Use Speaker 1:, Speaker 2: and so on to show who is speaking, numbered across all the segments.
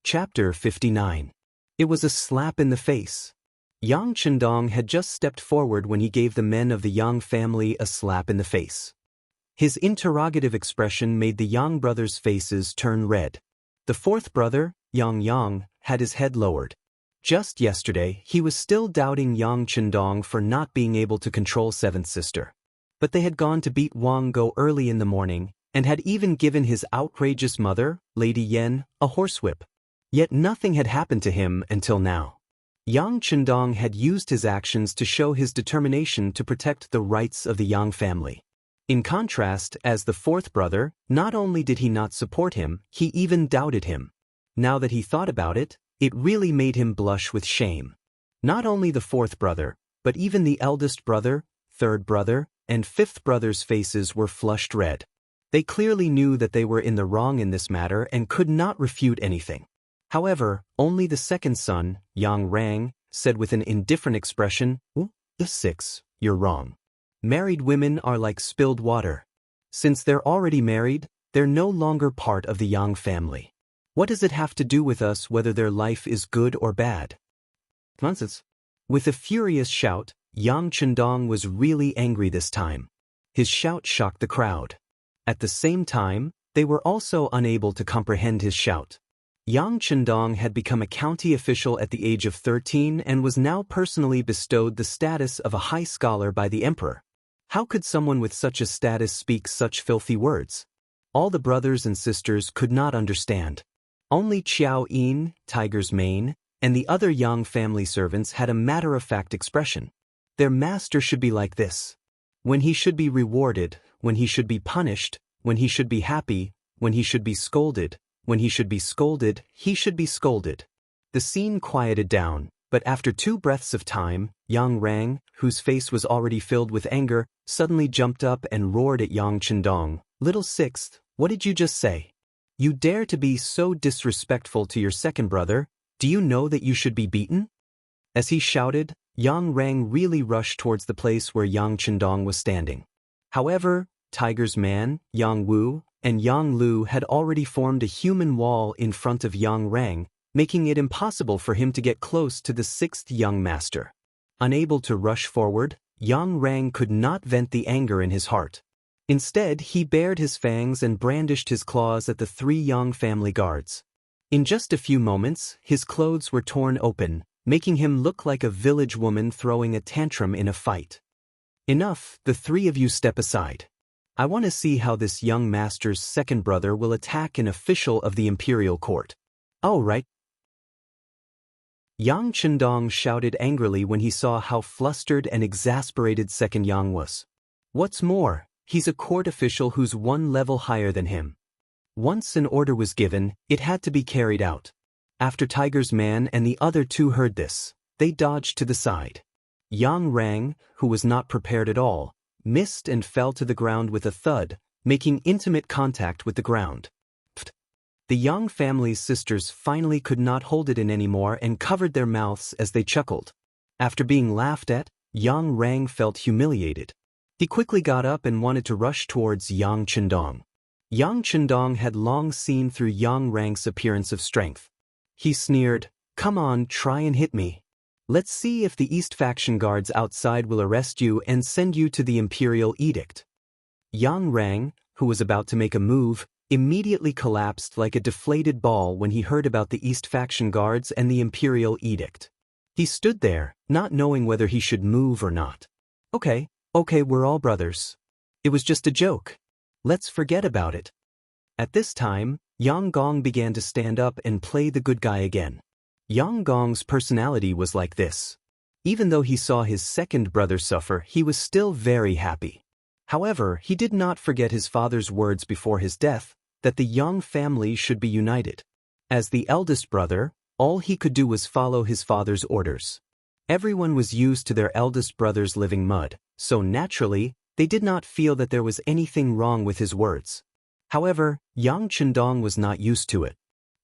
Speaker 1: Chapter 59. It was a slap in the face. Yang Chendong had just stepped forward when he gave the men of the Yang family a slap in the face. His interrogative expression made the Yang brothers' faces turn red. The fourth brother, Yang, had his head lowered. Just yesterday, he was still doubting Yang Chendong for not being able to control seventh sister. But they had gone to beat Wang Go early in the morning, and had even given his outrageous mother, Lady Yen, a horsewhip. Yet nothing had happened to him until now. Yang Chendong had used his actions to show his determination to protect the rights of the Yang family. In contrast, as the fourth brother, not only did he not support him, he even doubted him. Now that he thought about it, it really made him blush with shame. Not only the fourth brother, but even the eldest brother, third brother, and fifth brother's faces were flushed red. They clearly knew that they were in the wrong in this matter and could not refute anything. However, only the second son, Yang Rang, said with an indifferent expression, "The six, you're wrong. Married women are like spilled water. Since they're already married, they're no longer part of the Yang family. What does it have to do with us whether their life is good or bad?" Nonsense. With a furious shout, Yang Chendong was really angry this time. His shout shocked the crowd. At the same time, they were also unable to comprehend his shout. Yang Chendong had become a county official at the age of 13 and was now personally bestowed the status of a high scholar by the emperor. How could someone with such a status speak such filthy words? All the brothers and sisters could not understand. Only Qiao Yin, Tiger's Mane, and the other Yang family servants had a matter-of-fact expression. Their master should be like this. When he should be rewarded, when he should be punished, when he should be happy, when he should be scolded, when he should be scolded, he should be scolded. The scene quieted down, but after 2 breaths of time, Yang Rang, whose face was already filled with anger, suddenly jumped up and roared at Yang Chendong, "Little sixth, what did you just say? You dare to be so disrespectful to your second brother? Do you know that you should be beaten?" As he shouted, Yang Rang really rushed towards the place where Yang Chendong was standing. However, Tiger's Man, Yang Wu, and Yang Lu had already formed a human wall in front of Yang Rang, making it impossible for him to get close to the sixth young master. Unable to rush forward, Yang Rang could not vent the anger in his heart. Instead, he bared his fangs and brandished his claws at the 3 Yang family guards. In just a few moments, his clothes were torn open, making him look like a village woman throwing a tantrum in a fight. "Enough, the 3 of you step aside. I want to see how this young master's second brother will attack an official of the imperial court." "All right." Yang Chendong shouted angrily when he saw how flustered and exasperated second Yang was. What's more, he's a court official who's 1 level higher than him. Once an order was given, it had to be carried out. After Tiger's Man and the other 2 heard this, they dodged to the side. Yang Rang, who was not prepared at all, missed and fell to the ground with a thud, making intimate contact with the ground. The Yang family's sisters finally could not hold it in anymore and covered their mouths as they chuckled. After being laughed at, Yang Rang felt humiliated. He quickly got up and wanted to rush towards Yang Chendong. Yang Chendong had long seen through Yang Rang's appearance of strength. He sneered, "Come on, try and hit me. Let's see if the East faction guards outside will arrest you and send you to the imperial edict." Yang Rang, who was about to make a move, immediately collapsed like a deflated ball when he heard about the East faction guards and the imperial edict. He stood there, not knowing whether he should move or not. Okay, we're all brothers. It was just a joke. Let's forget about it." At this time, Yang Gong began to stand up and play the good guy again. Yang Gong's personality was like this. Even though he saw his second brother suffer, he was still very happy. However, he did not forget his father's words before his death, that the Yang family should be united. As the eldest brother, all he could do was follow his father's orders. Everyone was used to their eldest brother's living mud, so naturally, they did not feel that there was anything wrong with his words. However, Yang Chendong was not used to it.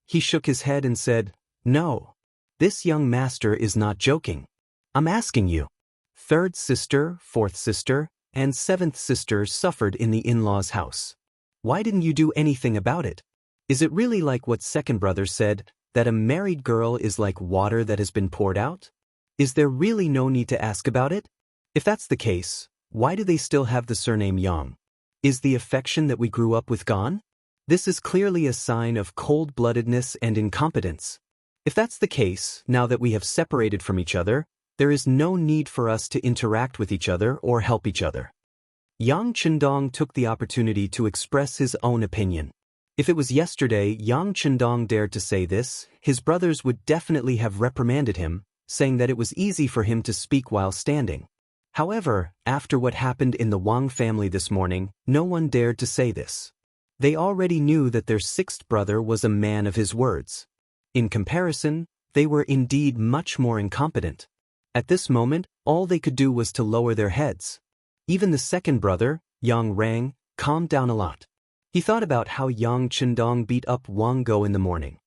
Speaker 1: He shook his head and said, "No. This young master is not joking. I'm asking you." 3rd sister, 4th sister, and 7th sister suffered in the in-laws' house. Why didn't you do anything about it? Is it really like what second brother said, that a married girl is like water that has been poured out? Is there really no need to ask about it? If that's the case, why do they still have the surname Yang? Is the affection that we grew up with gone? This is clearly a sign of cold-bloodedness and incompetence. If that's the case, now that we have separated from each other, there is no need for us to interact with each other or help each other. Yang Chendong took the opportunity to express his own opinion. If it was yesterday Yang Chendong dared to say this, his brothers would definitely have reprimanded him, saying that it was easy for him to speak while standing. However, after what happened in the Wang family this morning, no one dared to say this. They already knew that their sixth brother was a man of his words. In comparison, they were indeed much more incompetent. At this moment, all they could do was to lower their heads. Even the second brother, Yang Rang, calmed down a lot. He thought about how Yang Chendong beat up Wang Go in the morning.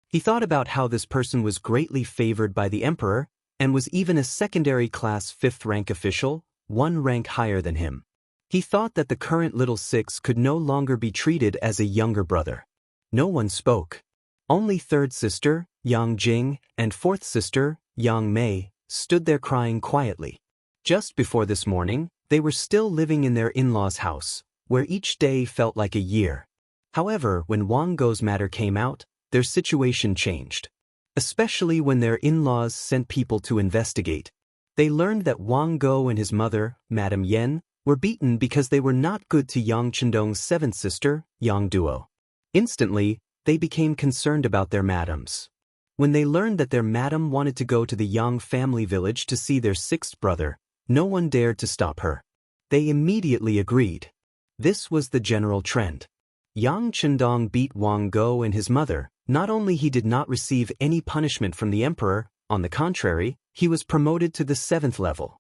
Speaker 1: He thought about how this person was greatly favored by the emperor, and was even a secondary class 5th rank official, 1 rank higher than him. He thought that the current little six could no longer be treated as a younger brother. No one spoke. Only third sister, Yang Jing, and fourth sister, Yang Mei, stood there crying quietly. Just before this morning, they were still living in their in-laws' house, where each day felt like a year. However, when Wang Go's matter came out, their situation changed. Especially when their in-laws sent people to investigate. They learned that Wang Go and his mother, Madame Yen, were beaten because they were not good to Yang Chendong's seventh sister, Yang Duo. Instantly, they became concerned about their madams. When they learned that their madam wanted to go to the Yang family village to see their sixth brother, no one dared to stop her. They immediately agreed. This was the general trend. Yang Chendong beat Wang Go and his mother. Not only he did not receive any punishment from the emperor, on the contrary, he was promoted to the 7th level.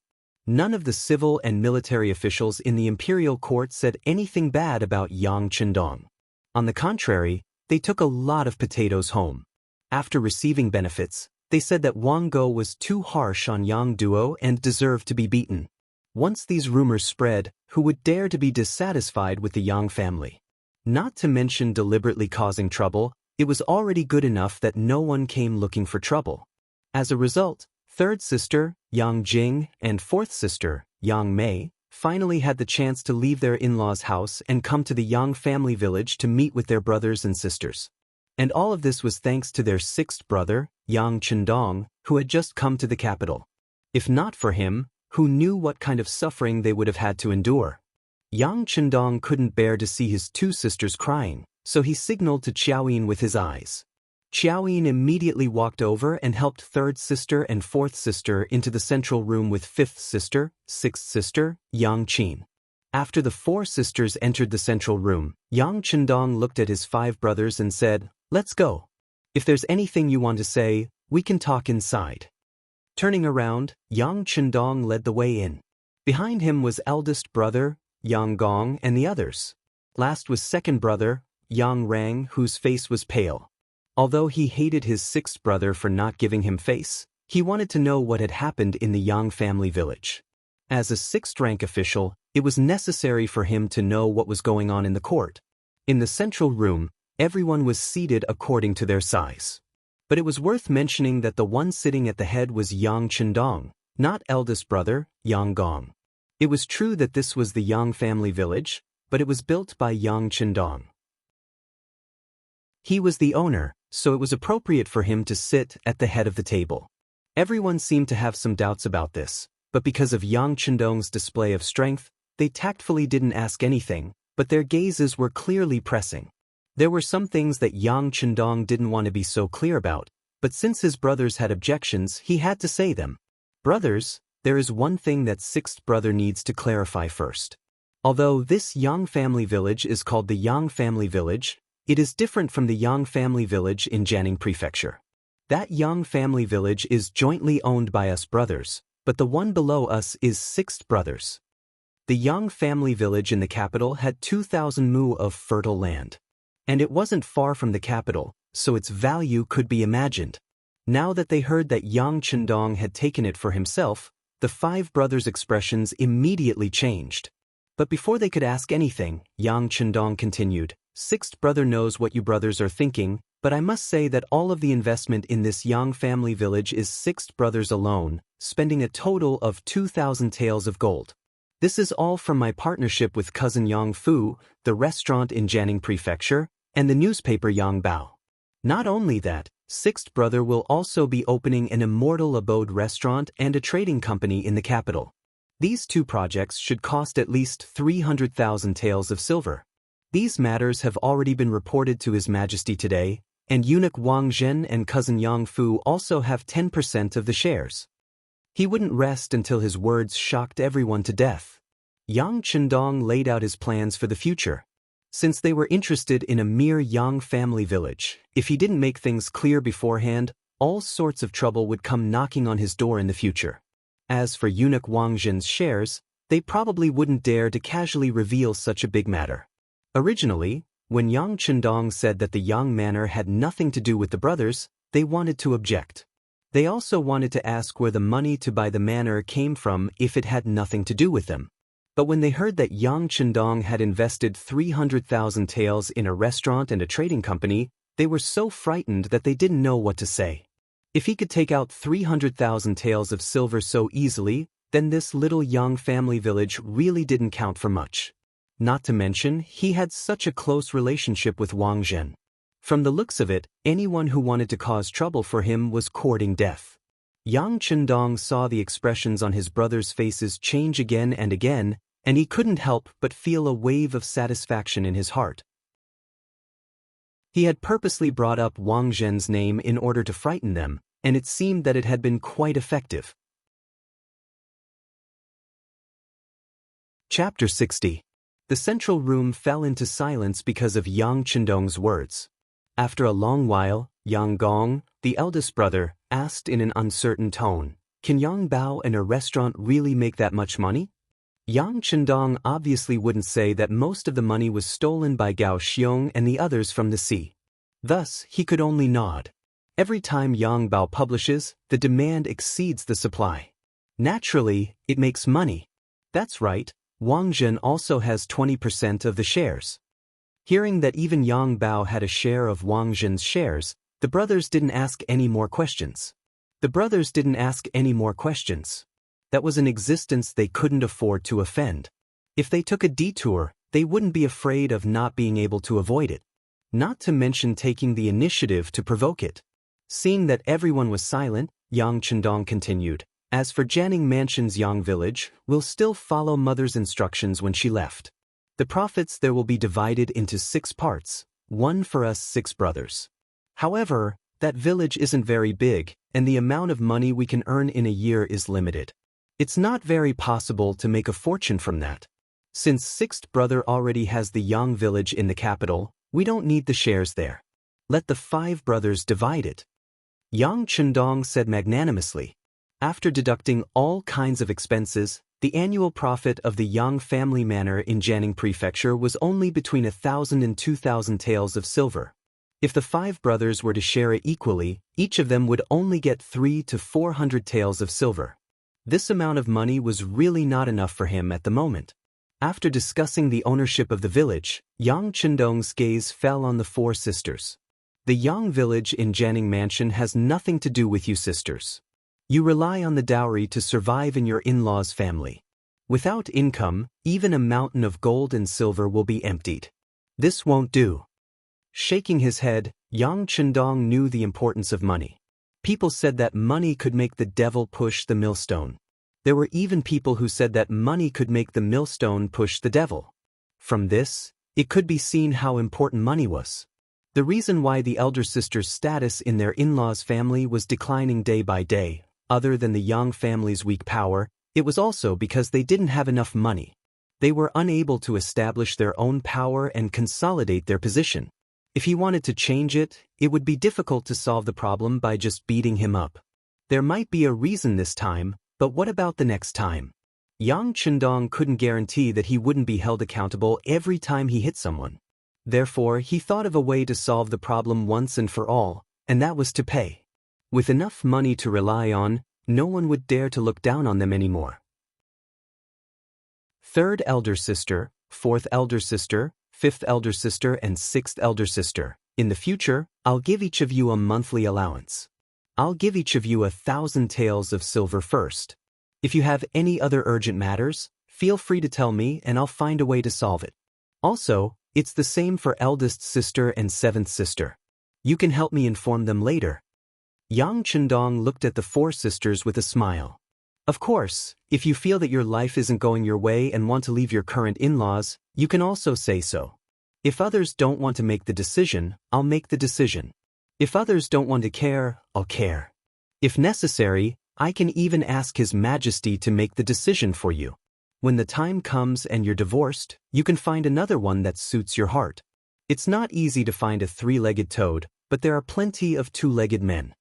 Speaker 1: None of the civil and military officials in the imperial court said anything bad about Yang Chendong. On the contrary, they took a lot of potatoes home. After receiving benefits, they said that Wang Go was too harsh on Yang Duo and deserved to be beaten. Once these rumors spread, who would dare to be dissatisfied with the Yang family? Not to mention deliberately causing trouble, it was already good enough that no one came looking for trouble. As a result, third sister, Yang Jing, and fourth sister, Yang Mei, finally had the chance to leave their in-laws' house and come to the Yang family village to meet with their brothers and sisters. And all of this was thanks to their sixth brother, Yang Chendong, who had just come to the capital. If not for him, who knew what kind of suffering they would have had to endure? Yang Chendong couldn't bear to see his two sisters crying, so he signaled to Xiaoyin with his eyes. Xiaoyin immediately walked over and helped third sister and fourth sister into the central room with fifth sister, sixth sister, Yang Qin. After the four sisters entered the central room, Yang Chendong looked at his 5 brothers and said, "Let's go. If there's anything you want to say, we can talk inside." Turning around, Yang Chendong led the way in. Behind him was eldest brother, Yang Gong, and the others. Last was second brother, Yang Rang, whose face was pale. Although he hated his sixth brother for not giving him face, he wanted to know what had happened in the Yang family village. As a 6th rank official, it was necessary for him to know what was going on in the court. In the central room, everyone was seated according to their size. But it was worth mentioning that the one sitting at the head was Yang Chendong, not eldest brother, Yang Gong. It was true that this was the Yang family village, but it was built by Yang Chendong. He was the owner, so it was appropriate for him to sit at the head of the table. Everyone seemed to have some doubts about this, but because of Yang Chendong's display of strength, they tactfully didn't ask anything, but their gazes were clearly pressing. There were some things that Yang Chendong didn't want to be so clear about, but since his brothers had objections, he had to say them. "Brothers, there is one thing that sixth brother needs to clarify first. Although this Yang family village is called the Yang family village, it is different from the Yang family village in Jianing Prefecture. That Yang family village is jointly owned by us brothers, but the one below us is sixth brothers. The Yang family village in the capital had 2,000 mu of fertile land. And it wasn't far from the capital, so its value could be imagined. Now that they heard that Yang Chendong had taken it for himself, the 5 brothers' expressions immediately changed. But before they could ask anything, Yang Chendong continued, "Sixth brother knows what you brothers are thinking, But I must say that all of the investment in this Yang family village is 6 brothers alone, spending a total of 2,000 taels of gold. This is all from my partnership with cousin Yang Fu, the restaurant in Jiangning Prefecture, and the newspaper Yang Bao. Not only that, sixth brother will also be opening an immortal abode restaurant and a trading company in the capital. These 2 projects should cost at least 300,000 taels of silver. These matters have already been reported to His Majesty today, and eunuch Wang Zhen and cousin Yang Fu also have 10% of the shares. He wouldn't rest until his words shocked everyone to death. Yang Chendong laid out his plans for the future. Since they were interested in a mere Yang family village, if he didn't make things clear beforehand, all sorts of trouble would come knocking on his door in the future. As for eunuch Wang Zhen's shares, they probably wouldn't dare to casually reveal such a big matter. Originally, when Yang Chendong said that the Yang manor had nothing to do with the brothers, they wanted to object. They also wanted to ask where the money to buy the manor came from if it had nothing to do with them. But when they heard that Yang Chendong had invested 300,000 taels in a restaurant and a trading company, they were so frightened that they didn't know what to say. If he could take out 300,000 taels of silver so easily, then this little Yang family village really didn't count for much. Not to mention, he had such a close relationship with Wang Zhen. From the looks of it, anyone who wanted to cause trouble for him was courting death. Yang Chendong saw the expressions on his brothers' faces change again and again, and he couldn't help but feel a wave of satisfaction in his heart. He had purposely brought up Wang Zhen's name in order to frighten them, and it seemed that it had been quite effective. Chapter 60. The central room fell into silence because of Yang Chendong's words. After a long while, Yang Gong, the eldest brother, asked in an uncertain tone, "Can Yang Bao and a restaurant really make that much money?" Yang Chendong obviously wouldn't say that most of the money was stolen by Gao Xiong and the others from the sea. Thus, he could only nod. Every time Yang Bao publishes, the demand exceeds the supply. Naturally, it makes money. That's right. Wang Zhen also has 20% of the shares. Hearing that even Yang Bao had a share of Wang Zhen's shares, the brothers didn't ask any more questions. That was an existence they couldn't afford to offend. If they took a detour, they wouldn't be afraid of not being able to avoid it. Not to mention taking the initiative to provoke it. Seeing that everyone was silent, Yang Chendong continued, "As for Jiangning Mansion's Yang village, we'll still follow Mother's instructions when she left. The profits there will be divided into 6 parts, 1 for us 6 brothers. However, that village isn't very big, and the amount of money we can earn in a year is limited. It's not very possible to make a fortune from that. Since 6th brother already has the Yang village in the capital, we don't need the shares there. Let the 5 brothers divide it." Yang Chendong said magnanimously. After deducting all kinds of expenses, the annual profit of the Yang family manor in Jiangning Prefecture was only between 1,000 and 2,000 taels of silver. If the 5 brothers were to share it equally, each of them would only get 300 to 400 taels of silver. This amount of money was really not enough for him at the moment. After discussing the ownership of the village, Yang Chendong's gaze fell on the 4 sisters. The Yang village in Jiangning Mansion has nothing to do with you sisters. You rely on the dowry to survive in your in-laws' family. Without income, even a mountain of gold and silver will be emptied. This won't do." Shaking his head, Yang Chendong knew the importance of money. People said that money could make the devil push the millstone. There were even people who said that money could make the millstone push the devil. From this, it could be seen how important money was. The reason why the elder sister's status in their in-laws' family was declining day by day, other than the Yang family's weak power, it was also because they didn't have enough money. They were unable to establish their own power and consolidate their position. If he wanted to change it, it would be difficult to solve the problem by just beating him up. There might be a reason this time, but what about the next time? Yang Chendong couldn't guarantee that he wouldn't be held accountable every time he hit someone. Therefore, he thought of a way to solve the problem once and for all, and that was to pay. With enough money to rely on, no one would dare to look down on them anymore. 3rd elder sister, 4th elder sister, 5th elder sister and 6th elder sister. In the future, I'll give each of you a monthly allowance. I'll give each of you 1,000 taels of silver first. If you have any other urgent matters, feel free to tell me and I'll find a way to solve it. Also, it's the same for eldest sister and seventh sister. You can help me inform them later. Yang Chendong looked at the four sisters with a smile. Of course, if you feel that your life isn't going your way and want to leave your current in-laws, you can also say so. If others don't want to make the decision, I'll make the decision. If others don't want to care, I'll care. If necessary, I can even ask His Majesty to make the decision for you. When the time comes and you're divorced, you can find another one that suits your heart. It's not easy to find a three-legged toad, but there are plenty of two-legged men.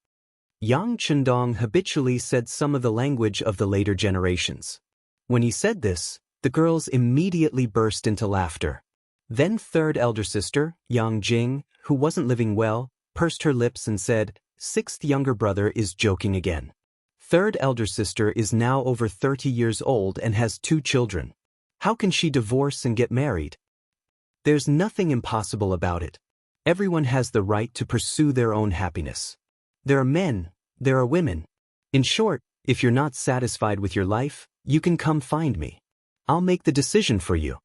Speaker 1: Yang Chendong habitually said some of the language of the later generations. When he said this, the girls immediately burst into laughter. Then third elder sister, Yang Jing, who wasn't living well, pursed her lips and said, "Sixth younger brother is joking again. Third elder sister is now over 30 years old and has 2 children. How can she divorce and get married? There's nothing impossible about it. Everyone has the right to pursue their own happiness. There are men, there are women. In short, if you're not satisfied with your life, you can come find me. I'll make the decision for you."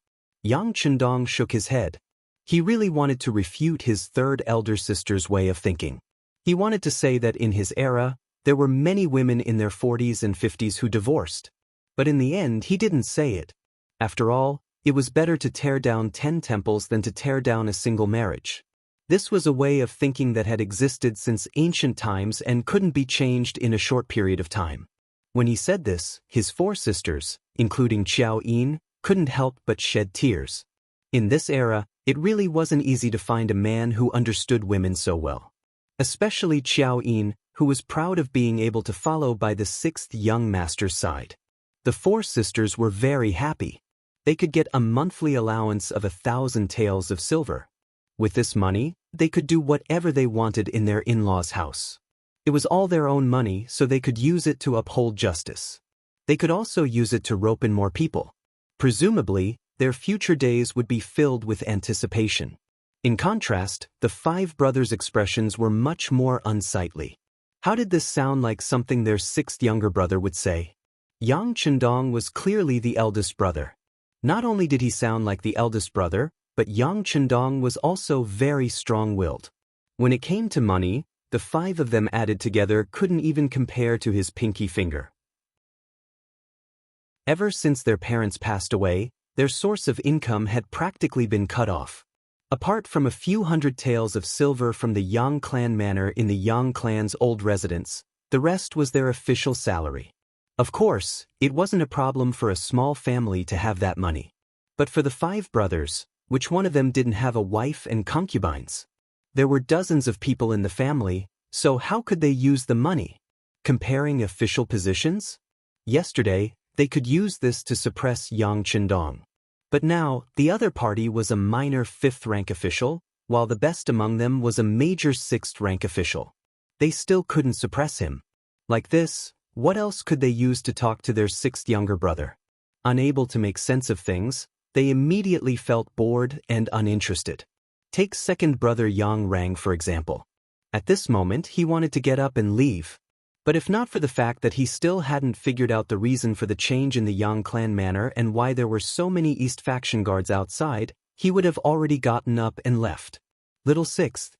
Speaker 1: Yang Chendong shook his head. He really wanted to refute his third elder sister's way of thinking. He wanted to say that in his era, there were many women in their 40s and 50s who divorced. But in the end, he didn't say it. After all, it was better to tear down 10 temples than to tear down a single marriage. This was a way of thinking that had existed since ancient times and couldn't be changed in a short period of time. When he said this, his 4 sisters, including Qiao Yin, couldn't help but shed tears. In this era, it really wasn't easy to find a man who understood women so well. Especially Qiao Yin, who was proud of being able to follow by the 6th young master's side. The 4 sisters were very happy. They could get a monthly allowance of 1,000 taels of silver. With this money, they could do whatever they wanted in their in-laws' house. It was all their own money, so they could use it to uphold justice. They could also use it to rope in more people. Presumably, their future days would be filled with anticipation. In contrast, the 5 brothers' expressions were much more unsightly. How did this sound like something their 6th younger brother would say? Yang Chendong was clearly the eldest brother. Not only did he sound like the eldest brother, but Yang Chendong was also very strong-willed. When it came to money, the 5 of them added together couldn't even compare to his pinky finger. Ever since their parents passed away, their source of income had practically been cut off. Apart from a few hundred taels of silver from the Yang clan manor in the Yang clan's old residence, the rest was their official salary. Of course, it wasn't a problem for a small family to have that money. But for the 5 brothers, which one of them didn't have a wife and concubines? There were dozens of people in the family, so how could they use the money? Comparing official positions? Yesterday, they could use this to suppress Yang Chendong. But now, the other party was a minor 5th-rank official, while the best among them was a major 6th-rank official. They still couldn't suppress him. Like this, what else could they use to talk to their 6th younger brother? Unable to make sense of things, they immediately felt bored and uninterested. Take 2nd brother Yang Rang for example. At this moment, he wanted to get up and leave. But if not for the fact that he still hadn't figured out the reason for the change in the Yang clan manor and why there were so many East faction guards outside, he would have already gotten up and left. Little 6th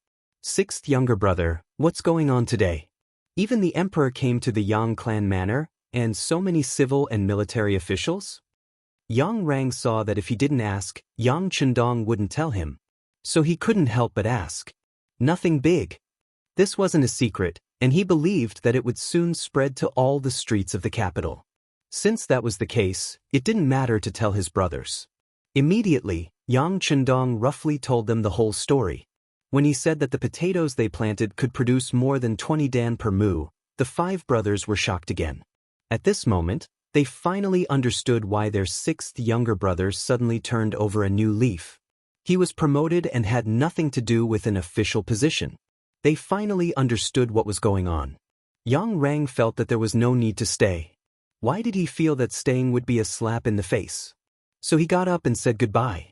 Speaker 1: younger brother, what's going on today? Even the emperor came to the Yang clan manor, and so many civil and military officials? Yang Rang saw that if he didn't ask, Yang Chendong wouldn't tell him. So he couldn't help but ask. Nothing big. This wasn't a secret, and he believed that it would soon spread to all the streets of the capital. Since that was the case, it didn't matter to tell his brothers. Immediately, Yang Chendong roughly told them the whole story. When he said that the potatoes they planted could produce more than 20 dan per mu, the 5 brothers were shocked again. At this moment, they finally understood why their 6th younger brother suddenly turned over a new leaf. He was promoted and had nothing to do with an official position. They finally understood what was going on. Yang Rang felt that there was no need to stay. Why did he feel that staying would be a slap in the face? So he got up and said goodbye.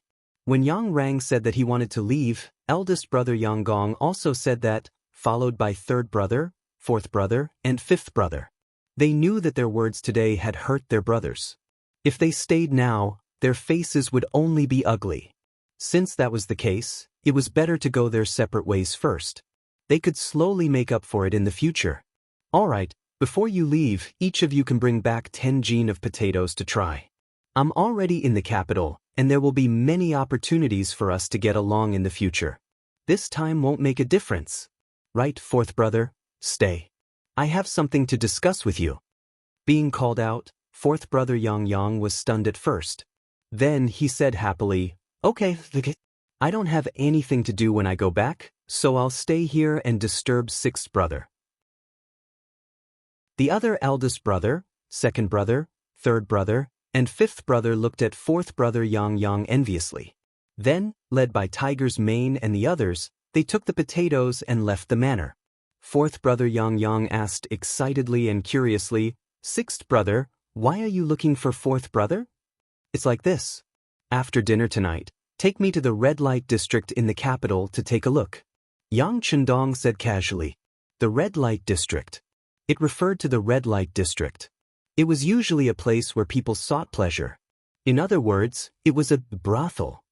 Speaker 1: When Yang Rang said that he wanted to leave, eldest brother Yang Gong also said that, followed by third brother, fourth brother, and fifth brother. They knew that their words today had hurt their brothers. If they stayed now, their faces would only be ugly. Since that was the case, it was better to go their separate ways first. They could slowly make up for it in the future. Alright, before you leave, each of you can bring back 10 gene of potatoes to try. I'm already in the capital, and there will be many opportunities for us to get along in the future. This time won't make a difference. Right, fourth brother? Stay. I have something to discuss with you. Being called out, fourth brother Yang was stunned at first. Then he said happily, okay, I don't have anything to do when I go back, so I'll stay here and disturb sixth brother. The other eldest brother, second brother, third brother, and fifth brother looked at fourth brother Yang enviously. Then, led by Tiger's Mane and the others, they took the potatoes and left the manor. Fourth brother Yang asked excitedly and curiously, sixth brother, why are you looking for fourth brother? It's like this. After dinner tonight, take me to the red light district in the capital to take a look. Yang Chendong said casually. The red light district. It referred to the red light district. It was usually a place where people sought pleasure. In other words, it was a brothel.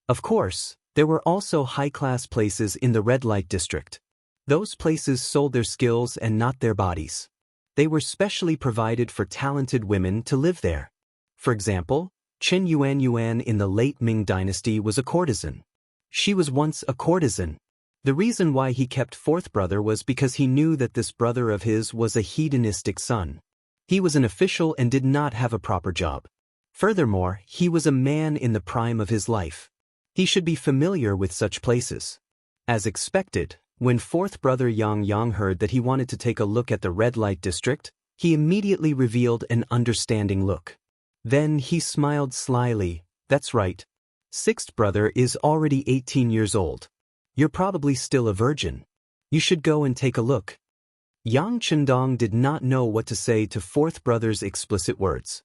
Speaker 1: Of course, there were also high-class places in the red light district. Those places sold their skills and not their bodies. They were specially provided for talented women to live there. For example, Chen Yuan in the late Ming dynasty was a courtesan. She was once a courtesan. The reason why he kept fourth brother was because he knew that this brother of his was a hedonistic son. He was an official and did not have a proper job. Furthermore, he was a man in the prime of his life. He should be familiar with such places. As expected, when fourth brother Yang heard that he wanted to take a look at the red light district, he immediately revealed an understanding look. Then he smiled slyly. That's right. Sixth brother is already 18 years old. You're probably still a virgin. You should go and take a look. Yang Chendong did not know what to say to fourth brother's explicit words.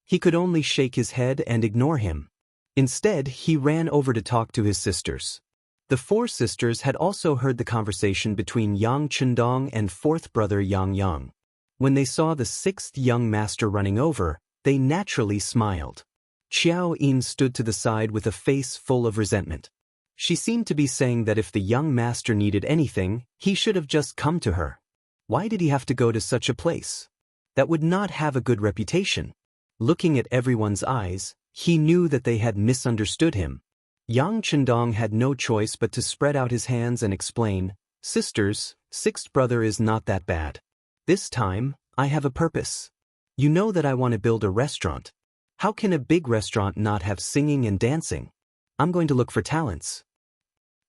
Speaker 1: He could only shake his head and ignore him. Instead, he ran over to talk to his sisters. The four sisters had also heard the conversation between Yang Chendong and fourth brother Yang. When they saw the sixth young master running over, they naturally smiled. Xiao Yin stood to the side with a face full of resentment. She seemed to be saying that if the young master needed anything, he should have just come to her. Why did he have to go to such a place? That would not have a good reputation. Looking at everyone's eyes, he knew that they had misunderstood him. Yang Chendong had no choice but to spread out his hands and explain, Sisters, sixth brother is not that bad. This time, I have a purpose. You know that I want to build a restaurant. How can a big restaurant not have singing and dancing? I'm going to look for talents.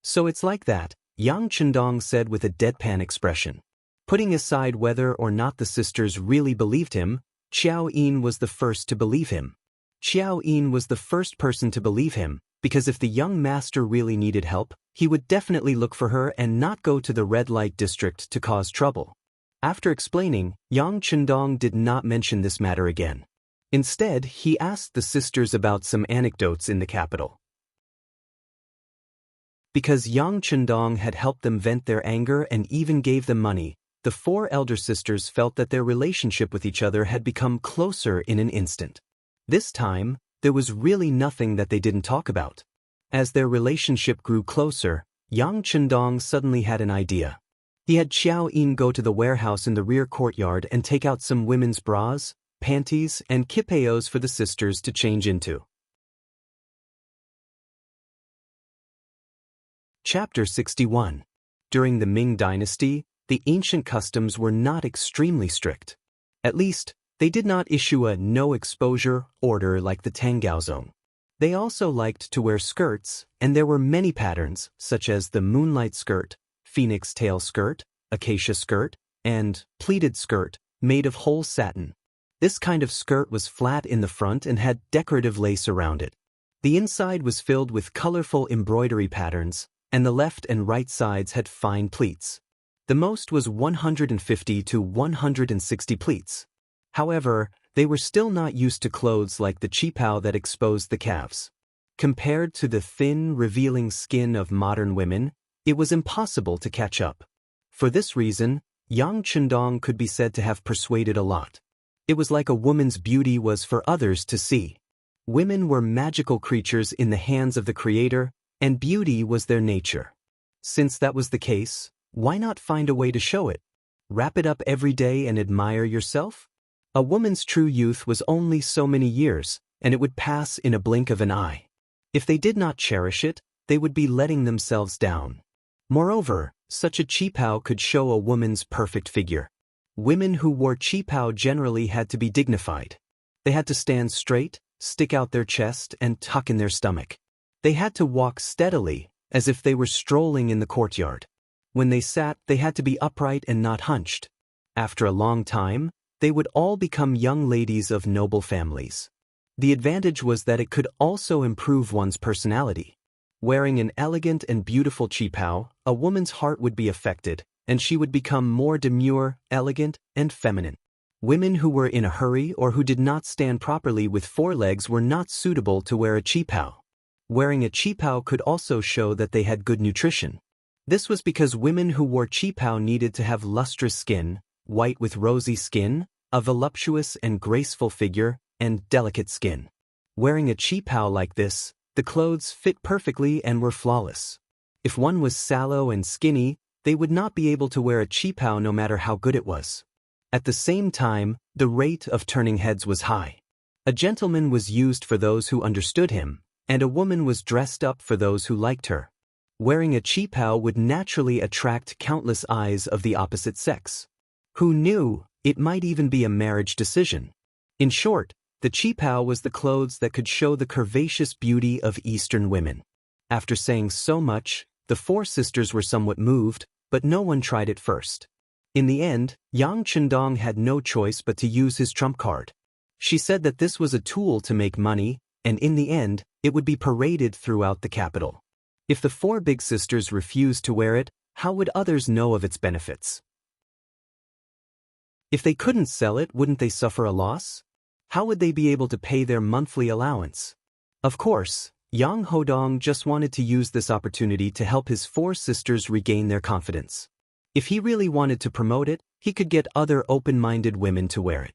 Speaker 1: So it's like that, Yang Chendong said with a deadpan expression. Putting aside whether or not the sisters really believed him, Xiao Yin was the first to believe him. Xiao Yin was the first person to believe him, because if the young master really needed help, he would definitely look for her and not go to the red light district to cause trouble. After explaining, Yang Chendong did not mention this matter again. Instead, he asked the sisters about some anecdotes in the capital. Because Yang Chendong had helped them vent their anger and even gave them money, the four elder sisters felt that their relationship with each other had become closer in an instant. This time, there was really nothing that they didn't talk about. As their relationship grew closer, Yang Chendong suddenly had an idea. He had Xiao Yin go to the warehouse in the rear courtyard and take out some women's bras, panties, and kipeos for the sisters to change into. Chapter 61. During the Ming Dynasty, the ancient customs were not extremely strict. At least, they did not issue a no-exposure order like the Tangaozong. They also liked to wear skirts, and there were many patterns, such as the moonlight skirt, phoenix tail skirt, acacia skirt, and pleated skirt, made of whole satin. This kind of skirt was flat in the front and had decorative lace around it. The inside was filled with colorful embroidery patterns, and the left and right sides had fine pleats. The most was 150 to 160 pleats. However, they were still not used to clothes like the qipao that exposed the calves. Compared to the thin, revealing skin of modern women, it was impossible to catch up. For this reason, Yang Chendong could be said to have persuaded a lot. It was like a woman's beauty was for others to see. Women were magical creatures in the hands of the Creator, and beauty was their nature. Since that was the case, why not find a way to show it? Wrap it up every day and admire yourself? A woman's true youth was only so many years, and it would pass in a blink of an eye. If they did not cherish it, they would be letting themselves down. Moreover, such a qipao could show a woman's perfect figure. Women who wore qipao generally had to be dignified. They had to stand straight, stick out their chest, and tuck in their stomach. They had to walk steadily, as if they were strolling in the courtyard. When they sat, they had to be upright and not hunched. After a long time, they would all become young ladies of noble families. The advantage was that it could also improve one's personality. Wearing an elegant and beautiful qipao, a woman's heart would be affected, and she would become more demure, elegant, and feminine. Women who were in a hurry or who did not stand properly with forelegs were not suitable to wear a qipao. Wearing a qipao could also show that they had good nutrition. This was because women who wore qipao needed to have lustrous skin, white with rosy skin, a voluptuous and graceful figure, and delicate skin. Wearing a qipao like this, the clothes fit perfectly and were flawless. If one was sallow and skinny, they would not be able to wear a qipao no matter how good it was. At the same time, the rate of turning heads was high. A gentleman was used for those who understood him, and a woman was dressed up for those who liked her. Wearing a qipao would naturally attract countless eyes of the opposite sex. Who knew, it might even be a marriage decision. In short, the qipao was the clothes that could show the curvaceous beauty of Eastern women. After saying so much, the four sisters were somewhat moved, but no one tried it first. In the end, Yang Chendong had no choice but to use his trump card. She said that this was a tool to make money, and in the end, it would be paraded throughout the capital. If the four big sisters refused to wear it, how would others know of its benefits? If they couldn't sell it, wouldn't they suffer a loss? How would they be able to pay their monthly allowance? Of course, Yang Hodong just wanted to use this opportunity to help his four sisters regain their confidence. If he really wanted to promote it, he could get other open-minded women to wear it.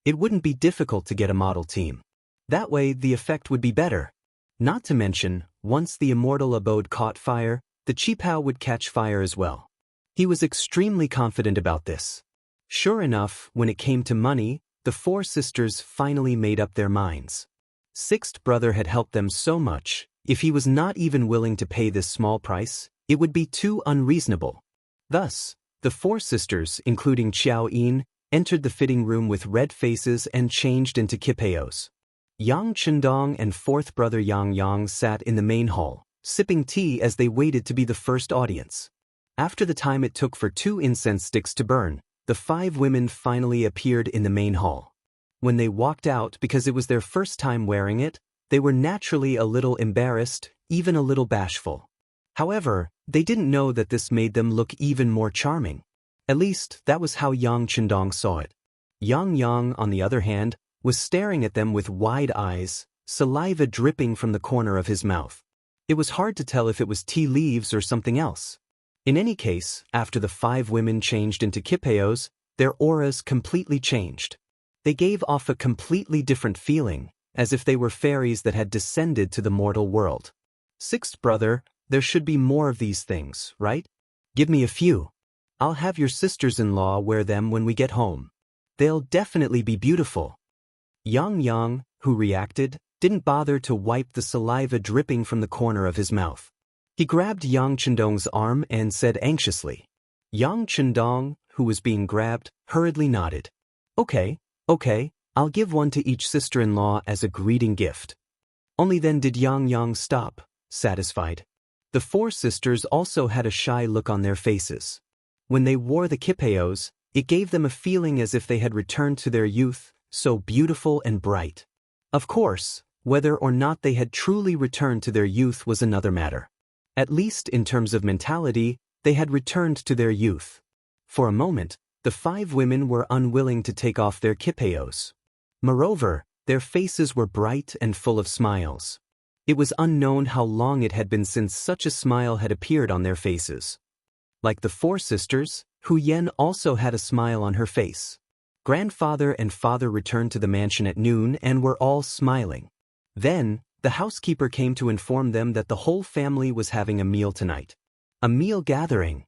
Speaker 1: It wouldn't be difficult to get a model team. That way, the effect would be better. Not to mention, once the immortal abode caught fire, the qipao would catch fire as well. He was extremely confident about this. Sure enough, when it came to money, the four sisters finally made up their minds. Sixth brother had helped them so much, if he was not even willing to pay this small price, it would be too unreasonable. Thus, the four sisters, including Xiao Yin, entered the fitting room with red faces and changed into qipaos. Yang Chendong and fourth brother Yang Yang sat in the main hall, sipping tea as they waited to be the first audience. After the time it took for 2 incense sticks to burn, the 5 women finally appeared in the main hall. When they walked out because it was their first time wearing it, they were naturally a little embarrassed, even a little bashful. However, they didn't know that this made them look even more charming. At least, that was how Yang Chendong saw it. Yang Yang, on the other hand, was staring at them with wide eyes, saliva dripping from the corner of his mouth. It was hard to tell if it was tea leaves or something else. In any case, after the 5 women changed into qipaos, their auras completely changed. They gave off a completely different feeling, as if they were fairies that had descended to the mortal world. Sixth brother, there should be more of these things, right? Give me a few. I'll have your sisters-in-law wear them when we get home. They'll definitely be beautiful. Yang Yang, who reacted, didn't bother to wipe the saliva dripping from the corner of his mouth. He grabbed Yang Chendong's arm and said anxiously. Yang Chendong, who was being grabbed, hurriedly nodded. Okay, I'll give one to each sister-in-law as a greeting gift. Only then did Yang Yang stop, satisfied. The 4 sisters also had a shy look on their faces. When they wore the qipaos, it gave them a feeling as if they had returned to their youth, so beautiful and bright. Of course, whether or not they had truly returned to their youth was another matter. At least in terms of mentality, they had returned to their youth. For a moment, the 5 women were unwilling to take off their qipaos. Moreover, their faces were bright and full of smiles. It was unknown how long it had been since such a smile had appeared on their faces. Like the four sisters, Hu Yen also had a smile on her face. Grandfather and father returned to the mansion at noon and were all smiling. Then, the housekeeper came to inform them that the whole family was having a meal tonight. A meal gathering.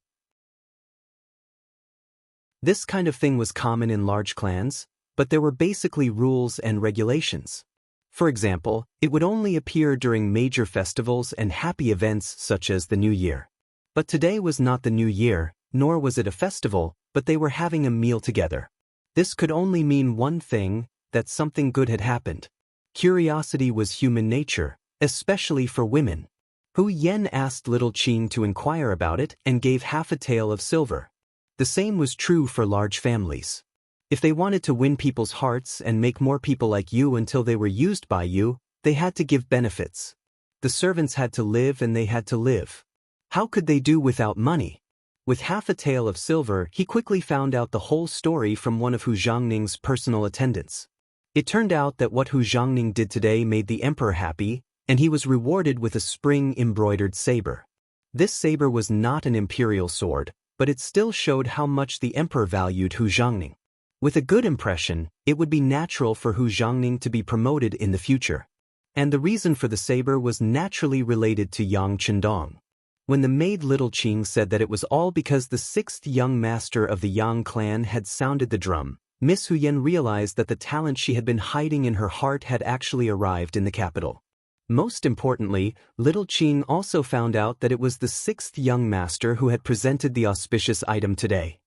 Speaker 1: This kind of thing was common in large clans, but there were basically rules and regulations. For example, it would only appear during major festivals and happy events such as the New Year. But today was not the New Year, nor was it a festival, but they were having a meal together. This could only mean one thing, that something good had happened. Curiosity was human nature, especially for women. Hu Yen asked little Qing to inquire about it and gave half a tael of silver. The same was true for large families. If they wanted to win people's hearts and make more people like you until they were used by you, they had to give benefits. The servants had to live and they had to live. How could they do without money? With half a tael of silver, he quickly found out the whole story from one of Hu Zhongning's personal attendants. It turned out that what Hu Zhongning did today made the emperor happy, and he was rewarded with a spring-embroidered saber. This saber was not an imperial sword, but it still showed how much the emperor valued Hu Zhongning. With a good impression, it would be natural for Hu Zhongning to be promoted in the future. And the reason for the saber was naturally related to Yang Chendong. When the maid Little Qing said that it was all because the sixth young master of the Yang clan had sounded the drum, Miss Hu Yen realized that the talent she had been hiding in her heart had actually arrived in the capital. Most importantly, Little Qing also found out that it was the sixth young master who had presented the auspicious item today.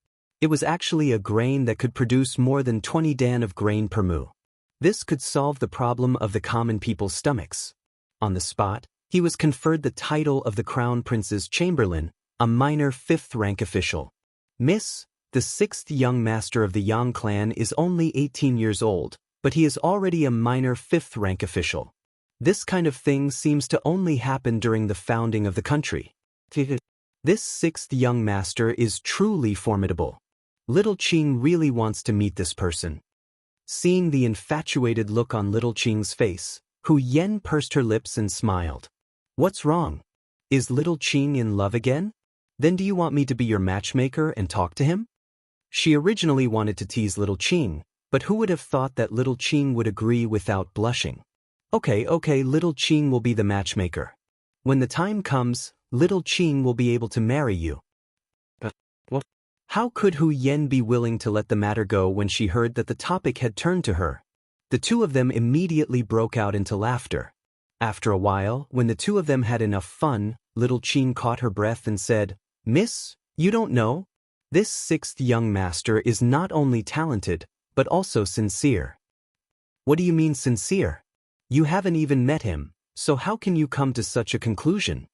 Speaker 1: It was actually a grain that could produce more than 20 dan of grain per mu. This could solve the problem of the common people's stomachs. On the spot, he was conferred the title of the Crown Prince's Chamberlain, a minor fifth-rank official. Miss, the sixth young master of the Yang clan is only 18 years old, but he is already a minor fifth-rank official. This kind of thing seems to only happen during the founding of the country. This sixth young master is truly formidable. Little Qing really wants to meet this person. Seeing the infatuated look on Little Qing's face, Hu Yen pursed her lips and smiled. What's wrong? Is Little Qing in love again? Then do you want me to be your matchmaker and talk to him? She originally wanted to tease Little Qing, but who would have thought that Little Qing would agree without blushing? Okay, Little Qing will be the matchmaker. When the time comes, Little Qing will be able to marry you. But what? How could Hu Yen be willing to let the matter go when she heard that the topic had turned to her? The two of them immediately broke out into laughter. After a while, when the two of them had enough fun, Little Qing caught her breath and said, Miss, you don't know? This sixth young master is not only talented, but also sincere. What do you mean sincere? You haven't even met him, so how can you come to such a conclusion?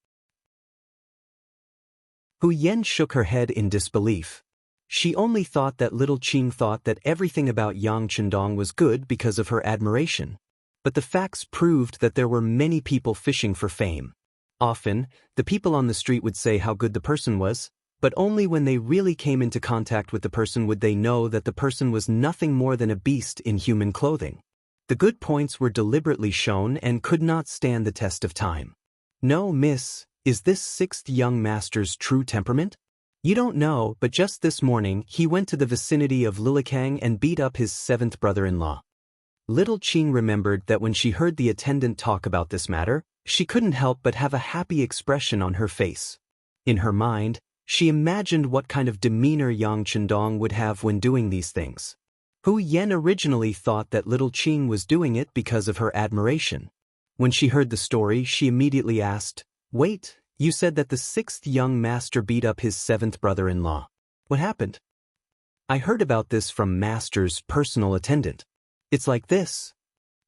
Speaker 1: Hu Yen shook her head in disbelief. She only thought that Little Qing thought that everything about Yang Chendong was good because of her admiration. But the facts proved that there were many people fishing for fame. Often, the people on the street would say how good the person was, but only when they really came into contact with the person would they know that the person was nothing more than a beast in human clothing. The good points were deliberately shown and could not stand the test of time. No, miss, is this sixth young master's true temperament? You don't know, but just this morning he went to the vicinity of Lilikang and beat up his seventh brother-in-law. Little Qing remembered that when she heard the attendant talk about this matter, she couldn't help but have a happy expression on her face. In her mind, she imagined what kind of demeanor Yang Chendong would have when doing these things. Hu Yen originally thought that Little Qing was doing it because of her admiration. When she heard the story, she immediately asked, Wait, you said that the sixth young master beat up his seventh brother-in-law. What happened? I heard about this from master's personal attendant. It's like this.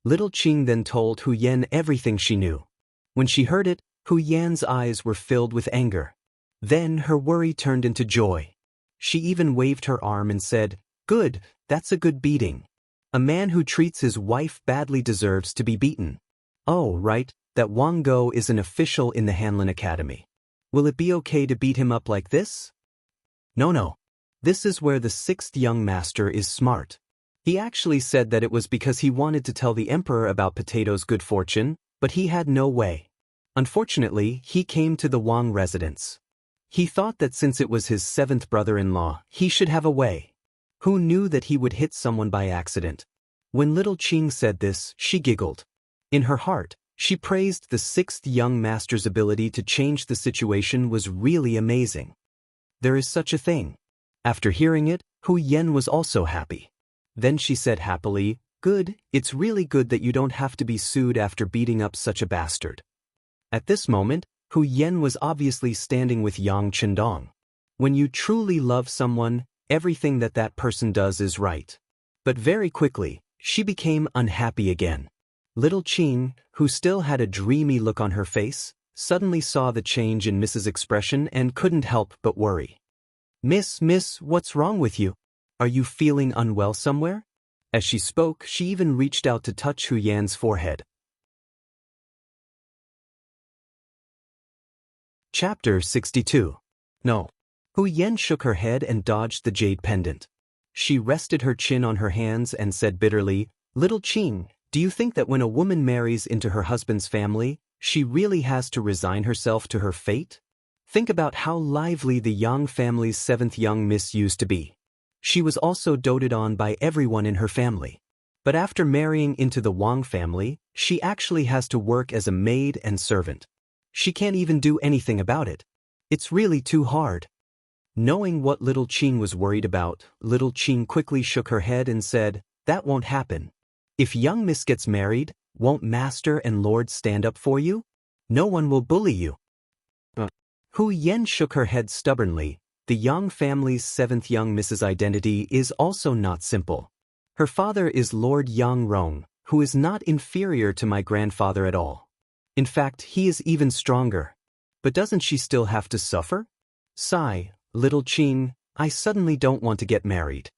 Speaker 1: Little Qing then told Hu Yen everything she knew. When she heard it, Hu Yan's eyes were filled with anger. Then her worry turned into joy. She even waved her arm and said, Good, that's a good beating. A man who treats his wife badly deserves to be beaten. Oh, right, that Wang Go is an official in the Hanlin Academy. Will it be okay to beat him up like this? No. This is where the sixth young master is smart. He actually said that it was because he wanted to tell the emperor about Potato's good fortune, But he had no way. Unfortunately, he came to the Wang residence. He thought that since it was his seventh brother-in-law, he should have a way. Who knew that he would hit someone by accident? When little Qing said this, she giggled. In her heart, she praised the sixth young master's ability to change the situation was really amazing. There is such a thing. After hearing it, Hu Yen was also happy. Then she said happily, "Good, it's really good that you don't have to be sued after beating up such a bastard." At this moment, Hu Yen was obviously standing with Yang Chendong. When you truly love someone, everything that person does is right. But very quickly, she became unhappy again. Little Qing, who still had a dreamy look on her face, suddenly saw the change in Miss's expression and couldn't help but worry. Miss, what's wrong with you? Are you feeling unwell somewhere?" As she spoke, she even reached out to touch Hu Yan's forehead. Chapter 62. No. Hu Yan shook her head and dodged the jade pendant. She rested her chin on her hands and said bitterly, "Little Qing, do you think that when a woman marries into her husband's family, she really has to resign herself to her fate? Think about how lively the Yang family's seventh young miss used to be. She was also doted on by everyone in her family. But after marrying into the Wang family, she actually has to work as a maid and servant. She can't even do anything about it. It's really too hard." Knowing what little Qing was worried about, little Qing quickly shook her head and said, "That won't happen. If young miss gets married, won't master and lord stand up for you? No one will bully you." Hu Yen shook her head stubbornly. The Yang family's seventh young miss's identity is also not simple. Her father is Lord Yang Rong, who is not inferior to my grandfather at all. In fact, he is even stronger. But doesn't she still have to suffer? Sigh, little Qing, I suddenly don't want to get married.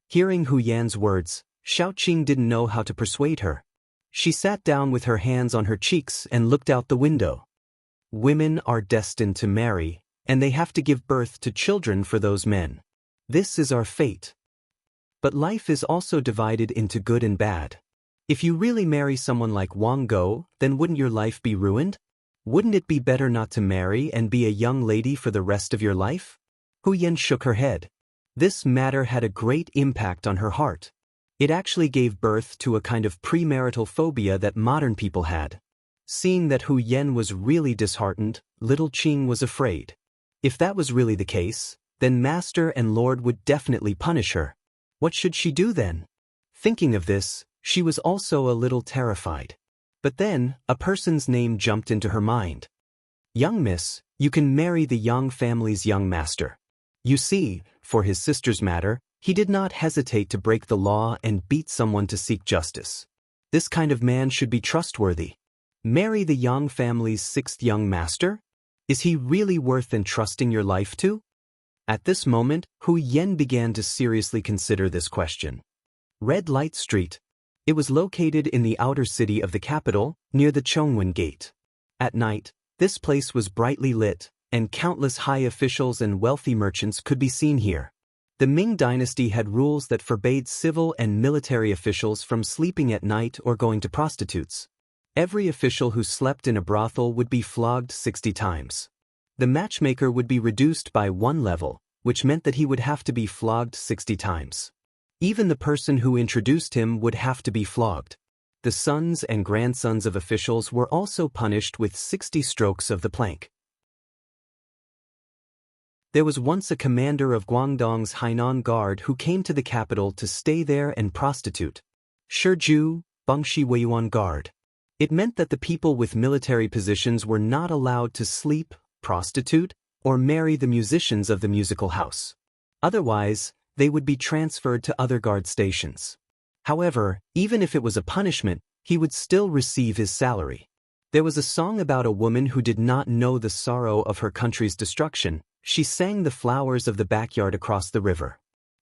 Speaker 1: Hearing Hu Yan's words, Xiaoqing didn't know how to persuade her. She sat down with her hands on her cheeks and looked out the window. Women are destined to marry, and they have to give birth to children for those men. This is our fate. But life is also divided into good and bad. If you really marry someone like Wang Go, then wouldn't your life be ruined? Wouldn't it be better not to marry and be a young lady for the rest of your life? Hu Yan shook her head. This matter had a great impact on her heart. It actually gave birth to a kind of premarital phobia that modern people had. Seeing that Hu Yan was really disheartened, little Qing was afraid. If that was really the case, then Master and Lord would definitely punish her. What should she do then? Thinking of this, she was also a little terrified. But then, a person's name jumped into her mind. Young miss, you can marry the Yang family's young master. You see, for his sister's matter, he did not hesitate to break the law and beat someone to seek justice. This kind of man should be trustworthy. Marry the Yang family's sixth young master? Is he really worth entrusting your life to? At this moment, Hu Yen began to seriously consider this question. Red Light Street. It was located in the outer city of the capital, near the Chongwen Gate. At night, this place was brightly lit, and countless high officials and wealthy merchants could be seen here. The Ming dynasty had rules that forbade civil and military officials from sleeping at night or going to prostitutes. Every official who slept in a brothel would be flogged 60 times. The matchmaker would be reduced by 1 level, which meant that he would have to be flogged 60 times. Even the person who introduced him would have to be flogged. The sons and grandsons of officials were also punished with 60 strokes of the plank. There was once a commander of Guangdong's Hainan Guard who came to the capital to stay there and prostitute. Shiju, Bangshi Weiyuan Guard. It meant that the people with military positions were not allowed to sleep, prostitute, or marry the musicians of the musical house. Otherwise, they would be transferred to other guard stations. However, even if it was a punishment, he would still receive his salary. There was a song about a woman who did not know the sorrow of her country's destruction. She sang the flowers of the backyard across the river.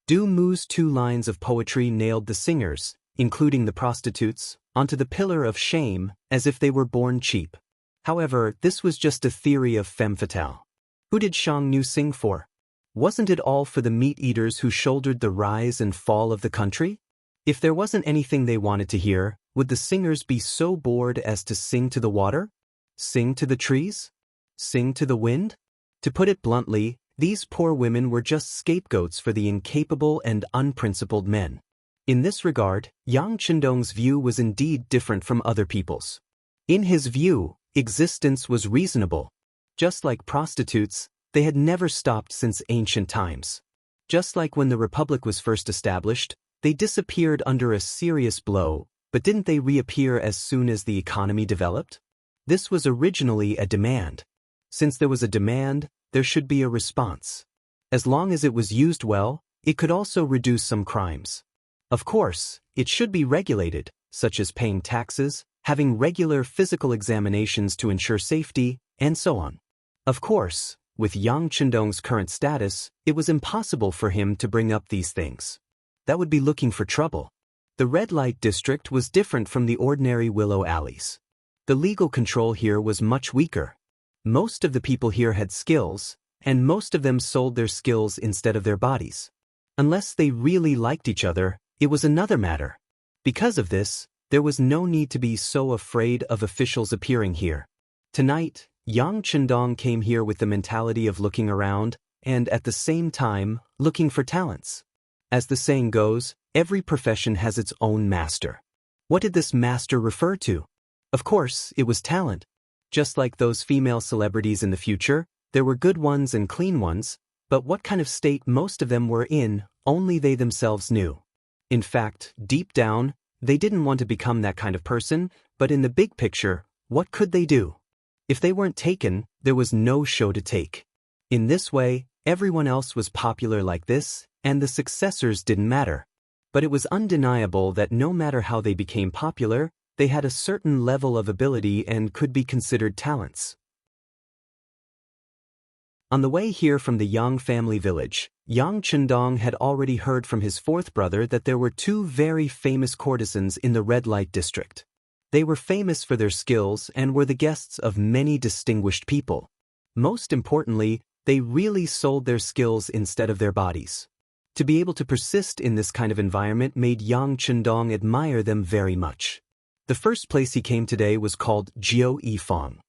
Speaker 1: Du Mu's 2 lines of poetry nailed the singers, including the prostitutes, onto the pillar of shame, as if they were born cheap. However, this was just a theory of femme fatale. Who did Shang Nu sing for? Wasn't it all for the meat-eaters who shouldered the rise and fall of the country? If there wasn't anything they wanted to hear, Would the singers be so bored as to sing to the water? Sing to the trees? Sing to the wind? To put it bluntly, these poor women were just scapegoats for the incapable and unprincipled men. In this regard, Yang Chendong's view was indeed different from other people's. In his view, existence was reasonable. Just like prostitutes, they had never stopped since ancient times. Just like when the Republic was first established, they disappeared under a serious blow, but didn't they reappear as soon as the economy developed? This was originally a demand. Since there was a demand, there should be a response. As long as it was used well, it could also reduce some crimes. Of course, it should be regulated, such as paying taxes, having regular physical examinations to ensure safety, and so on. Of course, with Yang Chendong's current status, it was impossible for him to bring up these things. That would be looking for trouble. The red light district was different from the ordinary willow alleys. The legal control here was much weaker. Most of the people here had skills, and most of them sold their skills instead of their bodies. Unless they really liked each other, it was another matter. Because of this, there was no need to be so afraid of officials appearing here. Tonight, Yang Chendong came here with the mentality of looking around, and at the same time, looking for talents. As the saying goes, every profession has its own master. What did this master refer to? Of course, it was talent. Just like those female celebrities in the future, there were good ones and clean ones, but what kind of state most of them were in, only they themselves knew. In fact, deep down, they didn't want to become that kind of person, but in the big picture, what could they do? If they weren't taken, there was no show to take. In this way, everyone else was popular like this, and the successors didn't matter. But it was undeniable that no matter how they became popular, they had a certain level of ability and could be considered talents. On the way here from the Yang family village, Yang Chendong had already heard from his fourth brother that there were two very famous courtesans in the red light district. They were famous for their skills and were the guests of many distinguished people. Most importantly, they really sold their skills instead of their bodies. To be able to persist in this kind of environment made Yang Chendong admire them very much. The first place he came today was called Jiao Yifang.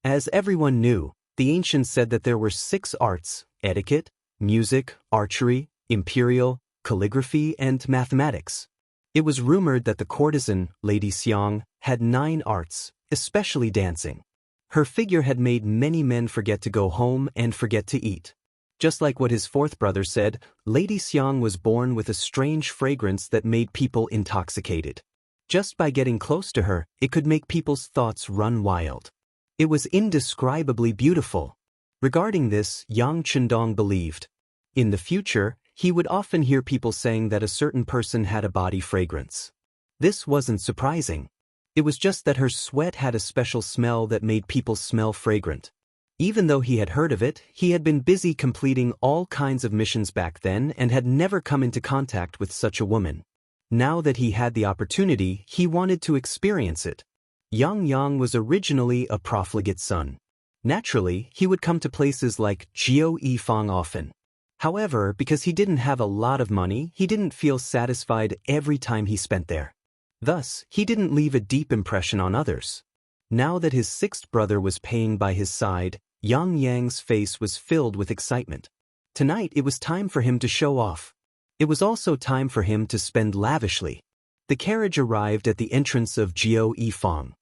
Speaker 1: As everyone knew, the ancients said that there were 6 arts: etiquette, music, archery, imperial, calligraphy, and mathematics. It was rumored that the courtesan, Lady Xiang, had 9 arts, especially dancing. Her figure had made many men forget to go home and forget to eat. Just like what his fourth brother said, Lady Xiang was born with a strange fragrance that made people intoxicated. Just by getting close to her, it could make people's thoughts run wild. It was indescribably beautiful. Regarding this, Yang Chendong believed. In the future, he would often hear people saying that a certain person had a body fragrance. This wasn't surprising. It was just that her sweat had a special smell that made people smell fragrant. Even though he had heard of it, he had been busy completing all kinds of missions back then and had never come into contact with such a woman. Now that he had the opportunity, he wanted to experience it. Yang was originally a profligate son. Naturally, he would come to places like Jiao Yifang often. However, because he didn't have a lot of money, he didn't feel satisfied every time he spent there. Thus, he didn't leave a deep impression on others. Now that his 6th brother was paying by his side, Yang's face was filled with excitement. Tonight it was time for him to show off. It was also time for him to spend lavishly. The carriage arrived at the entrance of Jiao Yifang.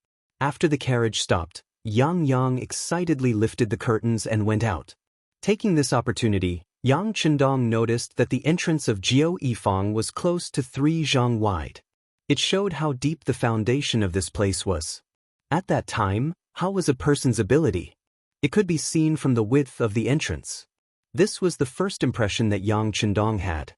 Speaker 1: After the carriage stopped, Yang excitedly lifted the curtains and went out. Taking this opportunity, Yang Chendong noticed that the entrance of Jiao Yifang was close to 3 zhang wide. It showed how deep the foundation of this place was. At that time, how was a person's ability? It could be seen from the width of the entrance. This was the first impression that Yang Chendong had.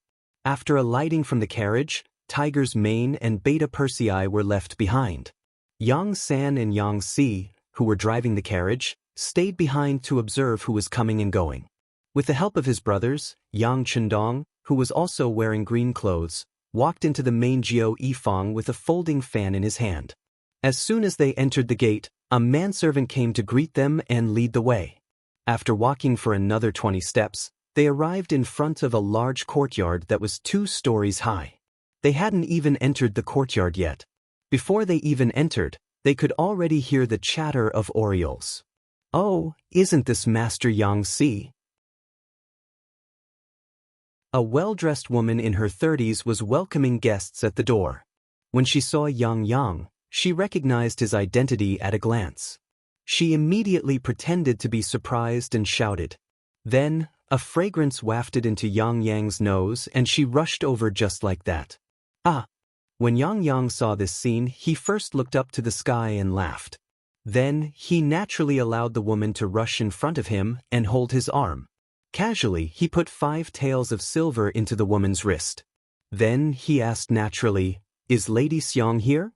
Speaker 1: After alighting from the carriage, Tiger's mane and Beta Persei were left behind. Yang San and Yang Si, who were driving the carriage, stayed behind to observe who was coming and going. With the help of his brothers, Yang Chendong, who was also wearing green clothes, walked into the main Jiao Yifang with a folding fan in his hand. As soon as they entered the gate, a manservant came to greet them and lead the way. After walking for another 20 steps, they arrived in front of a large courtyard that was 2 stories high. They hadn't even entered the courtyard yet. Before they even entered, they could already hear the chatter of orioles. "Oh, isn't this Master Yang Si?" A well-dressed woman in her 30s was welcoming guests at the door. When she saw Yang, she recognized his identity at a glance. She immediately pretended to be surprised and shouted. Then, a fragrance wafted into Yang's nose and she rushed over just like that. "Ah!" When Yang saw this scene, he first looked up to the sky and laughed. Then, he naturally allowed the woman to rush in front of him and hold his arm. Casually, he put 5 taels of silver into the woman's wrist. Then, he asked naturally, "Is Lady Xiang here?"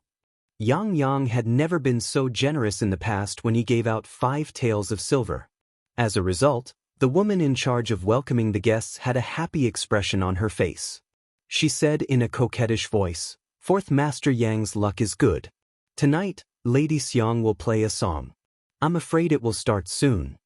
Speaker 1: Yang had never been so generous in the past when he gave out 5 taels of silver. As a result, the woman in charge of welcoming the guests had a happy expression on her face. She said in a coquettish voice, "Fourth Master Yang's luck is good. Tonight, Lady Xiang will play a song. I'm afraid it will start soon."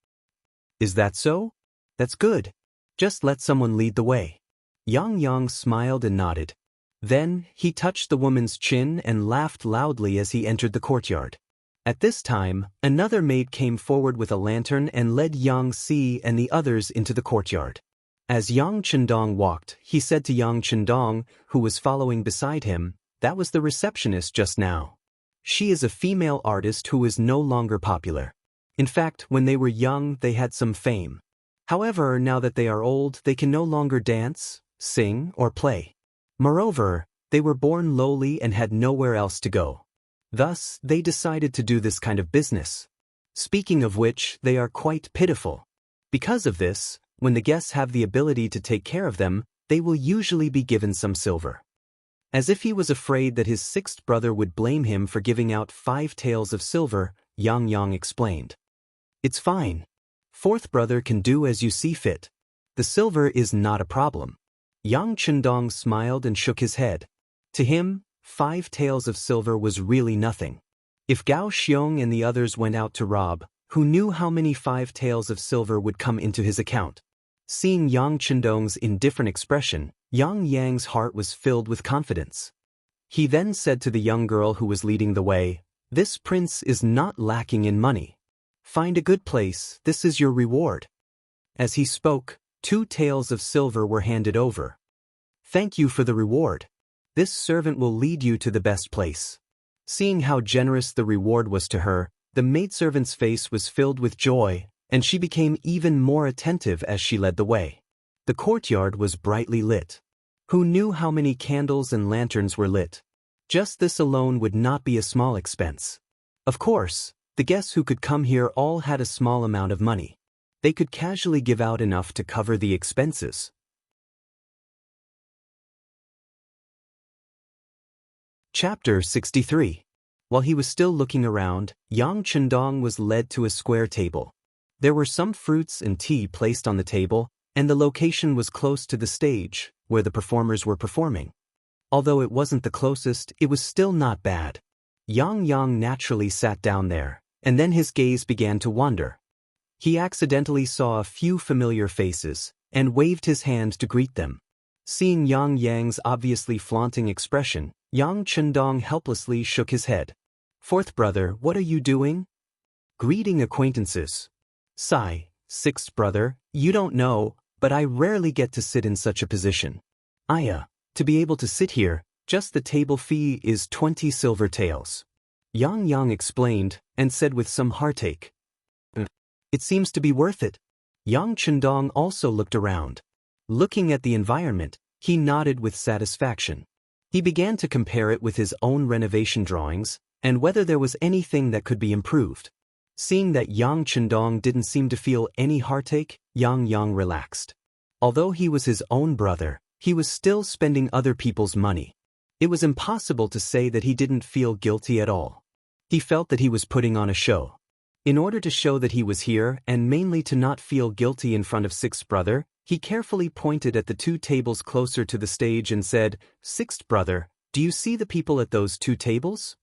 Speaker 1: "Is that so? That's good. Just let someone lead the way." Yang smiled and nodded. Then, he touched the woman's chin and laughed loudly as he entered the courtyard. At this time, another maid came forward with a lantern and led Yang Si and the others into the courtyard. As Yang Chendong walked, he said to Yang Chendong, who was following beside him, "That was the receptionist just now. She is a female artist who is no longer popular. In fact, when they were young, they had some fame. However, now that they are old, they can no longer dance, sing, or play. Moreover, they were born lowly and had nowhere else to go. Thus, they decided to do this kind of business. Speaking of which, they are quite pitiful. Because of this, when the guests have the ability to take care of them, they will usually be given some silver." As if he was afraid that his 6th brother would blame him for giving out 5 taels of silver, Yang explained. "It's fine. 4th brother can do as you see fit. The silver is not a problem." Yang Chendong smiled and shook his head. To him, 5 taels of silver was really nothing. If Gao Xiong and the others went out to rob, who knew how many 5 taels of silver would come into his account? Seeing Yang Chendong's indifferent expression, Yang's heart was filled with confidence. He then said to the young girl who was leading the way, "This prince is not lacking in money. Find a good place, this is your reward." As he spoke, 2 taels of silver were handed over. "Thank you for the reward. This servant will lead you to the best place." Seeing how generous the reward was to her, the maidservant's face was filled with joy, and she became even more attentive as she led the way. The courtyard was brightly lit. Who knew how many candles and lanterns were lit? Just this alone would not be a small expense. Of course, the guests who could come here all had a small amount of money. They could casually give out enough to cover the expenses. Chapter 63. While he was still looking around, Yang Chendong was led to a square table. There were some fruits and tea placed on the table, and the location was close to the stage, where the performers were performing. Although it wasn't the closest, it was still not bad. Yang naturally sat down there, and then his gaze began to wander. He accidentally saw a few familiar faces, and waved his hand to greet them. Seeing Yang's obviously flaunting expression, Yang Chendong helplessly shook his head. "4th brother, what are you doing?" "Greeting acquaintances." "Sigh, 6th brother, you don't know, but I rarely get to sit in such a position. To be able to sit here, just the table fee is 20 silver taels." Yang explained, and said with some heartache. "It seems to be worth it." Yang Chendong also looked around. Looking at the environment, he nodded with satisfaction. He began to compare it with his own renovation drawings, and whether there was anything that could be improved. Seeing that Yang Chendong didn't seem to feel any heartache, Yang relaxed. Although he was his own brother, he was still spending other people's money. It was impossible to say that he didn't feel guilty at all. He felt that he was putting on a show. In order to show that he was here, and mainly to not feel guilty in front of 6th brother, he carefully pointed at the 2 tables closer to the stage and said, "6th brother, do you see the people at those 2 tables?"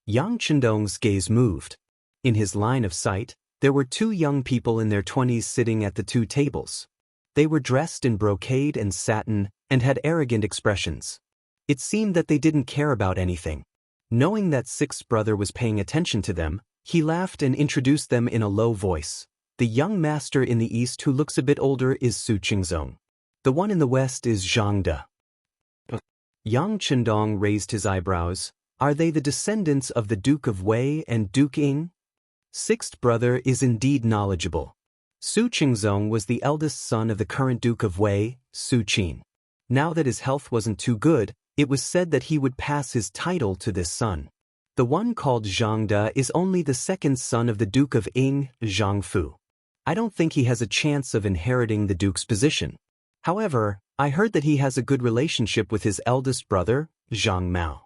Speaker 1: Yang Chendong's gaze moved. In his line of sight, there were 2 young people in their 20s sitting at the 2 tables. They were dressed in brocade and satin, and had arrogant expressions. It seemed that they didn't care about anything. Knowing that sixth brother was paying attention to them, he laughed and introduced them in a low voice. The young master in the east who looks a bit older is Su Qingzong. The one in the west is Zhang De. Yang Chendong raised his eyebrows. Are they the descendants of the Duke of Wei and Duke Ying? Sixth brother is indeed knowledgeable. Su Qingzong was the eldest son of the current Duke of Wei, Su Qin. Now that his health wasn't too good, it was said that he would pass his title to this son. The one called Zhang De is only the second son of the Duke of Ying, Zhang Fu. I don't think he has a chance of inheriting the Duke's position. However, I heard that he has a good relationship with his eldest brother, Zhang Mao.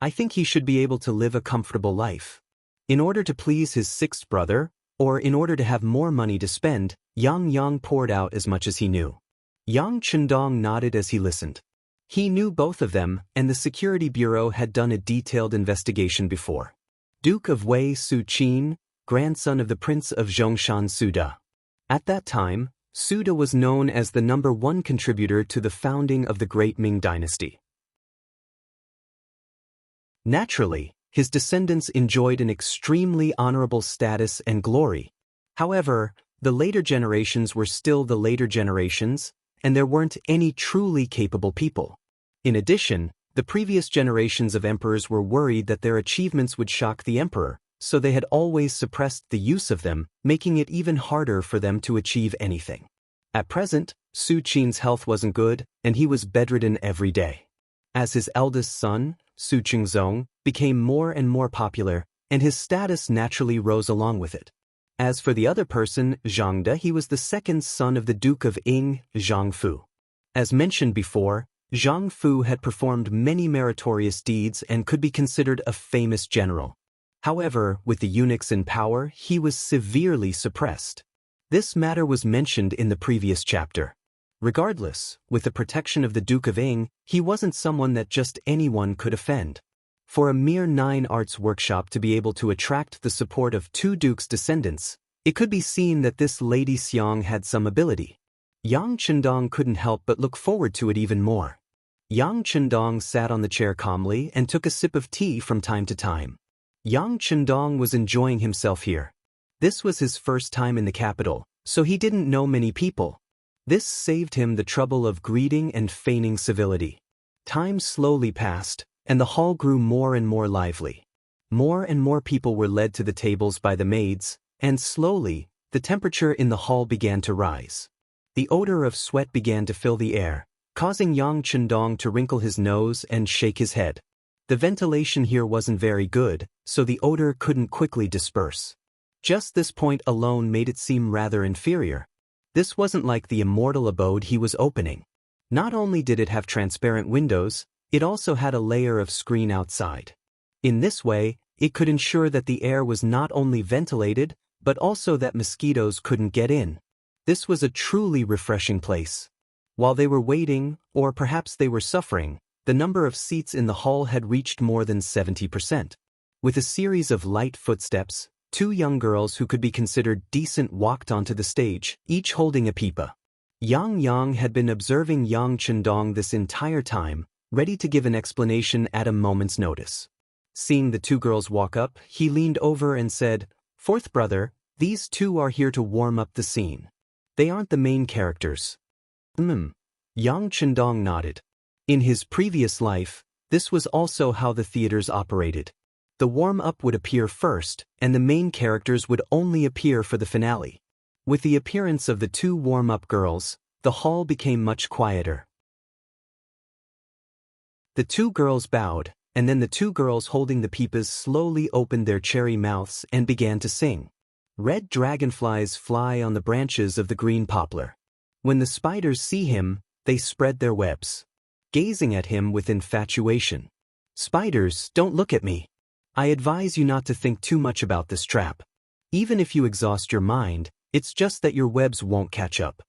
Speaker 1: I think he should be able to live a comfortable life. In order to please his sixth brother, or in order to have more money to spend, Yang poured out as much as he knew. Yang Chendong nodded as he listened. He knew both of them, and the Security Bureau had done a detailed investigation before. Duke of Wei Su Qin, grandson of the Prince of Zhongshan Su De. At that time, Su De was known as the #1 contributor to the founding of the Great Ming Dynasty. Naturally, his descendants enjoyed an extremely honorable status and glory. However, the later generations were still the later generations, and there weren't any truly capable people. In addition, the previous generations of emperors were worried that their achievements would shock the emperor, so they had always suppressed the use of them, making it even harder for them to achieve anything. At present, Su Qin's health wasn't good, and he was bedridden every day. As his eldest son, Su Qingzong, became more and more popular, and his status naturally rose along with it. As for the other person, Zhang De, he was the second son of the Duke of Ying, Zhang Fu. As mentioned before, Zhang Fu had performed many meritorious deeds and could be considered a famous general. However, with the eunuchs in power, he was severely suppressed. This matter was mentioned in the previous chapter. Regardless, with the protection of the Duke of Ying, he wasn't someone that just anyone could offend. For a mere 9 arts workshop to be able to attract the support of 2 dukes' descendants, it could be seen that this Lady Xiang had some ability. Yang Chendong couldn't help but look forward to it even more. Yang Chendong sat on the chair calmly and took a sip of tea from time to time. Yang Chendong was enjoying himself here. This was his first time in the capital, so he didn't know many people. This saved him the trouble of greeting and feigning civility. Time slowly passed, and the hall grew more and more lively. More and more people were led to the tables by the maids, and slowly, the temperature in the hall began to rise. The odor of sweat began to fill the air, causing Yang Chendong to wrinkle his nose and shake his head. The ventilation here wasn't very good, so the odor couldn't quickly disperse. Just this point alone made it seem rather inferior. This wasn't like the immortal abode he was opening. Not only did it have transparent windows, it also had a layer of screen outside. In this way, it could ensure that the air was not only ventilated, but also that mosquitoes couldn't get in. This was a truly refreshing place. While they were waiting, or perhaps they were suffering, the number of seats in the hall had reached more than 70%. With a series of light footsteps, 2 young girls who could be considered decent walked onto the stage, each holding a pipa. Yang had been observing Yang Chendong this entire time, ready to give an explanation at a moment's notice. Seeing the 2 girls walk up, he leaned over and said, "Fourth brother, these 2 are here to warm up the scene. They aren't the main characters." Yang Chendong nodded. In his previous life, this was also how the theaters operated. The warm-up would appear first, and the main characters would only appear for the finale. With the appearance of the 2 warm-up girls, the hall became much quieter. The 2 girls bowed, and then the 2 girls holding the pipas slowly opened their cherry mouths and began to sing. Red dragonflies fly on the branches of the green poplar. When the spiders see him, they spread their webs, gazing at him with infatuation. "Spiders, don't look at me. I advise you not to think too much about this trap. Even if you exhaust your mind, it's just that your webs won't catch up."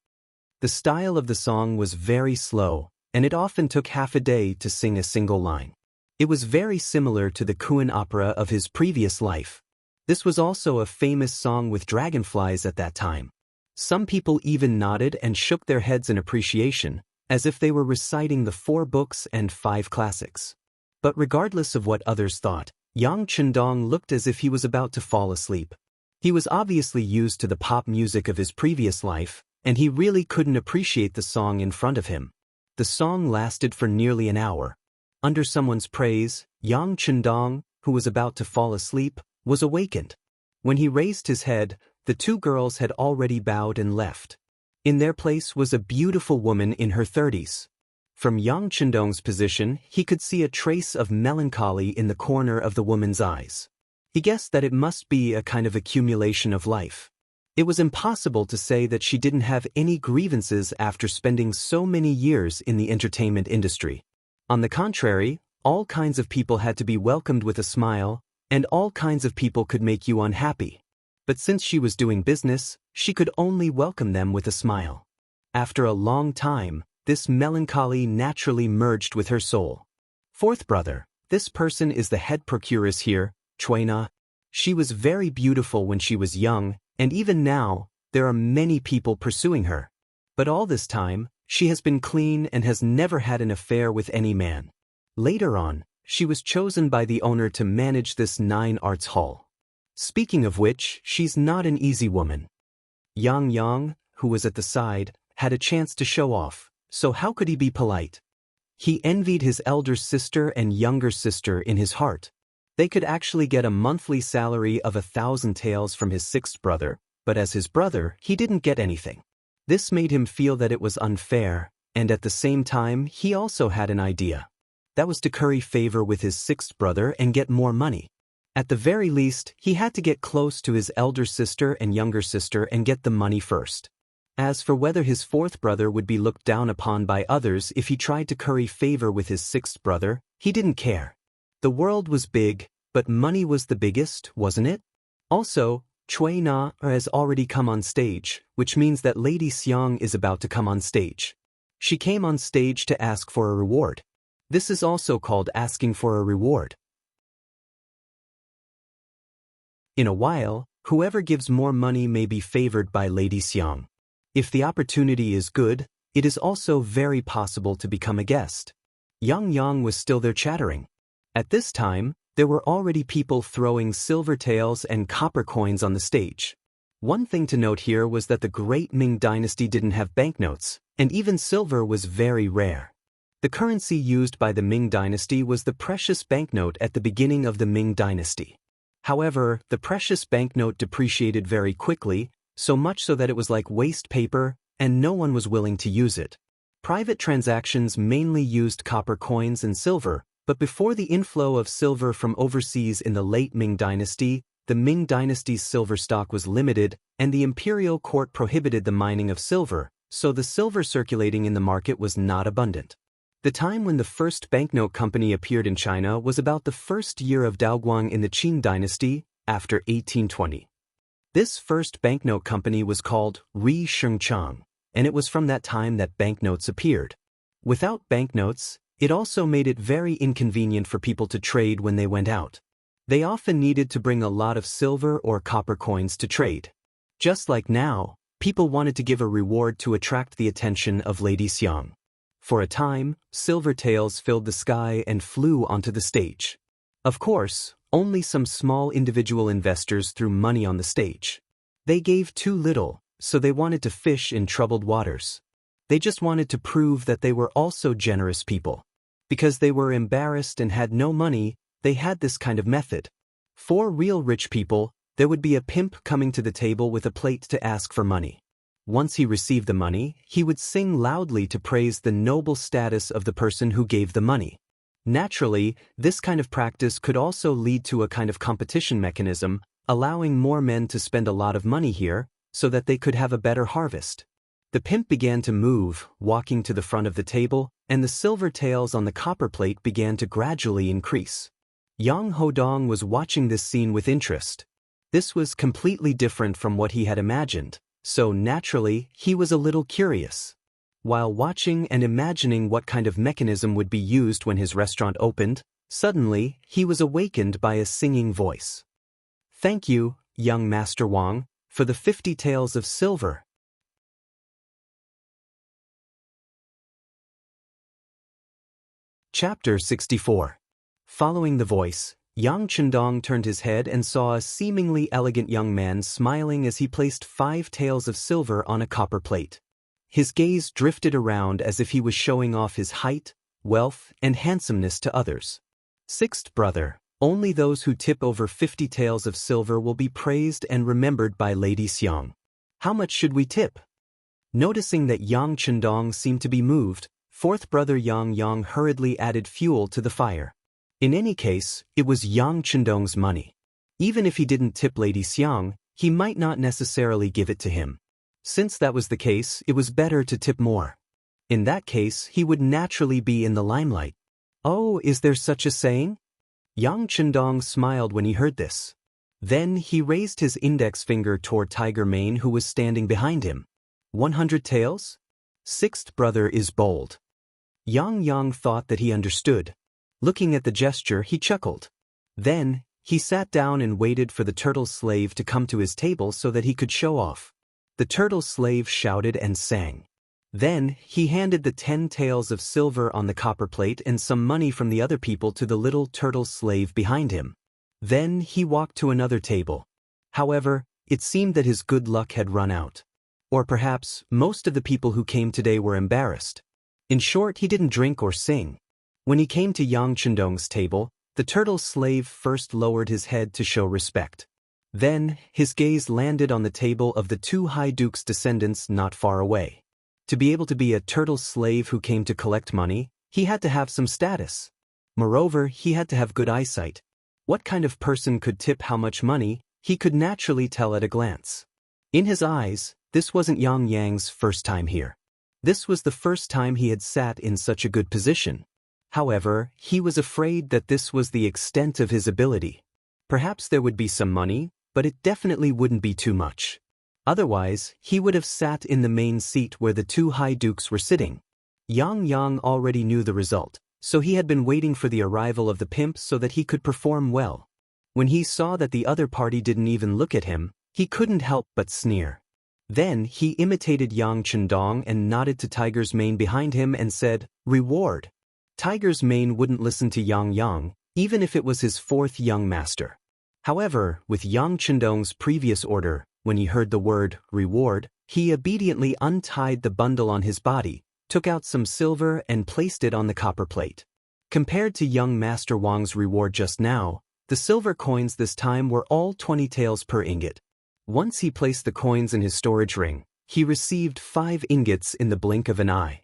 Speaker 1: The style of the song was very slow, and it often took half a day to sing a single line. It was very similar to the Kuan opera of his previous life. This was also a famous song with dragonflies at that time. Some people even nodded and shook their heads in appreciation, as if they were reciting the 4 books and 5 classics. But regardless of what others thought, Yang Chendong looked as if he was about to fall asleep. He was obviously used to the pop music of his previous life, and he really couldn't appreciate the song in front of him. The song lasted for nearly an hour. Under someone's praise, Yang Chendong, who was about to fall asleep, was awakened. When he raised his head, the two girls had already bowed and left. In their place was a beautiful woman in her 30s. From Yang Chendong's position, he could see a trace of melancholy in the corner of the woman's eyes. He guessed that it must be a kind of accumulation of life. It was impossible to say that she didn't have any grievances after spending so many years in the entertainment industry. On the contrary, all kinds of people had to be welcomed with a smile, and all kinds of people could make you unhappy. But since she was doing business, she could only welcome them with a smile. After a long time, this melancholy naturally merged with her soul. Fourth brother, this person is the head procuress here, Chuina. She was very beautiful when she was young, and even now, there are many people pursuing her. But all this time, she has been clean and has never had an affair with any man. Later on, she was chosen by the owner to manage this 9 arts hall. Speaking of which, she's not an easy woman. Yang, who was at the side, had a chance to show off, so how could he be polite? He envied his elder sister and younger sister in his heart. They could actually get a monthly salary of 1,000 taels from his 6th brother, but as his brother, he didn't get anything. This made him feel that it was unfair, and at the same time, he also had an idea. That was to curry favor with his 6th brother and get more money. At the very least, he had to get close to his elder sister and younger sister and get the money first. As for whether his 4th brother would be looked down upon by others if he tried to curry favor with his 6th brother, he didn't care. The world was big, but money was the biggest, wasn't it? Also, Cui Na has already come on stage, which means that Lady Xiang is about to come on stage. She came on stage to ask for a reward. This is also called asking for a reward. In a while, whoever gives more money may be favored by Lady Xiang. If the opportunity is good, it is also very possible to become a guest. Yang was still there chattering. At this time, there were already people throwing silver taels and copper coins on the stage. One thing to note here was that the great Ming dynasty didn't have banknotes, and even silver was very rare. The currency used by the Ming dynasty was the precious banknote at the beginning of the Ming dynasty. However, the precious banknote depreciated very quickly, so much so that it was like waste paper, and no one was willing to use it. Private transactions mainly used copper coins and silver, but before the inflow of silver from overseas in the late Ming dynasty, the Ming dynasty's silver stock was limited, and the imperial court prohibited the mining of silver, so the silver circulating in the market was not abundant. The time when the first banknote company appeared in China was about the first year of Daoguang in the Qin dynasty, after 1820. This first banknote company was called Ri Shengchang, and it was from that time that banknotes appeared. Without banknotes, it also made it very inconvenient for people to trade when they went out. They often needed to bring a lot of silver or copper coins to trade. Just like now, people wanted to give a reward to attract the attention of Lady Xiang. For a time, silver taels filled the sky and flew onto the stage. Of course, only some small individual investors threw money on the stage. They gave too little, so they wanted to fish in troubled waters. They just wanted to prove that they were also generous people. Because they were embarrassed and had no money, they had this kind of method. For real rich people, there would be a pimp coming to the table with a plate to ask for money. Once he received the money, he would sing loudly to praise the noble status of the person who gave the money. Naturally, this kind of practice could also lead to a kind of competition mechanism, allowing more men to spend a lot of money here, so that they could have a better harvest. The pimp began to move, walking to the front of the table, and the silver taels on the copper plate began to gradually increase. Yang Hodong was watching this scene with interest. This was completely different from what he had imagined, so naturally, he was a little curious. While watching and imagining what kind of mechanism would be used when his restaurant opened, suddenly, he was awakened by a singing voice. "Thank you, young Master Wang, for the 50 taels of silver." Chapter 64. Following the voice, Yang Chendong turned his head and saw a seemingly elegant young man smiling as he placed 5 taels of silver on a copper plate. His gaze drifted around as if he was showing off his height, wealth, and handsomeness to others. Sixth brother, only those who tip over 50 taels of silver will be praised and remembered by Lady Xiang. How much should we tip? Noticing that Yang Chendong seemed to be moved, fourth brother Yang Yang hurriedly added fuel to the fire. In any case, it was Yang Chendong's money. Even if he didn't tip Lady Xiang, he might not necessarily give it to him. Since that was the case, it was better to tip more. In that case, he would naturally be in the limelight. Oh, is there such a saying? Yang Chendong smiled when he heard this. Then he raised his index finger toward Tiger Mane, who was standing behind him. 100 taels? Sixth brother is bold. Yang Yang thought that he understood. Looking at the gesture, he chuckled. Then, he sat down and waited for the turtle slave to come to his table so that he could show off. The turtle slave shouted and sang. Then, he handed the 10 taels of silver on the copper plate and some money from the other people to the little turtle slave behind him. Then, he walked to another table. However, it seemed that his good luck had run out. Or perhaps, most of the people who came today were embarrassed. In short, he didn't drink or sing. When he came to Yang Chendong's table, the turtle slave first lowered his head to show respect. Then, his gaze landed on the table of the 2 high dukes' descendants not far away. To be able to be a turtle slave who came to collect money, he had to have some status. Moreover, he had to have good eyesight. What kind of person could tip how much money, he could naturally tell at a glance. In his eyes, this wasn't Yang Yang's first time here. This was the first time he had sat in such a good position. However, he was afraid that this was the extent of his ability. Perhaps there would be some money, but it definitely wouldn't be too much. Otherwise, he would have sat in the main seat where the 2 high dukes were sitting. Yang Yang already knew the result, so he had been waiting for the arrival of the pimp so that he could perform well. When he saw that the other party didn't even look at him, he couldn't help but sneer. Then he imitated Yang Chendong and nodded to Tiger's Mane behind him and said, "Reward." Tiger's Mane wouldn't listen to Yang Yang, even if it was his 4th young master. However, with Yang Chendong's previous order, when he heard the word reward, he obediently untied the bundle on his body, took out some silver and placed it on the copper plate. Compared to young Master Wang's reward just now, the silver coins this time were all 20 taels per ingot. Once he placed the coins in his storage ring, he received 5 ingots in the blink of an eye.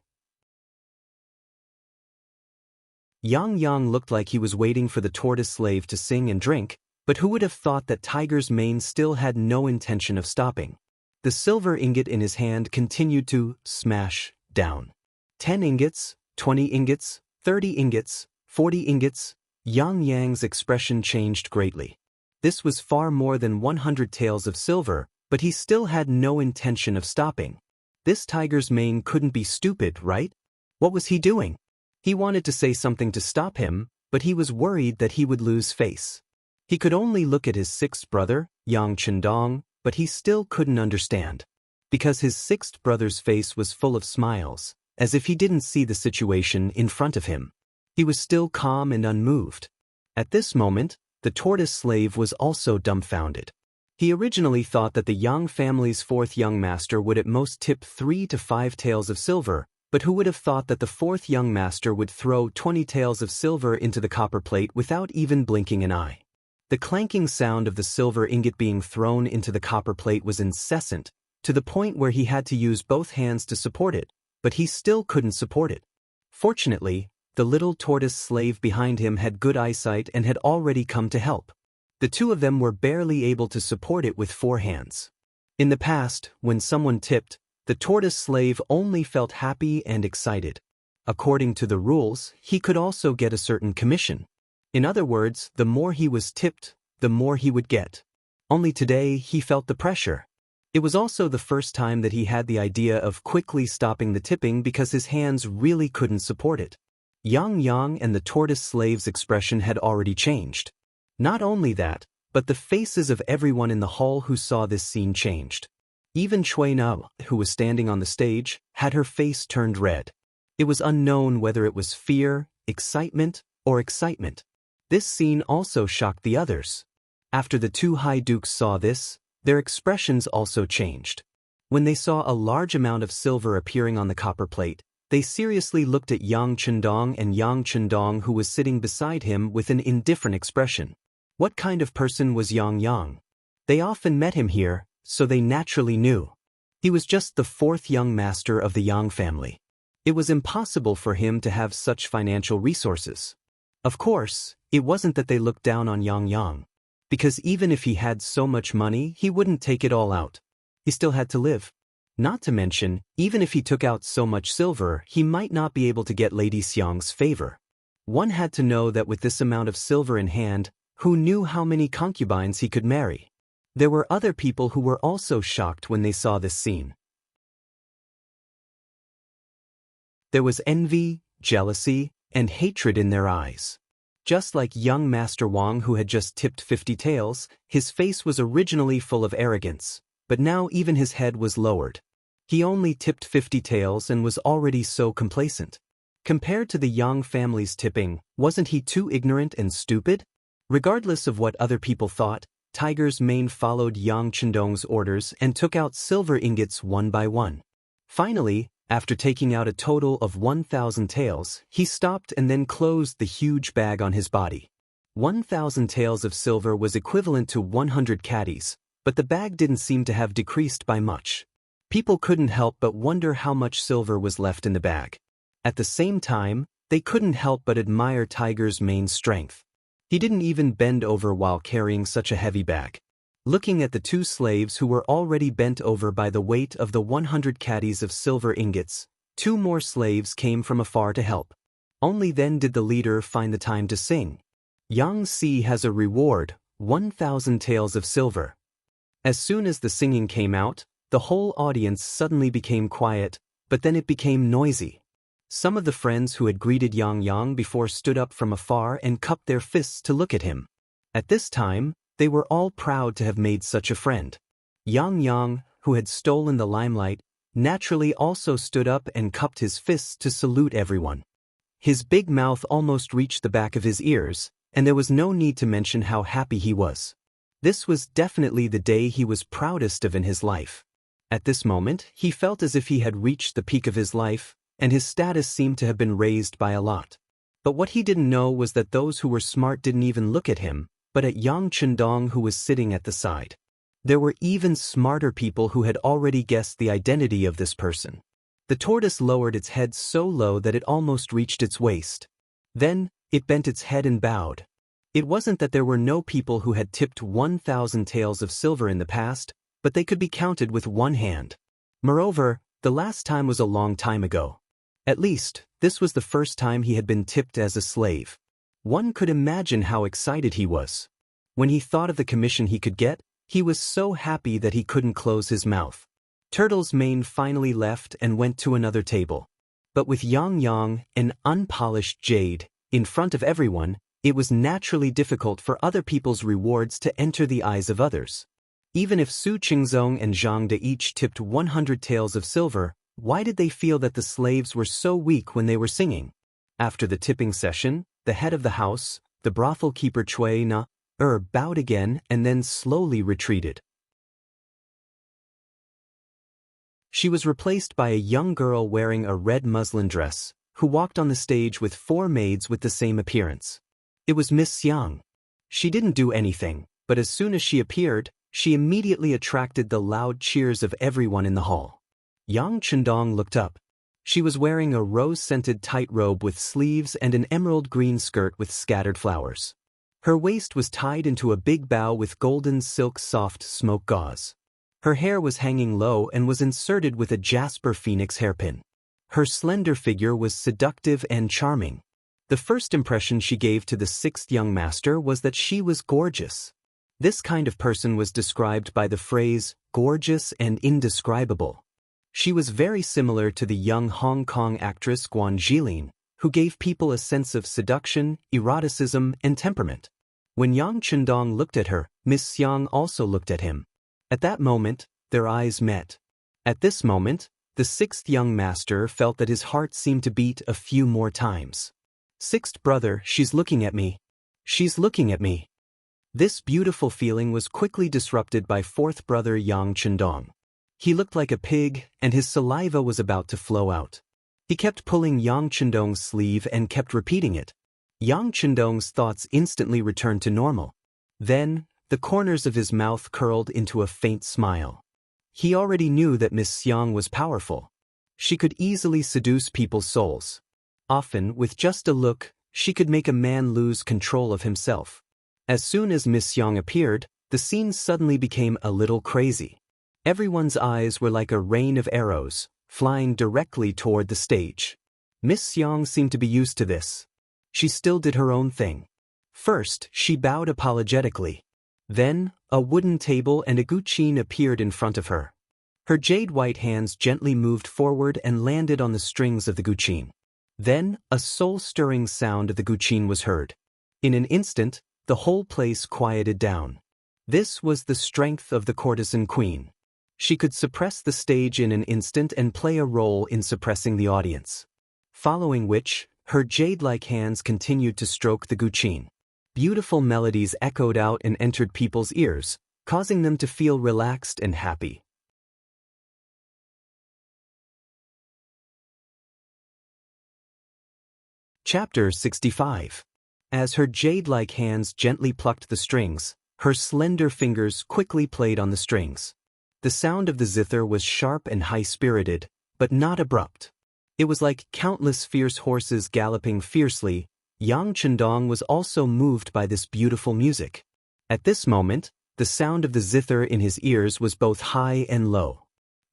Speaker 1: Yang Yang looked like he was waiting for the tortoise slave to sing and drink, but who would have thought that Tiger's Mane still had no intention of stopping? The silver ingot in his hand continued to smash down. 10 ingots, 20 ingots, 30 ingots, 40 ingots. Yang Yang's expression changed greatly. This was far more than 100 taels of silver, but he still had no intention of stopping. This Tiger's Mane couldn't be stupid, right? What was he doing? He wanted to say something to stop him, but he was worried that he would lose face. He could only look at his 6th brother, Yang Chendong, but he still couldn't understand. Because his 6th brother's face was full of smiles, as if he didn't see the situation in front of him. He was still calm and unmoved. At this moment, the tortoise slave was also dumbfounded. He originally thought that the Yang family's 4th young master would at most tip 3 to 5 taels of silver, but who would have thought that the 4th young master would throw 20 taels of silver into the copper plate without even blinking an eye? The clanking sound of the silver ingot being thrown into the copper plate was incessant, to the point where he had to use both hands to support it, but he still couldn't support it. Fortunately, the little tortoise slave behind him had good eyesight and had already come to help. The 2 of them were barely able to support it with 4 hands. In the past, when someone tipped, the tortoise slave only felt happy and excited. According to the rules, he could also get a certain commission. In other words, the more he was tipped, the more he would get. Only today he felt the pressure. It was also the first time that he had the idea of quickly stopping the tipping because his hands really couldn't support it. Yang Yang and the tortoise slave's expression had already changed. Not only that, but the faces of everyone in the hall who saw this scene changed. Even Cui Na, who was standing on the stage, had her face turned red. It was unknown whether it was fear, excitement, or excitement. This scene also shocked the others. After the two high dukes saw this, their expressions also changed. When they saw a large amount of silver appearing on the copper plate, they seriously looked at Yang Chendong and Yang Chendong, who was sitting beside him, with an indifferent expression. What kind of person was Yang? They often met him here, so they naturally knew. He was just the fourth young master of the Yang family. It was impossible for him to have such financial resources. Of course, it wasn't that they looked down on Yang, because even if he had so much money, he wouldn't take it all out. He still had to live. Not to mention, even if he took out so much silver, he might not be able to get Lady Xiang's favor. One had to know that with this amount of silver in hand, who knew how many concubines he could marry? There were other people who were also shocked when they saw this scene. There was envy, jealousy, and hatred in their eyes. Just like young Master Wang, who had just tipped 50 taels, his face was originally full of arrogance, but now even his head was lowered. He only tipped 50 taels and was already so complacent. Compared to the Yang family's tipping, wasn't he too ignorant and stupid? Regardless of what other people thought, Tiger's Mane followed Yang Chendong's orders and took out silver ingots one by one. Finally, after taking out a total of 1,000 taels, he stopped and then closed the huge bag on his body. 1,000 taels of silver was equivalent to 100 caddies, but the bag didn't seem to have decreased by much. People couldn't help but wonder how much silver was left in the bag. At the same time, they couldn't help but admire Tiger's Mane's strength. He didn't even bend over while carrying such a heavy bag. Looking at the two slaves who were already bent over by the weight of the 100 caddies of silver ingots, two more slaves came from afar to help. Only then did the leader find the time to sing. Yang Si has a reward, 1,000 taels of silver. As soon as the singing came out, the whole audience suddenly became quiet, but then it became noisy. Some of the friends who had greeted Yang before stood up from afar and cupped their fists to look at him. At this time, they were all proud to have made such a friend. Yang, who had stolen the limelight, naturally also stood up and cupped his fists to salute everyone. His big mouth almost reached the back of his ears, and there was no need to mention how happy he was. This was definitely the day he was proudest of in his life. At this moment, he felt as if he had reached the peak of his life, and his status seemed to have been raised by a lot. But what he didn't know was that those who were smart didn't even look at him, but at Yang Chendong, who was sitting at the side. There were even smarter people who had already guessed the identity of this person. The tortoise lowered its head so low that it almost reached its waist. Then, it bent its head and bowed. It wasn't that there were no people who had tipped 1,000 taels of silver in the past, but they could be counted with one hand. Moreover, the last time was a long time ago. At least, this was the first time he had been tipped as a slave. One could imagine how excited he was. When he thought of the commission he could get, he was so happy that he couldn't close his mouth. Turtle's Mane finally left and went to another table. But with Yang, an unpolished jade, in front of everyone, it was naturally difficult for other people's rewards to enter the eyes of others. Even if Su Qingzong and Zhang De each tipped 100 taels of silver, why did they feel that the slaves were so weak when they were singing? After the tipping session, the head of the house, the brothel keeper Cui Na-er, bowed again and then slowly retreated. She was replaced by a young girl wearing a red muslin dress, who walked on the stage with 4 maids with the same appearance. It was Miss Xiang. She didn't do anything, but as soon as she appeared, she immediately attracted the loud cheers of everyone in the hall. Yang Chendong looked up. She was wearing a rose-scented tight robe with sleeves and an emerald green skirt with scattered flowers. Her waist was tied into a big bow with golden silk soft smoke gauze. Her hair was hanging low and was inserted with a jasper phoenix hairpin. Her slender figure was seductive and charming. The first impression she gave to the 6th young master was that she was gorgeous. This kind of person was described by the phrase, gorgeous and indescribable. She was very similar to the young Hong Kong actress Guan Zhilin, who gave people a sense of seduction, eroticism, and temperament. When Yang Chendong looked at her, Miss Xiang also looked at him. At that moment, their eyes met. At this moment, the 6th young master felt that his heart seemed to beat a few more times. 6th brother, she's looking at me. She's looking at me. This beautiful feeling was quickly disrupted by fourth brother Yang Chendong. He looked like a pig, and his saliva was about to flow out. He kept pulling Yang Chendong's sleeve and kept repeating it. Yang Chendong's thoughts instantly returned to normal. Then, the corners of his mouth curled into a faint smile. He already knew that Miss Xiang was powerful. She could easily seduce people's souls. Often, with just a look, she could make a man lose control of himself. As soon as Miss Xiang appeared, the scene suddenly became a little crazy. Everyone's eyes were like a rain of arrows, flying directly toward the stage. Miss Xiang seemed to be used to this. She still did her own thing. First, she bowed apologetically. Then, a wooden table and a guqin appeared in front of her. Her jade-white hands gently moved forward and landed on the strings of the guqin. Then, a soul-stirring sound of the guqin was heard. In an instant, the whole place quieted down. This was the strength of the courtesan queen. She could suppress the stage in an instant and play a role in suppressing the audience. Following which, her jade-like hands continued to stroke the guqin. Beautiful melodies echoed out and entered people's ears, causing them to feel relaxed and happy. Chapter 65. As her jade-like hands gently plucked the strings, her slender fingers quickly played on the strings. The sound of the zither was sharp and high-spirited, but not abrupt. It was like countless fierce horses galloping fiercely. Yang Chendong was also moved by this beautiful music. At this moment, the sound of the zither in his ears was both high and low.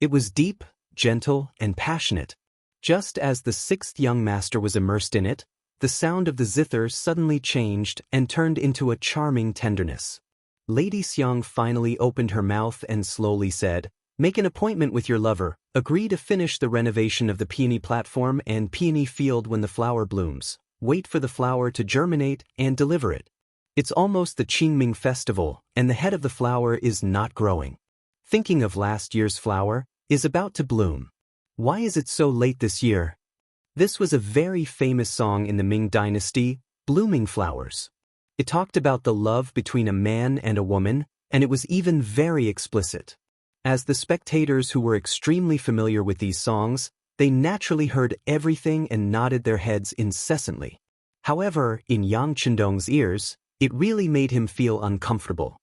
Speaker 1: It was deep, gentle, and passionate. Just as the sixth young master was immersed in it, the sound of the zither suddenly changed and turned into a charming tenderness. Lady Xiang finally opened her mouth and slowly said, "Make an appointment with your lover. Agree to finish the renovation of the peony platform and peony field when the flower blooms. Wait for the flower to germinate and deliver it. It's almost the Qingming festival, and the head of the flower is not growing. Thinking of last year's flower, is about to bloom. Why is it so late this year?" This was a very famous song in the Ming Dynasty, Blooming Flowers. It talked about the love between a man and a woman, and it was even very explicit. As the spectators who were extremely familiar with these songs, they naturally heard everything and nodded their heads incessantly. However, in Yang Chendong's ears, it really made him feel uncomfortable.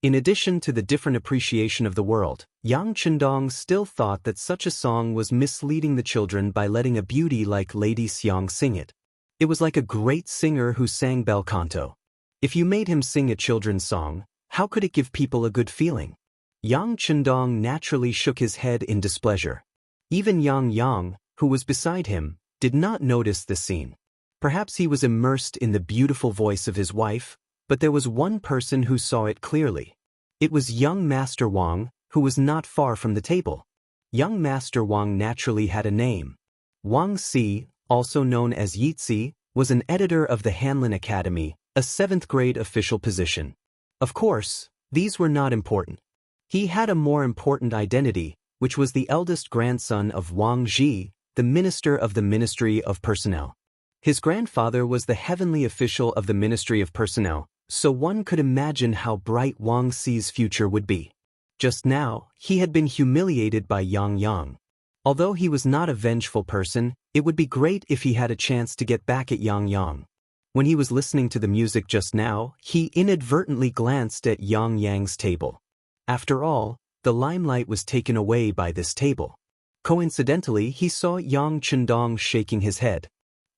Speaker 1: In addition to the different appreciation of the world, Yang Chendong still thought that such a song was misleading the children by letting a beauty like Lady Xiang sing it. It was like a great singer who sang bel canto. If you made him sing a children's song, how could it give people a good feeling? Yang Chendong naturally shook his head in displeasure. Even Yang, who was beside him, did not notice this scene. Perhaps he was immersed in the beautiful voice of his wife, but there was one person who saw it clearly. It was young Master Wang, who was not far from the table. Young Master Wang naturally had a name. Wang Si, also known as Yitzi, was an editor of the Hanlin Academy, a 7th grade official position. Of course, these were not important. He had a more important identity, which was the eldest grandson of Wang Ji, the minister of the Ministry of Personnel. His grandfather was the heavenly official of the Ministry of Personnel, so one could imagine how bright Wang Si's future would be. Just now, he had been humiliated by Yang. Although he was not a vengeful person, it would be great if he had a chance to get back at Yang. When he was listening to the music just now, he inadvertently glanced at Yang's table. After all, the limelight was taken away by this table. Coincidentally, he saw Yang Chendong shaking his head.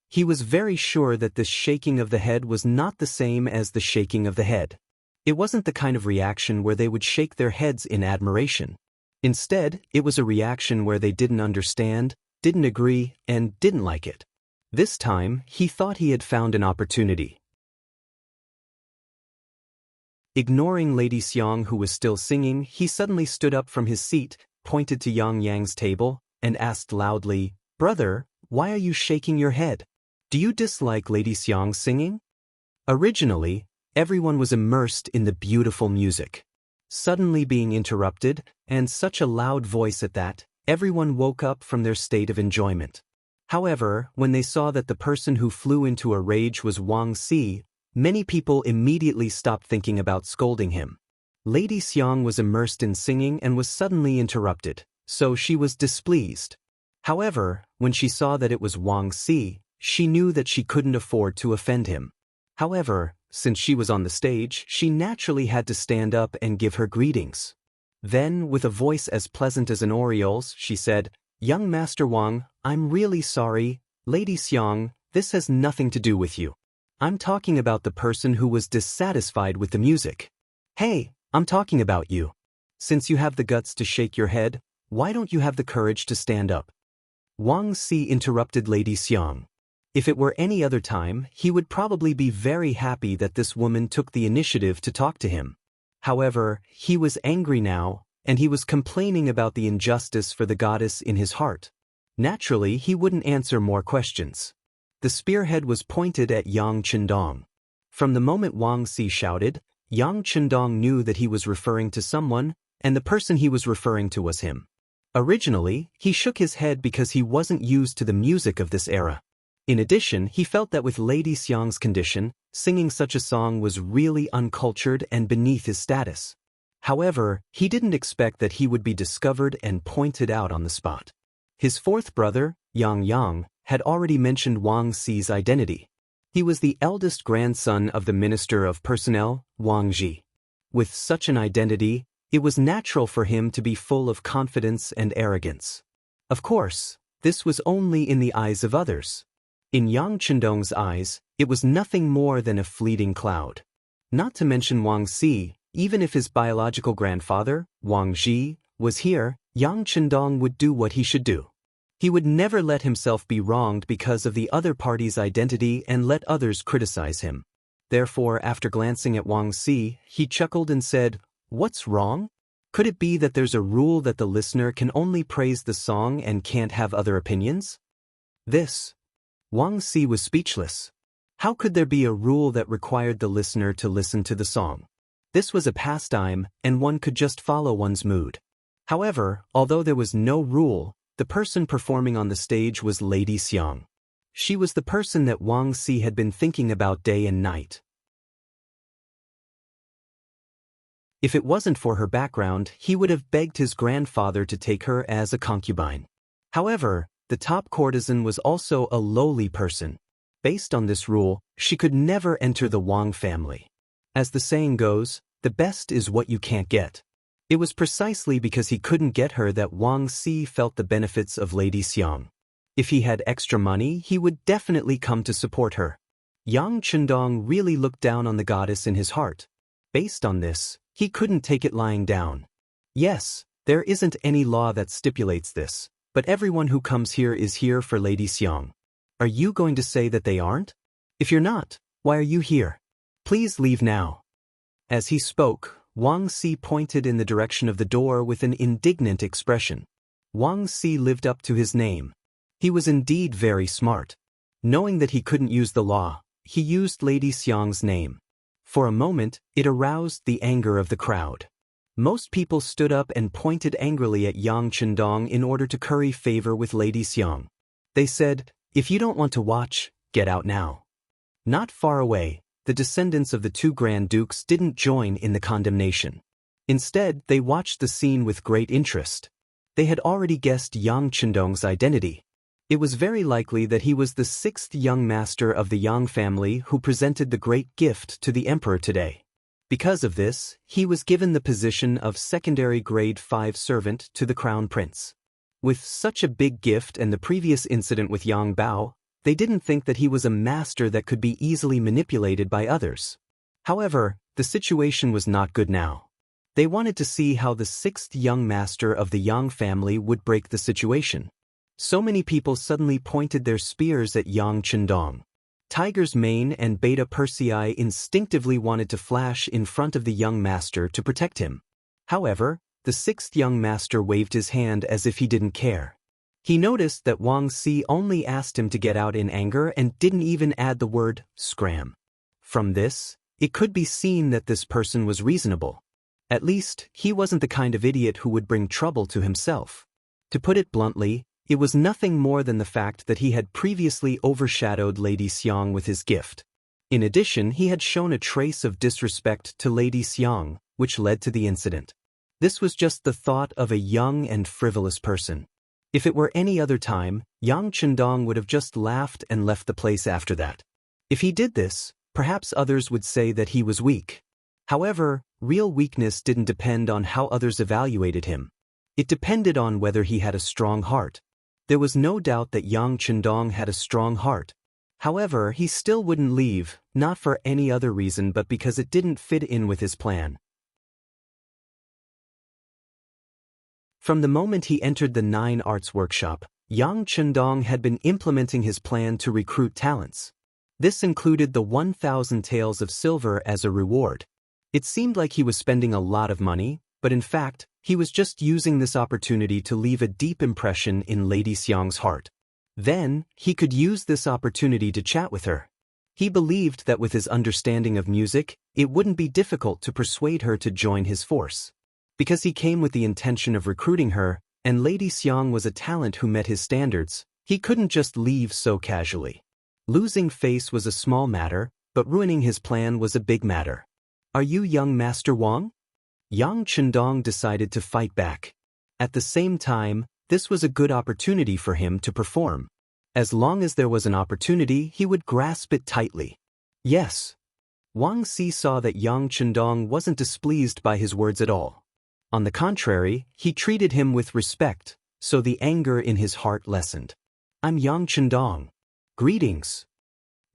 Speaker 1: He was very sure that this shaking of the head was not the same as the shaking of the head. It wasn't the kind of reaction where they would shake their heads in admiration. Instead, it was a reaction where they didn't understand, didn't agree, and didn't like it. This time, he thought he had found an opportunity. Ignoring Lady Xiang, who was still singing, he suddenly stood up from his seat, pointed to Yang's table, and asked loudly, "Brother, why are you shaking your head? Do you dislike Lady Xiang's singing?" Originally, everyone was immersed in the beautiful music. Suddenly being interrupted, and such a loud voice at that, everyone woke up from their state of enjoyment. However, when they saw that the person who flew into a rage was Wang Si, Many people immediately stopped thinking about scolding him. Lady Xiang was immersed in singing and was suddenly interrupted, so she was displeased. However, when she saw that it was Wang Si, she knew that she couldn't afford to offend him. However, since she was on the stage, she naturally had to stand up and give her greetings. Then, with a voice as pleasant as an oriole's, she said, "Young Master Wang, I'm really sorry. Lady Xiang, this has nothing to do with you. I'm talking about the person who was dissatisfied with the music. Hey, I'm talking about you. Since you have the guts to shake your head, why don't you have the courage to stand up?" Wang Si interrupted Lady Xiang. If it were any other time, he would probably be very happy that this woman took the initiative to talk to him. However, he was angry now, and he was complaining about the injustice for the goddess in his heart. Naturally, he wouldn't answer more questions. The spearhead was pointed at Yang Chendong. From the moment Wang Si shouted, Yang Chendong knew that he was referring to someone, and the person he was referring to was him. Originally, he shook his head because he wasn't used to the music of this era. In addition, he felt that with Lady Xiang's condition, singing such a song was really uncultured and beneath his status. However, he didn't expect that he would be discovered and pointed out on the spot. His fourth brother, Yang, had already mentioned Wang Si's identity. He was the eldest grandson of the Minister of Personnel, Wang Ji. With such an identity, it was natural for him to be full of confidence and arrogance. Of course, this was only in the eyes of others. In Yang Chendong's eyes, it was nothing more than a fleeting cloud. Not to mention Wang Si, even if his biological grandfather, Wang Ji, was here, Yang Chendong would do what he should do. He would never let himself be wronged because of the other party's identity and let others criticize him. Therefore, after glancing at Wang Si, he chuckled and said, "What's wrong? Could it be that there's a rule that the listener can only praise the song and can't have other opinions?" Wang Si was speechless. How could there be a rule that required the listener to listen to the song? This was a pastime, and one could just follow one's mood. However, although there was no rule, the person performing on the stage was Lady Xiang. She was the person that Wang Si had been thinking about day and night. If it wasn't for her background, he would have begged his grandfather to take her as a concubine. However, the top courtesan was also a lowly person. Based on this rule, she could never enter the Wang family. As the saying goes, the best is what you can't get. It was precisely because he couldn't get her that Wang Si felt the benefits of Lady Xiang. If he had extra money, he would definitely come to support her. Yang Chendong really looked down on the goddess in his heart. Based on this, he couldn't take it lying down. Yes, there isn't any law that stipulates this, but everyone who comes here is here for Lady Xiang. Are you going to say that they aren't? If you're not, why are you here? Please leave now. As he spoke, Wang Si pointed in the direction of the door with an indignant expression. Wang Si lived up to his name. He was indeed very smart. Knowing that he couldn't use the law, he used Lady Xiang's name. For a moment, it aroused the anger of the crowd. Most people stood up and pointed angrily at Yang Chendong in order to curry favor with Lady Xiang. They said, "If you don't want to watch, get out now." Not far away, the descendants of the two Grand Dukes didn't join in the condemnation. Instead, they watched the scene with great interest. They had already guessed Yang Chendong's identity. It was very likely that he was the sixth young master of the Yang family who presented the great gift to the emperor today. Because of this, he was given the position of secondary grade 5 servant to the crown prince. With such a big gift and the previous incident with Yang Bao, they didn't think that he was a master that could be easily manipulated by others. However, the situation was not good now. They wanted to see how the sixth young master of the Yang family would break the situation. So many people suddenly pointed their spears at Yang Chendong. Tiger's Mane and Beta Persei instinctively wanted to flash in front of the young master to protect him. However, the sixth young master waved his hand as if he didn't care. He noticed that Wang Si only asked him to get out in anger and didn't even add the word scram. From this, it could be seen that this person was reasonable. At least, he wasn't the kind of idiot who would bring trouble to himself. To put it bluntly, it was nothing more than the fact that he had previously overshadowed Lady Xiang with his gift. In addition, he had shown a trace of disrespect to Lady Xiang, which led to the incident. This was just the thought of a young and frivolous person. If it were any other time, Yang Chendong would have just laughed and left the place after that. If he did this, perhaps others would say that he was weak. However, real weakness didn't depend on how others evaluated him. It depended on whether he had a strong heart. There was no doubt that Yang Chendong had a strong heart. However, he still wouldn't leave, not for any other reason but because it didn't fit in with his plan. From the moment he entered the 9 Arts workshop, Yang Chendong had been implementing his plan to recruit talents. This included the 1,000 taels of silver as a reward. It seemed like he was spending a lot of money, but in fact, he was just using this opportunity to leave a deep impression in Lady Xiang's heart. Then, he could use this opportunity to chat with her. He believed that with his understanding of music, it wouldn't be difficult to persuade her to join his force. Because he came with the intention of recruiting her, and Lady Xiang was a talent who met his standards, he couldn't just leave so casually. Losing face was a small matter, but ruining his plan was a big matter. "Are you young Master Wang?" Yang Chendong decided to fight back. At the same time, this was a good opportunity for him to perform. As long as there was an opportunity, he would grasp it tightly. Yes. Wang Si saw that Yang Chendong wasn't displeased by his words at all. On the contrary, he treated him with respect, so the anger in his heart lessened. "I'm Yang Chendong. Greetings."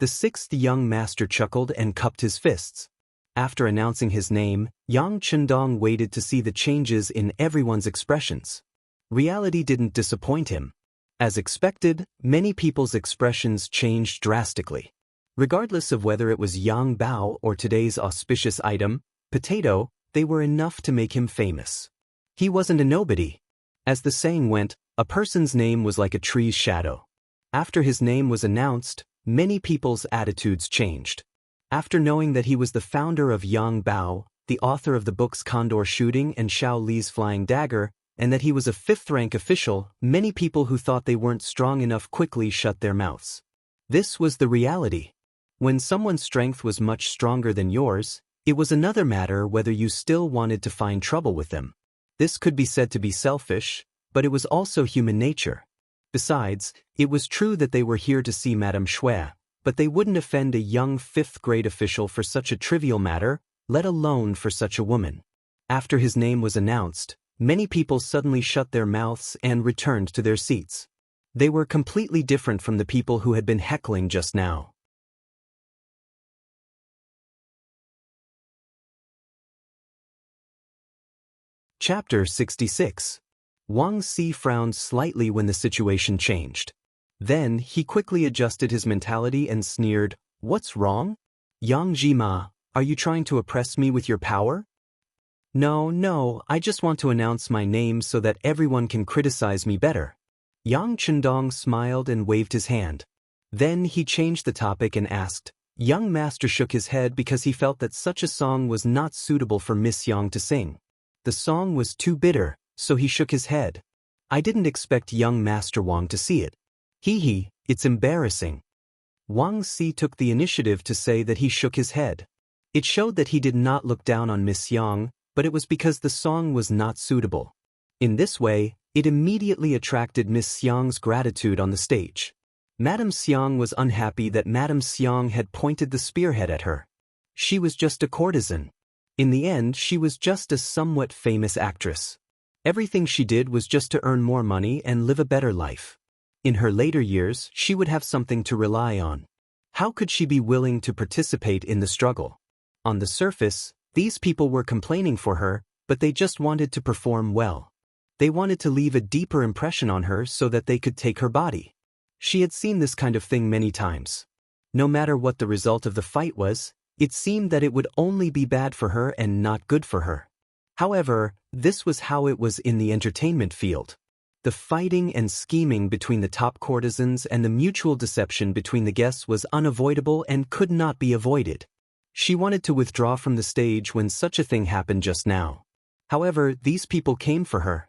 Speaker 1: The 6th young master chuckled and cupped his fists. After announcing his name, Yang Chendong waited to see the changes in everyone's expressions. Reality didn't disappoint him. As expected, many people's expressions changed drastically. Regardless of whether it was Yang Bao or today's auspicious item, potato, they were enough to make him famous. He wasn't a nobody. As the saying went, a person's name was like a tree's shadow. After his name was announced, many people's attitudes changed. After knowing that he was the founder of Yang Bao, the author of the books Condor Shooting and Xiao Li's Flying Dagger, and that he was a 5th-rank official, many people who thought they weren't strong enough quickly shut their mouths. This was the reality. When someone's strength was much stronger than yours, it was another matter whether you still wanted to find trouble with them. This could be said to be selfish, but it was also human nature. Besides, it was true that they were here to see Madame Shui, but they wouldn't offend a young 5th-grade official for such a trivial matter, let alone for such a woman. After his name was announced, many people suddenly shut their mouths and returned to their seats. They were completely different from the people who had been heckling just now. Chapter 66. Wang Si frowned slightly when the situation changed. Then, he quickly adjusted his mentality and sneered, "What's wrong? Yang Jima, are you trying to oppress me with your power?" No, I just want to announce my name so that everyone can criticize me better." Yang Chendong smiled and waved his hand. Then he changed the topic and asked. Young Master shook his head because he felt that such a song was not suitable for Miss Yang to sing. The song was too bitter, so he shook his head. "I didn't expect young Master Wang to see it. It's embarrassing." Wang Si took the initiative to say that he shook his head. It showed that he did not look down on Miss Yang, but it was because the song was not suitable. In this way, it immediately attracted Miss Xiang's gratitude on the stage. Madame Xiang was unhappy that Madame Xiang had pointed the spearhead at her. She was just a courtesan. In the end, she was just a somewhat famous actress. Everything she did was just to earn more money and live a better life. In her later years, she would have something to rely on. How could she be willing to participate in the struggle? On the surface, these people were complaining for her, but they just wanted to perform well. They wanted to leave a deeper impression on her so that they could take her body. She had seen this kind of thing many times. No matter what the result of the fight was, it seemed that it would only be bad for her and not good for her. However, this was how it was in the entertainment field. The fighting and scheming between the top courtesans and the mutual deception between the guests was unavoidable and could not be avoided. She wanted to withdraw from the stage when such a thing happened just now. However, these people came for her.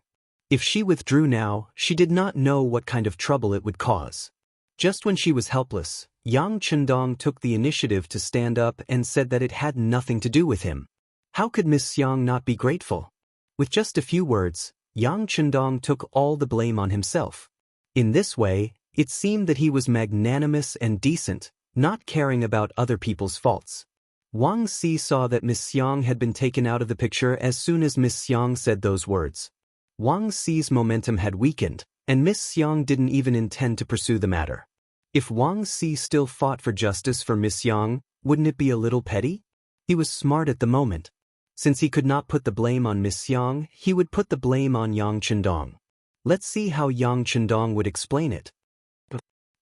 Speaker 1: If she withdrew now, she did not know what kind of trouble it would cause. Just when she was helpless, Yang Chendong took the initiative to stand up and said that it had nothing to do with him. How could Miss Xiang not be grateful? With just a few words, Yang Chendong took all the blame on himself. In this way, it seemed that he was magnanimous and decent, not caring about other people's faults. Wang Si saw that Miss Xiang had been taken out of the picture as soon as Miss Xiang said those words. Wang Si's momentum had weakened, and Miss Xiang didn't even intend to pursue the matter. If Wang Si still fought for justice for Miss Xiang, wouldn't it be a little petty? He was smart at the moment. Since he could not put the blame on Miss Xiang, he would put the blame on Yang Chendong. Let's see how Yang Chendong would explain it.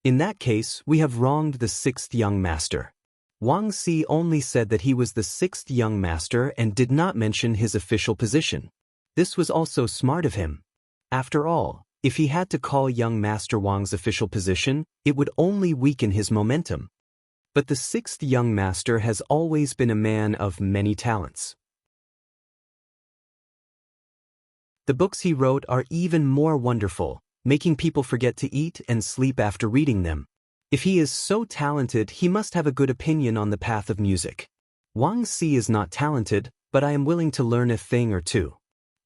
Speaker 1: In that case, we have wronged the sixth young master. Wang Si only said that he was the sixth young master and did not mention his official position. This was also smart of him. After all, if he had to call young Master Wang's official position, it would only weaken his momentum. But the sixth young master has always been a man of many talents. The books he wrote are even more wonderful, making people forget to eat and sleep after reading them. If he is so talented, he must have a good opinion on the path of music. Wang Si is not talented, but I am willing to learn a thing or two.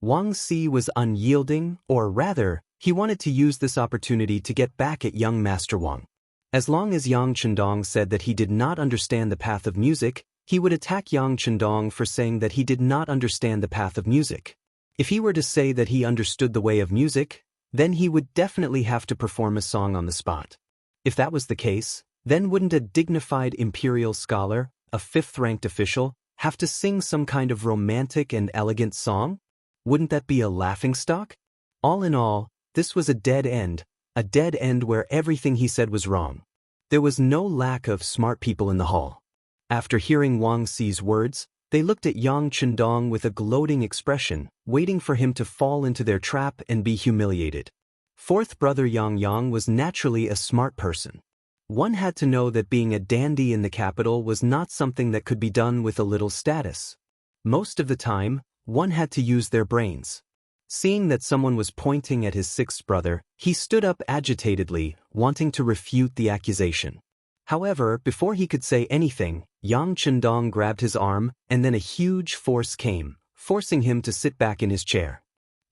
Speaker 1: Wang Si was unyielding, or rather, he wanted to use this opportunity to get back at young Master Wang. As long as Yang Chendong said that he did not understand the path of music, he would attack Yang Chendong for saying that he did not understand the path of music. If he were to say that he understood the way of music, then he would definitely have to perform a song on the spot. If that was the case, then wouldn't a dignified imperial scholar, a fifth-ranked official, have to sing some kind of romantic and elegant song? Wouldn't that be a laughingstock? All in all, this was a dead end where everything he said was wrong. There was no lack of smart people in the hall. After hearing Wang Si's words, they looked at Yang Chendong with a gloating expression, waiting for him to fall into their trap and be humiliated. Fourth brother Yang was naturally a smart person. One had to know that being a dandy in the capital was not something that could be done with a little status. Most of the time, one had to use their brains. Seeing that someone was pointing at his sixth brother, he stood up agitatedly, wanting to refute the accusation. However, before he could say anything, Yang Chendong grabbed his arm, and then a huge force came, forcing him to sit back in his chair.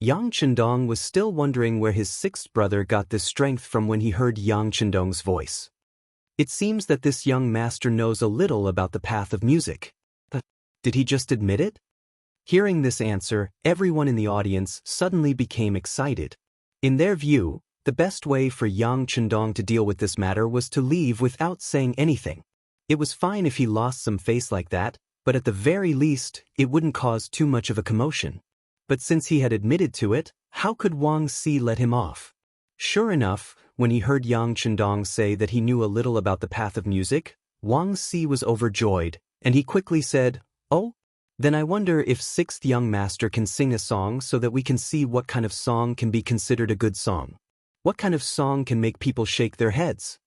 Speaker 1: Yang Chendong was still wondering where his sixth brother got this strength from when he heard Yang Chendong's voice. It seems that this young master knows a little about the path of music. But did he just admit it? Hearing this answer, everyone in the audience suddenly became excited. In their view, the best way for Yang Chendong to deal with this matter was to leave without saying anything. It was fine if he lost some face like that, but at the very least, it wouldn't cause too much of a commotion. But since he had admitted to it, how could Wang Si let him off? Sure enough, when he heard Yang Chendong say that he knew a little about the path of music, Wang Si was overjoyed, and he quickly said, "Oh? Then I wonder if sixth young master can sing a song so that we can see what kind of song can be considered a good song. What kind of song can make people shake their heads?"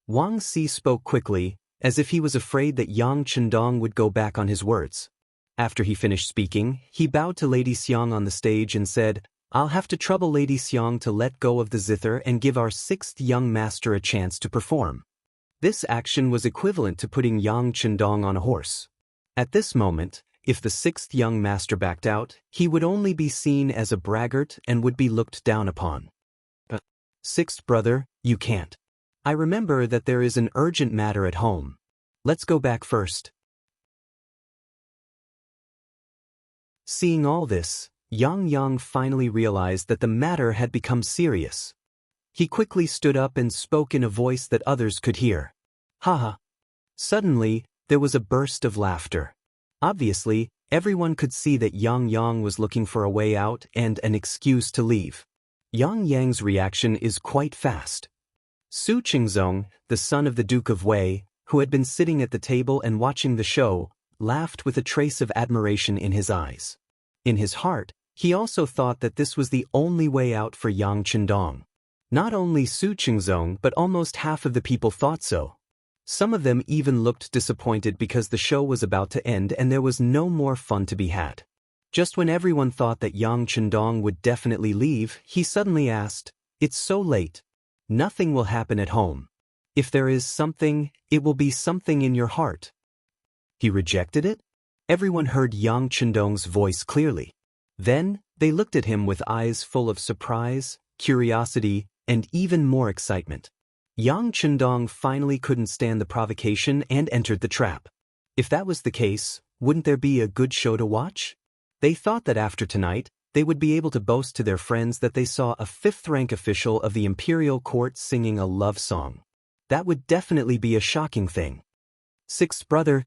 Speaker 1: Wang Si spoke quickly, as if he was afraid that Yang Chendong would go back on his words. After he finished speaking, he bowed to Lady Xiang on the stage and said, "I'll have to trouble Lady Xiang to let go of the zither and give our sixth young master a chance to perform." This action was equivalent to putting Yang Chendong on a horse. At this moment, if the sixth young master backed out, he would only be seen as a braggart and would be looked down upon. But, sixth brother, you can't. I remember that there is an urgent matter at home. Let's go back first. Seeing all this, Yang finally realized that the matter had become serious. He quickly stood up and spoke in a voice that others could hear. "Ha!" Suddenly, there was a burst of laughter. Obviously, everyone could see that Yang was looking for a way out and an excuse to leave. Yang's reaction is quite fast. Su Qingzong, the son of the Duke of Wei, who had been sitting at the table and watching the show, laughed with a trace of admiration in his eyes. In his heart, he also thought that this was the only way out for Yang Chendong. Not only Su Qingzong but almost half of the people thought so. Some of them even looked disappointed because the show was about to end and there was no more fun to be had. Just when everyone thought that Yang Chendong would definitely leave, he suddenly asked, "It's so late. Nothing will happen at home. If there is something, it will be something in your heart. He rejected it? Everyone heard Yang Chendong's voice clearly. Then, they looked at him with eyes full of surprise, curiosity, and even more excitement. Yang Chendong finally couldn't stand the provocation and entered the trap. If that was the case, wouldn't there be a good show to watch? They thought that after tonight, they would be able to boast to their friends that they saw a fifth-rank official of the imperial court singing a love song. That would definitely be a shocking thing. Sixth brother,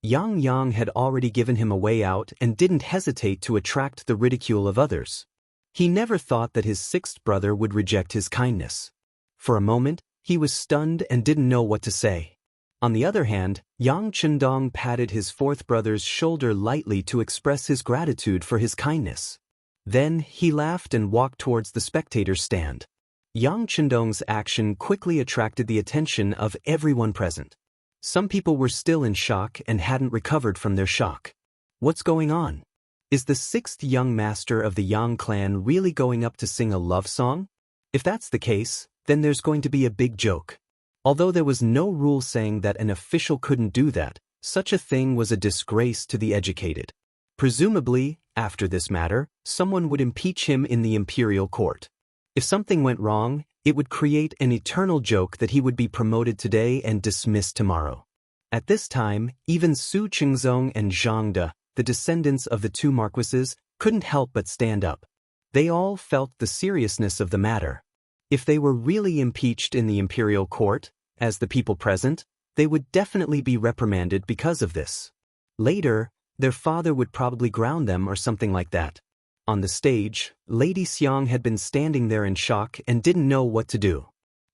Speaker 1: Yang had already given him a way out and didn't hesitate to attract the ridicule of others. He never thought that his sixth brother would reject his kindness. For a moment, he was stunned and didn't know what to say. On the other hand, Yang Chendong patted his fourth brother's shoulder lightly to express his gratitude for his kindness. Then, he laughed and walked towards the spectator's stand. Yang Chendong's action quickly attracted the attention of everyone present. Some people were still in shock and hadn't recovered from their shock. What's going on? Is the sixth young master of the Yang clan really going up to sing a love song? If that's the case, then there's going to be a big joke. Although there was no rule saying that an official couldn't do that, such a thing was a disgrace to the educated. Presumably, after this matter, someone would impeach him in the imperial court. If something went wrong, it would create an eternal joke that he would be promoted today and dismissed tomorrow. At this time, even Su Qingzong and Zhang De, the descendants of the two marquises, couldn't help but stand up. They all felt the seriousness of the matter. If they were really impeached in the imperial court, as the people present, they would definitely be reprimanded because of this. Later, their father would probably ground them or something like that. On the stage, Lady Xiang had been standing there in shock and didn't know what to do.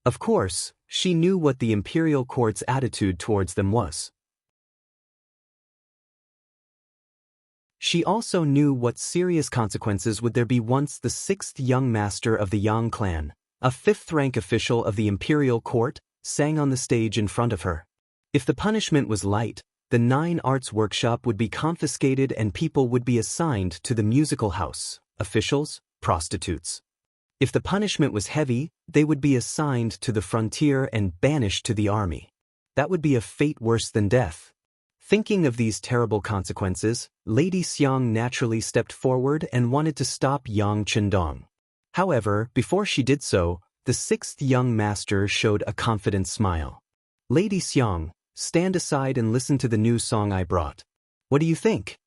Speaker 1: Of course, she knew what the imperial court's attitude towards them was. She also knew what serious consequences would there be once the sixth young master of the Yang clan, a fifth-rank official of the imperial court, sang on the stage in front of her. If the punishment was light, the 9 Arts workshop would be confiscated and people would be assigned to the musical house, officials, prostitutes. If the punishment was heavy, they would be assigned to the frontier and banished to the army. That would be a fate worse than death. Thinking of these terrible consequences, Lady Xiang naturally stepped forward and wanted to stop Yang Chendong. However, before she did so, the sixth young master showed a confident smile. Lady Xiang, stand aside and listen to the new song I brought. What do you think?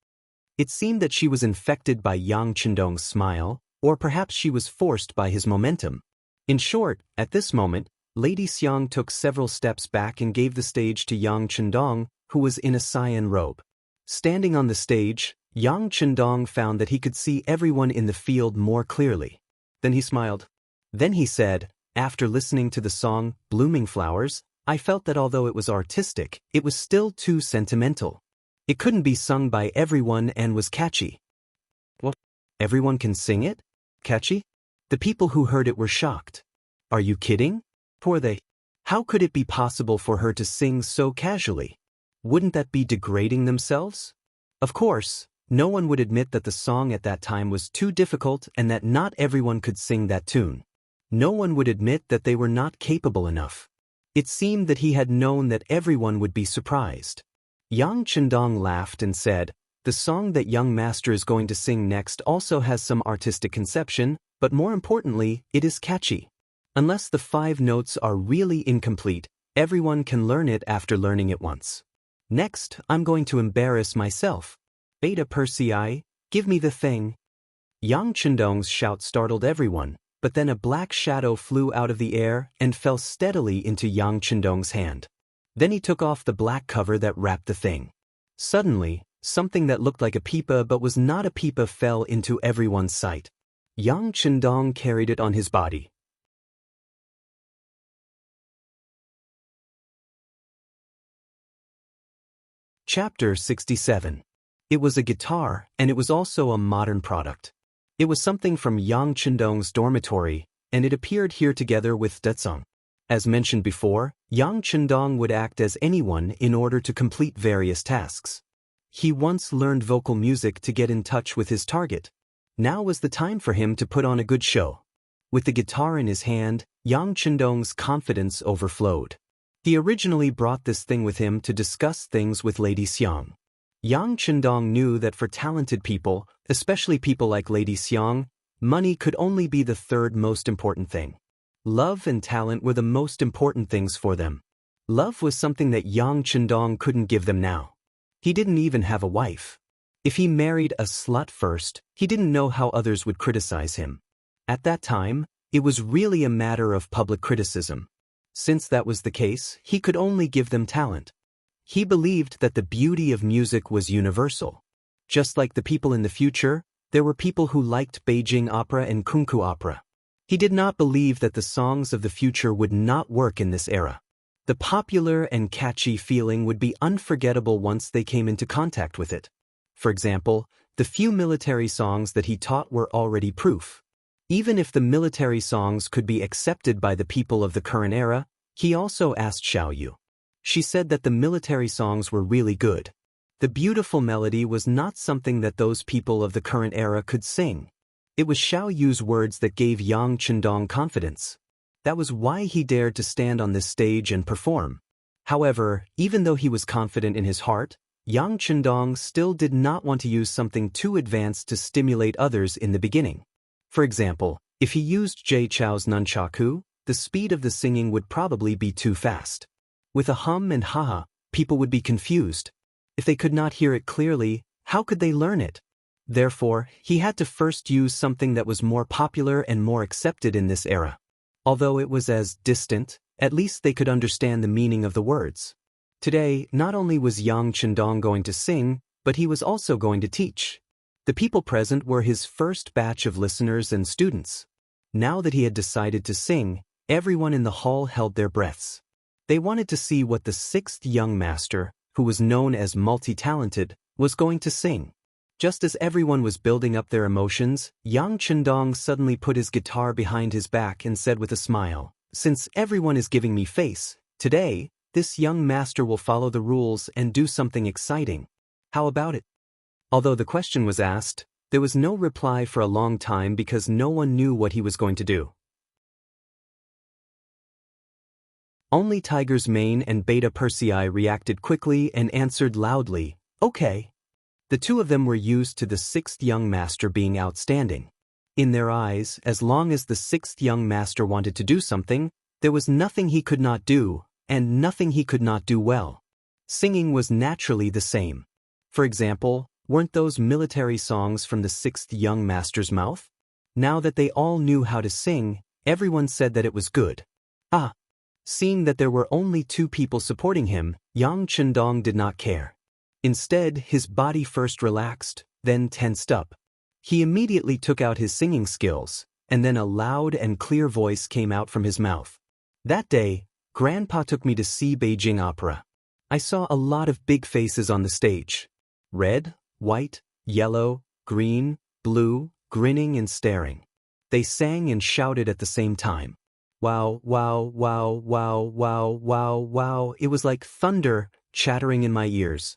Speaker 1: It seemed that she was infected by Yang Chendong's smile, or perhaps she was forced by his momentum. In short, at this moment, Lady Xiang took several steps back and gave the stage to Yang Chendong, who was in a cyan robe. Standing on the stage, Yang Chendong found that he could see everyone in the field more clearly. Then he smiled. Then he said, after listening to the song, Blooming Flowers, I felt that although it was artistic, it was still too sentimental. It couldn't be sung by everyone and was catchy. What? Everyone can sing it? Catchy? The people who heard it were shocked. Are you kidding? Poor they. How could it be possible for her to sing so casually? Wouldn't that be degrading themselves? Of course, no one would admit that the song at that time was too difficult and that not everyone could sing that tune. No one would admit that they were not capable enough. It seemed that he had known that everyone would be surprised. Yang Chendong laughed and said, the song that young master is going to sing next also has some artistic conception, but more importantly, it is catchy. Unless the 5 notes are really incomplete, everyone can learn it after learning it once. Next, I'm going to embarrass myself. Beta Persei, give me the thing. Yang Chendong's shout startled everyone, but then a black shadow flew out of the air and fell steadily into Yang Chendong's hand. Then he took off the black cover that wrapped the thing. Suddenly, something that looked like a pipa but was not a pipa fell into everyone's sight. Yang Chendong carried it on his body. Chapter 67. It was a guitar, and it was also a modern product. It was something from Yang Chendong's dormitory, and it appeared here together with Detsung. As mentioned before, Yang Chendong would act as anyone in order to complete various tasks. He once learned vocal music to get in touch with his target. Now was the time for him to put on a good show. With the guitar in his hand, Yang Chendong's confidence overflowed. He originally brought this thing with him to discuss things with Lady Xiang. Yang Chendong knew that for talented people, especially people like Lady Xiang, money could only be the third most important thing. Love and talent were the most important things for them. Love was something that Yang Chendong couldn't give them now. He didn't even have a wife. If he married a slut first, he didn't know how others would criticize him. At that time, it was really a matter of public criticism. Since that was the case, he could only give them talent. He believed that the beauty of music was universal. Just like the people in the future, there were people who liked Beijing opera and Kunku opera. He did not believe that the songs of the future would not work in this era. The popular and catchy feeling would be unforgettable once they came into contact with it. For example, the few military songs that he taught were already proof. Even if the military songs could be accepted by the people of the current era, he also asked Xiao Yu. She said that the military songs were really good. The beautiful melody was not something that those people of the current era could sing. It was Xiao Yu's words that gave Yang Chendong confidence. That was why he dared to stand on this stage and perform. However, even though he was confident in his heart, Yang Chendong still did not want to use something too advanced to stimulate others in the beginning. For example, if he used Jay Chou's nunchaku, the speed of the singing would probably be too fast. With a hum and haha, people would be confused. If they could not hear it clearly, how could they learn it? Therefore, he had to first use something that was more popular and more accepted in this era. Although it was as distant, at least they could understand the meaning of the words. Today, not only was Yang Chendong going to sing, but he was also going to teach. The people present were his first batch of listeners and students. Now that he had decided to sing, everyone in the hall held their breaths. They wanted to see what the sixth young master, who was known as multi-talented, was going to sing. Just as everyone was building up their emotions, Yang Chendong suddenly put his guitar behind his back and said with a smile, "Since everyone is giving me face, today, this young master will follow the rules and do something exciting. How about it?" Although the question was asked, there was no reply for a long time because no one knew what he was going to do. Only Tiger's Mane and Beta Persei reacted quickly and answered loudly, "Okay." The two of them were used to the sixth young master being outstanding. In their eyes, as long as the sixth young master wanted to do something, there was nothing he could not do, and nothing he could not do well. Singing was naturally the same. For example, weren't those military songs from the sixth young master's mouth? Now that they all knew how to sing, everyone said that it was good. Seeing that there were only two people supporting him, Yang Chendong did not care. Instead, his body first relaxed, then tensed up. He immediately took out his singing skills, and then a loud and clear voice came out from his mouth. That day, Grandpa took me to see Beijing opera. I saw a lot of big faces on the stage. Red, white, yellow, green, blue, grinning and staring. They sang and shouted at the same time. Wow, wow, wow, wow, wow, wow, wow. It was like thunder chattering in my ears.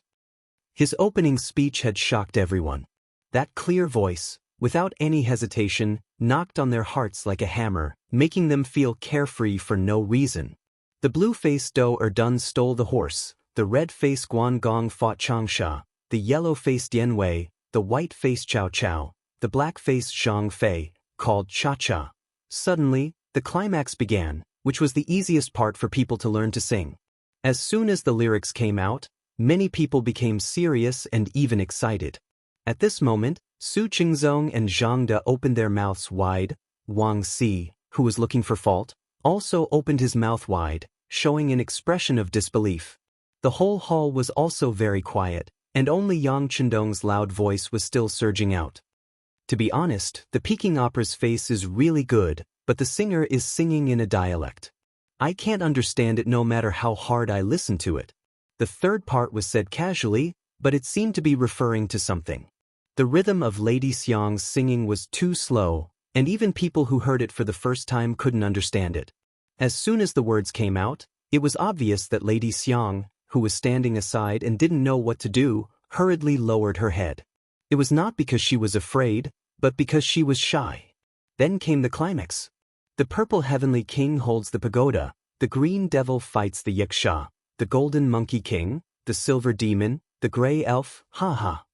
Speaker 1: His opening speech had shocked everyone. That clear voice, without any hesitation, knocked on their hearts like a hammer, making them feel carefree for no reason. The blue-faced Do Dun stole the horse, the red-faced Guan Gong fought Changsha, the yellow-faced Yen Wei, the white-faced Chow Chow, the black-faced Zhang Fei, called Cha-Cha. Suddenly, the climax began, which was the easiest part for people to learn to sing. As soon as the lyrics came out, many people became serious and even excited. At this moment, Su Qingzong and Zhang De opened their mouths wide. Wang Si, who was looking for fault, also opened his mouth wide, showing an expression of disbelief. The whole hall was also very quiet, and only Yang Chendong's loud voice was still surging out. To be honest, the Peking opera's face is really good, but the singer is singing in a dialect. I can't understand it no matter how hard I listen to it. The third part was said casually, but it seemed to be referring to something. The rhythm of Lady Xiang's singing was too slow, and even people who heard it for the first time couldn't understand it. As soon as the words came out, it was obvious that Lady Xiang, who was standing aside and didn't know what to do, hurriedly lowered her head. It was not because she was afraid, but because she was shy. Then came the climax. The purple heavenly king holds the pagoda, the green devil fights the yaksha, the golden monkey king, the silver demon, the gray elf, ha ha.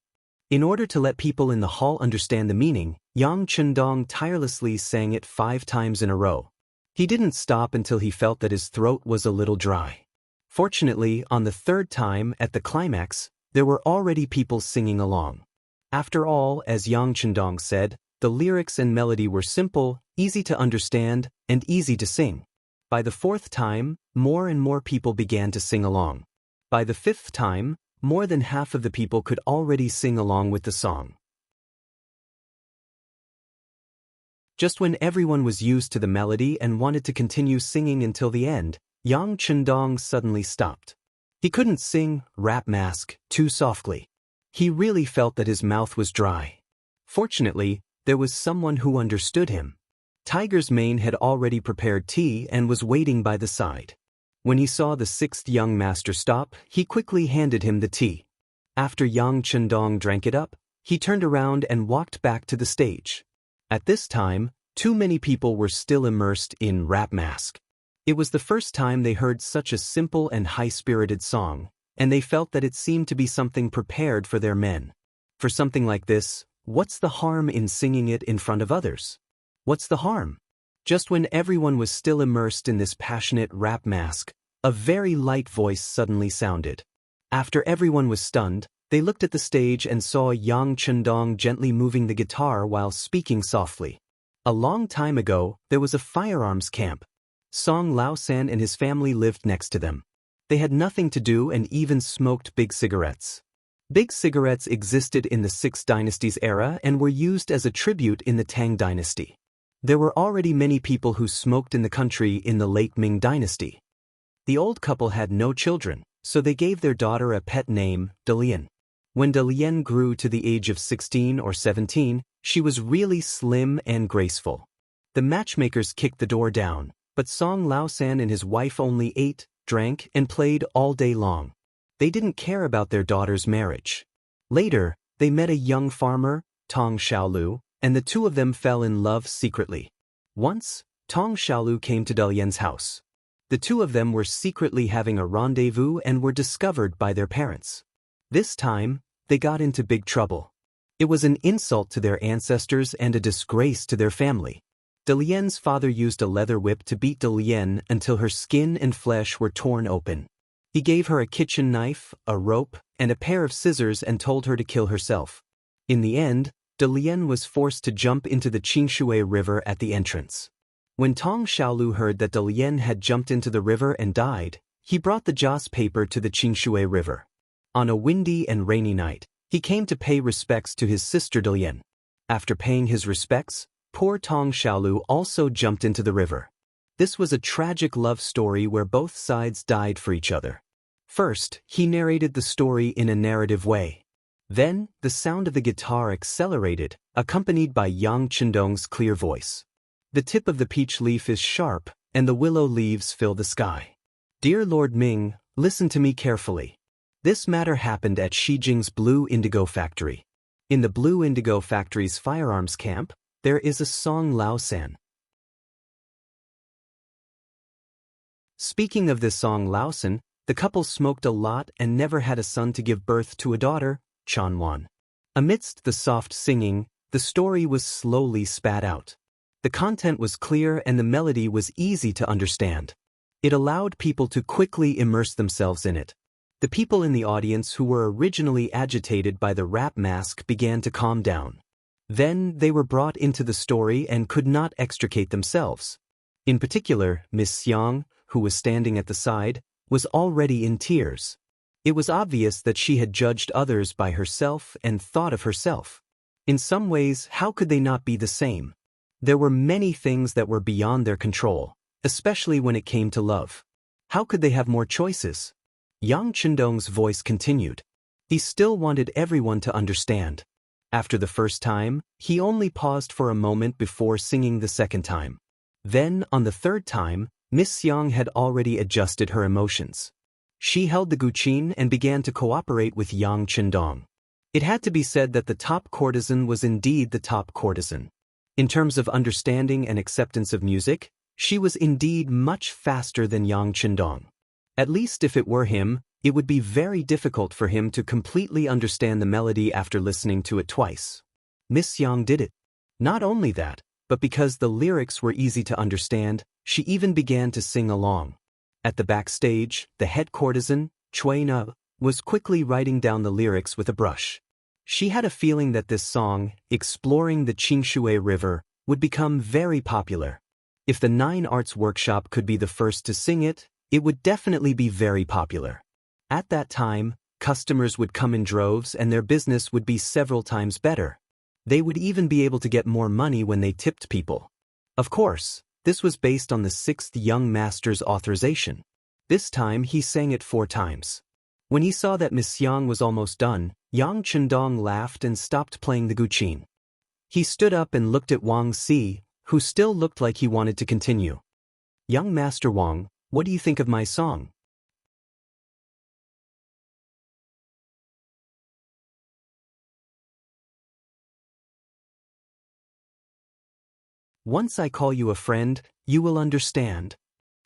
Speaker 1: In order to let people in the hall understand the meaning, Yang Chundong tirelessly sang it 5 times in a row. He didn't stop until he felt that his throat was a little dry. Fortunately, on the 3rd time, at the climax, there were already people singing along. After all, as Yang Chundong said, the lyrics and melody were simple, easy to understand, and easy to sing. By the 4th time, more and more people began to sing along. By the 5th time, more than half of the people could already sing along with the song. Just when everyone was used to the melody and wanted to continue singing until the end, Yang Chundong suddenly stopped. He couldn't sing Rap Mask too softly. He really felt that his mouth was dry. Fortunately, there was someone who understood him. Tiger's Mane had already prepared tea and was waiting by the side. When he saw the 6th young master stop, he quickly handed him the tea. After Yang Chundong drank it up, he turned around and walked back to the stage. At this time, too many people were still immersed in Rap Mask. It was the first time they heard such a simple and high-spirited song, and they felt that it seemed to be something prepared for their men. For something like this, what's the harm in singing it in front of others? What's the harm? Just when everyone was still immersed in this passionate Rap Mask, a very light voice suddenly sounded. After everyone was stunned, they looked at the stage and saw Yang Chundong gently moving the guitar while speaking softly. A long time ago, there was a firearms camp. Song Lao San and his family lived next to them. They had nothing to do and even smoked big cigarettes. Big cigarettes existed in the 6th dynasty's era and were used as a tribute in the Tang dynasty. There were already many people who smoked in the country in the late Ming dynasty. The old couple had no children, so they gave their daughter a pet name, Dalian. When Dalian grew to the age of 16 or 17, she was really slim and graceful. The matchmakers kicked the door down, but Song Lao San and his wife only ate, drank, and played all day long. They didn't care about their daughter's marriage. Later, they met a young farmer, Tong Xiaolu, and the two of them fell in love secretly. Once, Tong Xiaolu came to Dalian's house. The two of them were secretly having a rendezvous and were discovered by their parents. This time, they got into big trouble. It was an insult to their ancestors and a disgrace to their family. Dalian's father used a leather whip to beat Dalian until her skin and flesh were torn open. He gave her a kitchen knife, a rope, and a pair of scissors and told her to kill herself. In the end, Dalian was forced to jump into the Qingshui River at the entrance. When Tong Xiaolu heard that Dalian had jumped into the river and died, he brought the joss paper to the Qingshui River. On a windy and rainy night, he came to pay respects to his sister Dalian. After paying his respects, poor Tong Xiaolu also jumped into the river. This was a tragic love story where both sides died for each other. First, he narrated the story in a narrative way. Then, the sound of the guitar accelerated, accompanied by Yang Chundong's clear voice. The tip of the peach leaf is sharp, and the willow leaves fill the sky. Dear Lord Ming, listen to me carefully. This matter happened at Shijing's Blue Indigo Factory. In the Blue Indigo Factory's firearms camp, there is a Song Lao San. Speaking of this Song Lao San, the couple smoked a lot and never had a son to give birth to a daughter, Chanwan. Amidst the soft singing, the story was slowly spat out. The content was clear and the melody was easy to understand. It allowed people to quickly immerse themselves in it. The people in the audience who were originally agitated by the Rap Mask began to calm down. Then they were brought into the story and could not extricate themselves. In particular, Miss Xiang, who was standing at the side, was already in tears. It was obvious that she had judged others by herself and thought of herself. In some ways, how could they not be the same? There were many things that were beyond their control, especially when it came to love. How could they have more choices? Yang Chundong's voice continued. He still wanted everyone to understand. After the first time, he only paused for a moment before singing the second time. Then, on the third time, Miss Xiang had already adjusted her emotions. She held the guqin and began to cooperate with Yang Chundong. It had to be said that the top courtesan was indeed the top courtesan. In terms of understanding and acceptance of music, She was indeed much faster than Yang Chendong. At least if it were him, it would be very difficult for him to completely understand the melody after listening to it twice. Miss Yang did it. Not only that, but because the lyrics were easy to understand, she even began to sing along. At the backstage, the head courtesan, Chui Na, was quickly writing down the lyrics with a brush. She had a feeling that this song, Exploring the Qingshui River, would become very popular. If the Nine Arts Workshop could be the first to sing it, it would definitely be very popular. At that time, customers would come in droves and their business would be several times better. They would even be able to get more money when they tipped people. Of course, this was based on the sixth young master's authorization. This time he sang it 4 times. When he saw that Miss Yang was almost done, Yang Chendong laughed and stopped playing the guqin. He stood up and looked at Wang Si, who still looked like he wanted to continue. "Young Master Wang, what do you think of my song?" "Once I call you a friend, you will understand."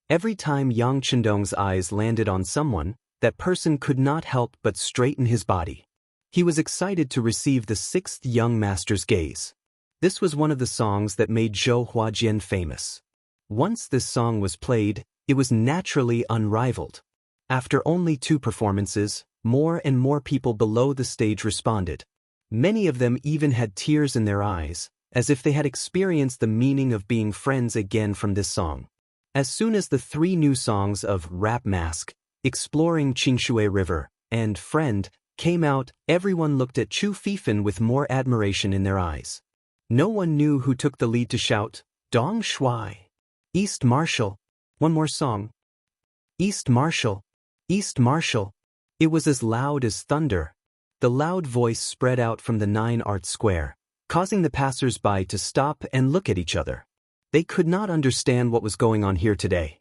Speaker 1: Every time Yang Chendong's eyes landed on someone, that person could not help but straighten his body. He was excited to receive the sixth young master's gaze. This was one of the songs that made Zhou Huajian famous. Once this song was played, it was naturally unrivaled. After only 2 performances, more and more people below the stage responded. Many of them even had tears in their eyes, as if they had experienced the meaning of being friends again from this song. As soon as the 3 new songs of Rap Mask, Exploring Qingshui River, and Friend came out, everyone looked at Chu Fifan with more admiration in their eyes. No one knew who took the lead to shout, "Dong Shui! East Marshal! One more song! East Marshal! East Marshal!" It was as loud as thunder. The loud voice spread out from the 9 Arts Square, causing the passers-by to stop and look at each other. They could not understand what was going on here today.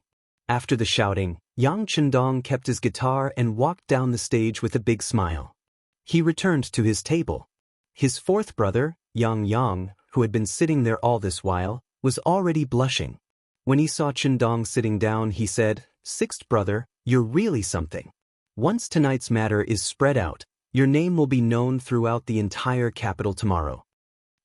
Speaker 1: After the shouting, Yang Chendong kept his guitar and walked down the stage with a big smile. He returned to his table. His 4th brother, Yang, who had been sitting there all this while, was already blushing. When he saw Chendong sitting down, he said, "Sixth brother, you're really something. Once tonight's matter is spread out, your name will be known throughout the entire capital tomorrow."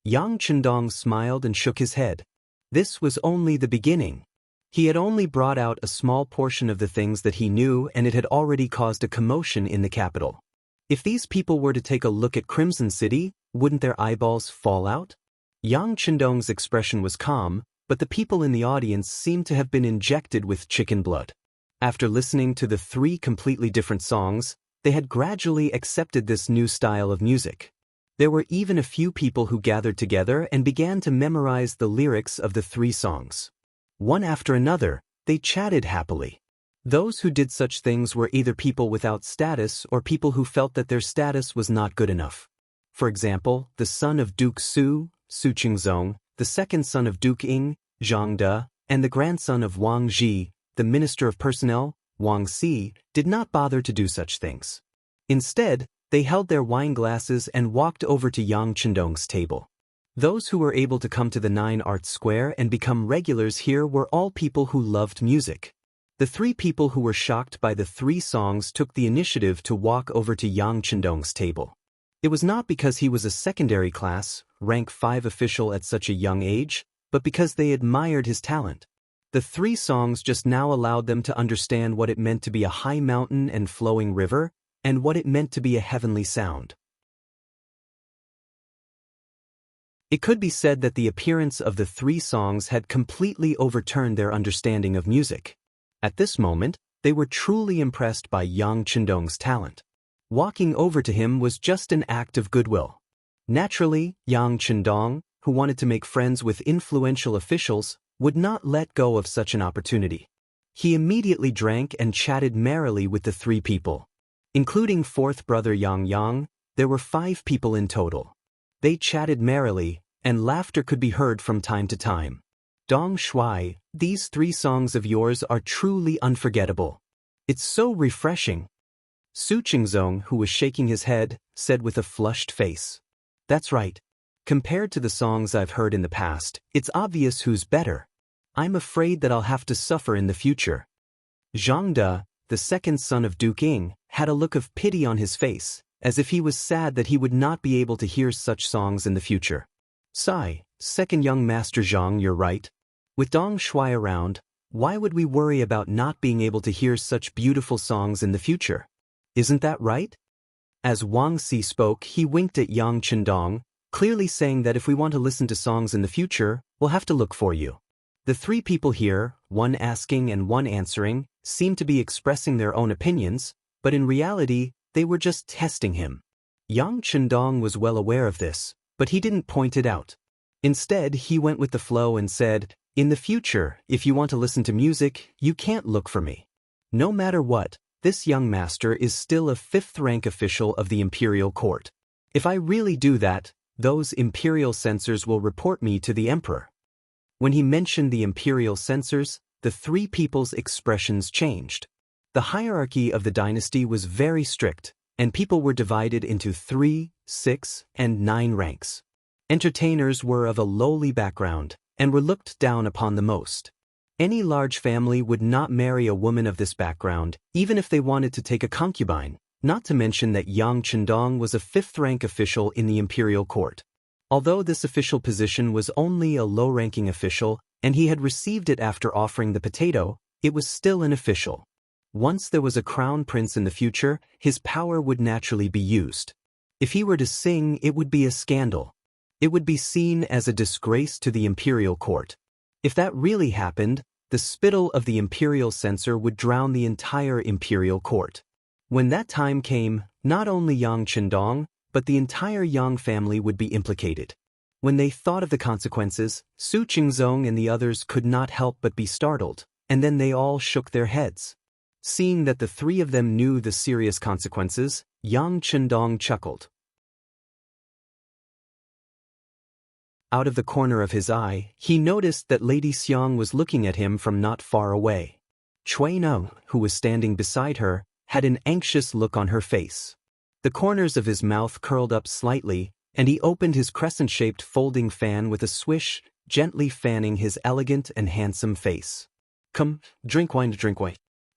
Speaker 1: Yang Chendong smiled and shook his head. This was only the beginning. He had only brought out a small portion of the things that he knew, and it had already caused a commotion in the capital. If these people were to take a look at Crimson City, wouldn't their eyeballs fall out? Yang Chendong's expression was calm, but the people in the audience seemed to have been injected with chicken blood. After listening to the 3 completely different songs, they had gradually accepted this new style of music. There were even a few people who gathered together and began to memorize the lyrics of the 3 songs. One after another, they chatted happily. Those who did such things were either people without status or people who felt that their status was not good enough. For example, the son of Duke Su Qingzong, the second son of Duke Ying, Zhang De, and the grandson of Wang Ji, the Minister of Personnel, Wang Si, did not bother to do such things. Instead, they held their wine glasses and walked over to Yang Chendong's table. Those who were able to come to the 9 Arts Square and become regulars here were all people who loved music. The 3 people who were shocked by the 3 songs took the initiative to walk over to Yang Chendong's table. It was not because he was a secondary class, rank 5 official at such a young age, but because they admired his talent. The 3 songs just now allowed them to understand what it meant to be a high mountain and flowing river, and what it meant to be a heavenly sound. It could be said that the appearance of the 3 songs had completely overturned their understanding of music. At this moment, they were truly impressed by Yang Chendong's talent. Walking over to him was just an act of goodwill. Naturally, Yang Chendong, who wanted to make friends with influential officials, would not let go of such an opportunity. He immediately drank and chatted merrily with the 3 people. Including 4th brother Yang, there were 5 people in total. They chatted merrily, and laughter could be heard from time to time. "Dong Shui, these 3 songs of yours are truly unforgettable. It's so refreshing." Su Qingzong, who was shaking his head, said with a flushed face. "That's right. Compared to the songs I've heard in the past, it's obvious who's better." I'm afraid that I'll have to suffer in the future. Zhang De, the second son of Duke Ying, had a look of pity on his face, as if he was sad that he would not be able to hear such songs in the future. Sigh, second young master Zhang, you're right. With Dong Shui around, why would we worry about not being able to hear such beautiful songs in the future? Isn't that right? As Wang Si spoke, he winked at Yang Chendong, clearly saying that if we want to listen to songs in the future, we'll have to look for you. The three people here, one asking and one answering, seemed to be expressing their own opinions, but in reality, they were just testing him. Yang Chendong was well aware of this, but he didn't point it out. Instead, he went with the flow and said, in the future, if you want to listen to music, you can't look for me. No matter what, this young master is still a fifth-rank official of the imperial court. If I really do that, those imperial censors will report me to the emperor. When he mentioned the imperial censors, the three people's expressions changed. The hierarchy of the dynasty was very strict, and people were divided into 3, 6, and 9 ranks. Entertainers were of a lowly background, and were looked down upon the most. Any large family would not marry a woman of this background, even if they wanted to take a concubine, not to mention that Yang Chendong was a fifth-rank official in the imperial court. Although this official position was only a low-ranking official, and he had received it after offering the potato, it was still an official. Once there was a crown prince in the future, his power would naturally be used. If he were to sing, it would be a scandal. It would be seen as a disgrace to the imperial court. If that really happened, the spittle of the imperial censor would drown the entire imperial court. When that time came, not only Yang Chendong, but the entire Yang family would be implicated. When they thought of the consequences, Su Qingzong and the others could not help but be startled, and then they all shook their heads. Seeing that the three of them knew the serious consequences, Yang Chendong chuckled. Out of the corner of his eye, he noticed that Lady Xiang was looking at him from not far away. Cui No, who was standing beside her, had an anxious look on her face. The corners of his mouth curled up slightly, and he opened his crescent-shaped folding fan with a swish, gently fanning his elegant and handsome face. Come, drink wine.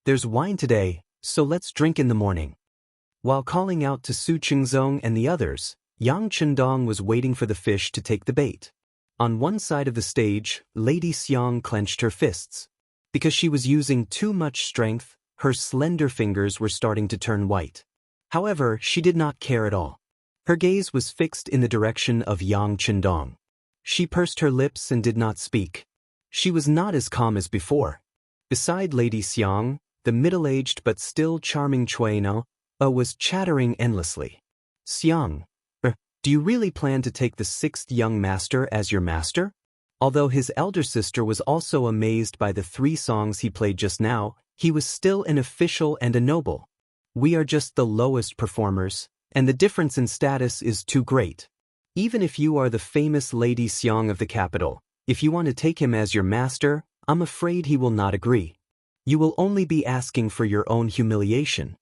Speaker 1: There's wine today, so let's drink in the morning. While calling out to Su Qingzong and the others, Yang Chendong was waiting for the fish to take the bait. On one side of the stage, Lady Xiang clenched her fists. Because she was using too much strength, her slender fingers were starting to turn white. However, she did not care at all. Her gaze was fixed in the direction of Yang Chendong. She pursed her lips and did not speak. She was not as calm as before. Beside Lady Xiang, the middle-aged but still charming Cui No was chattering endlessly. Xiang, do you really plan to take the sixth young master as your master? Although his elder sister was also amazed by the 3 songs he played just now, he was still an official and a noble. We are just the lowest performers, and the difference in status is too great. Even if you are the famous Lady Xiang of the capital, if you want to take him as your master, I'm afraid he will not agree. You will only be asking for your own humiliation.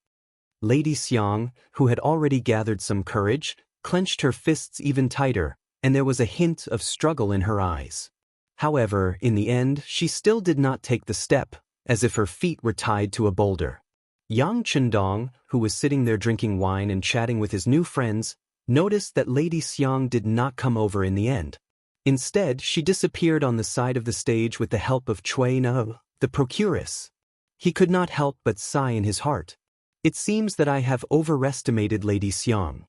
Speaker 1: Lady Xiang, who had already gathered some courage, clenched her fists even tighter, and there was a hint of struggle in her eyes. However, in the end, she still did not take the step, as if her feet were tied to a boulder. Yang Chendong, who was sitting there drinking wine and chatting with his new friends, noticed that Lady Xiang did not come over in the end. Instead, she disappeared on the side of the stage with the help of Cui No, the procuress. He could not help but sigh in his heart. It seems that I have overestimated Lady Xiang.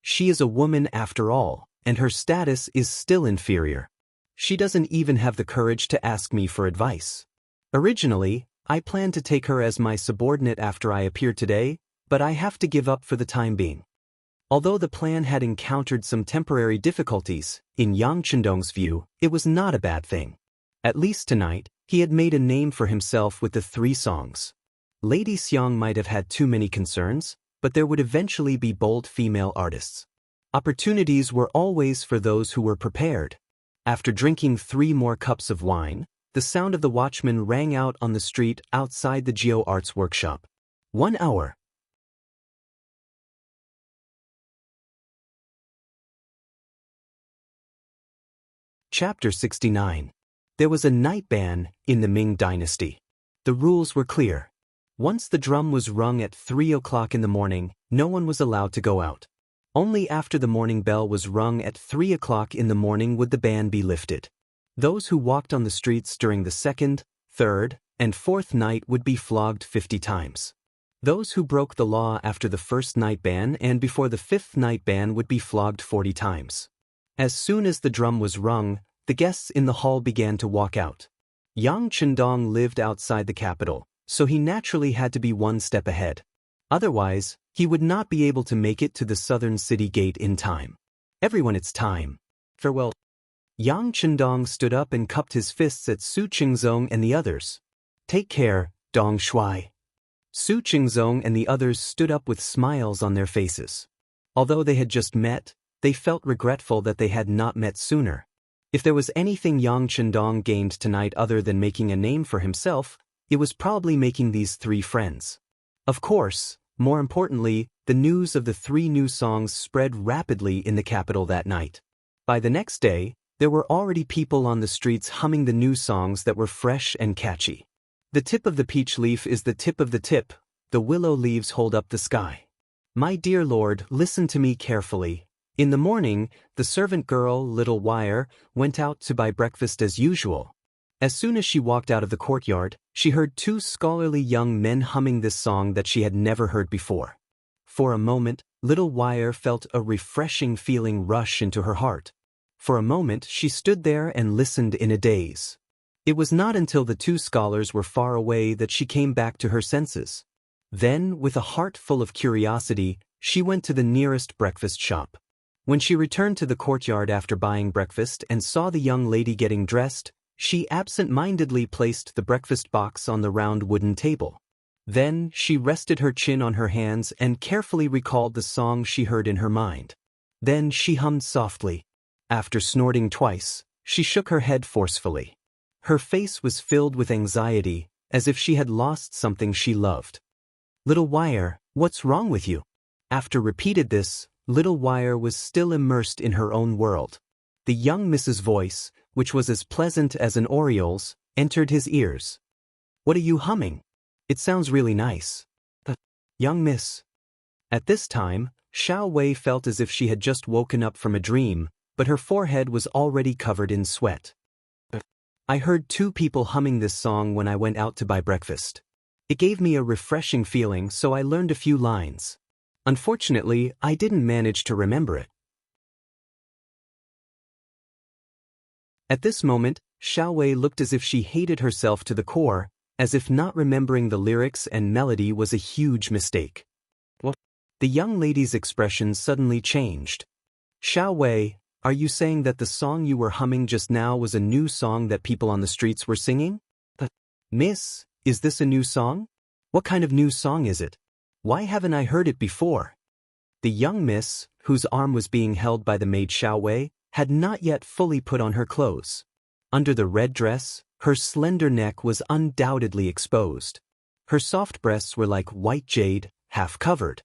Speaker 1: She is a woman after all, and her status is still inferior. She doesn't even have the courage to ask me for advice. Originally, I planned to take her as my subordinate after I appeared today, but I have to give up for the time being. Although the plan had encountered some temporary difficulties, in Yang Chendong's view, it was not a bad thing. At least tonight, he had made a name for himself with the 3 songs. Lady Xiang might have had too many concerns, but there would eventually be bold female artists. Opportunities were always for those who were prepared. After drinking 3 more cups of wine, the sound of the watchman rang out on the street outside the Geo Arts workshop. 1 hour. Chapter 69. There was a night ban in the Ming dynasty. The rules were clear. Once the drum was rung at 3 o'clock in the morning, no one was allowed to go out. Only after the morning bell was rung at 3 o'clock in the morning would the ban be lifted. Those who walked on the streets during the second, third, and fourth night would be flogged 50 times. Those who broke the law after the first night ban and before the fifth night ban would be flogged 40 times. As soon as the drum was rung, the guests in the hall began to walk out. Yang Chendong lived outside the capital, so he naturally had to be one step ahead. Otherwise, he would not be able to make it to the southern city gate in time. Everyone, it's time. Farewell. Yang Chendong stood up and cupped his fists at Su Qingzong and the others. Take care, Dong Shuai. Su Qingzong and the others stood up with smiles on their faces. Although they had just met, they felt regretful that they had not met sooner. If there was anything Yang Chendong gained tonight other than making a name for himself, it was probably making these 3 friends. Of course, more importantly, the news of the 3 new songs spread rapidly in the capital that night. By the next day, there were already people on the streets humming the new songs that were fresh and catchy. The tip of the peach leaf is the tip of the tip, the willow leaves hold up the sky. My dear lord, listen to me carefully. In the morning, the servant girl, Little Wire, went out to buy breakfast as usual. As soon as she walked out of the courtyard, she heard 2 scholarly young men humming this song that she had never heard before. For a moment, Little Wire felt a refreshing feeling rush into her heart. For a moment, she stood there and listened in a daze. It was not until the 2 scholars were far away that she came back to her senses. Then, with a heart full of curiosity, she went to the nearest breakfast shop. When she returned to the courtyard after buying breakfast and saw the young lady getting dressed, she absent-mindedly placed the breakfast box on the round wooden table. Then, she rested her chin on her hands and carefully recalled the song she heard in her mind. Then she hummed softly. After snorting twice, she shook her head forcefully. Her face was filled with anxiety, as if she had lost something she loved. Little Wire, what's wrong with you? After repeated this, Little Wire was still immersed in her own world. The young Miss's voice, which was as pleasant as an oriole's, entered his ears. What are you humming? It sounds really nice. Young Miss. At this time, Xiao Wei felt as if she had just woken up from a dream, but her forehead was already covered in sweat. I heard 2 people humming this song when I went out to buy breakfast. It gave me a refreshing feeling, so I learned a few lines. Unfortunately, I didn't manage to remember it. At this moment, Xiao Wei looked as if she hated herself to the core, as if not remembering the lyrics and melody was a huge mistake. What? The young lady's expression suddenly changed. Xiao Wei, are you saying that the song you were humming just now was a new song that people on the streets were singing? Miss, is this a new song? What kind of new song is it? Why haven't I heard it before? The young miss, whose arm was being held by the maid Xiao Wei, had not yet fully put on her clothes. Under the red dress, her slender neck was undoubtedly exposed. Her soft breasts were like white jade, half covered.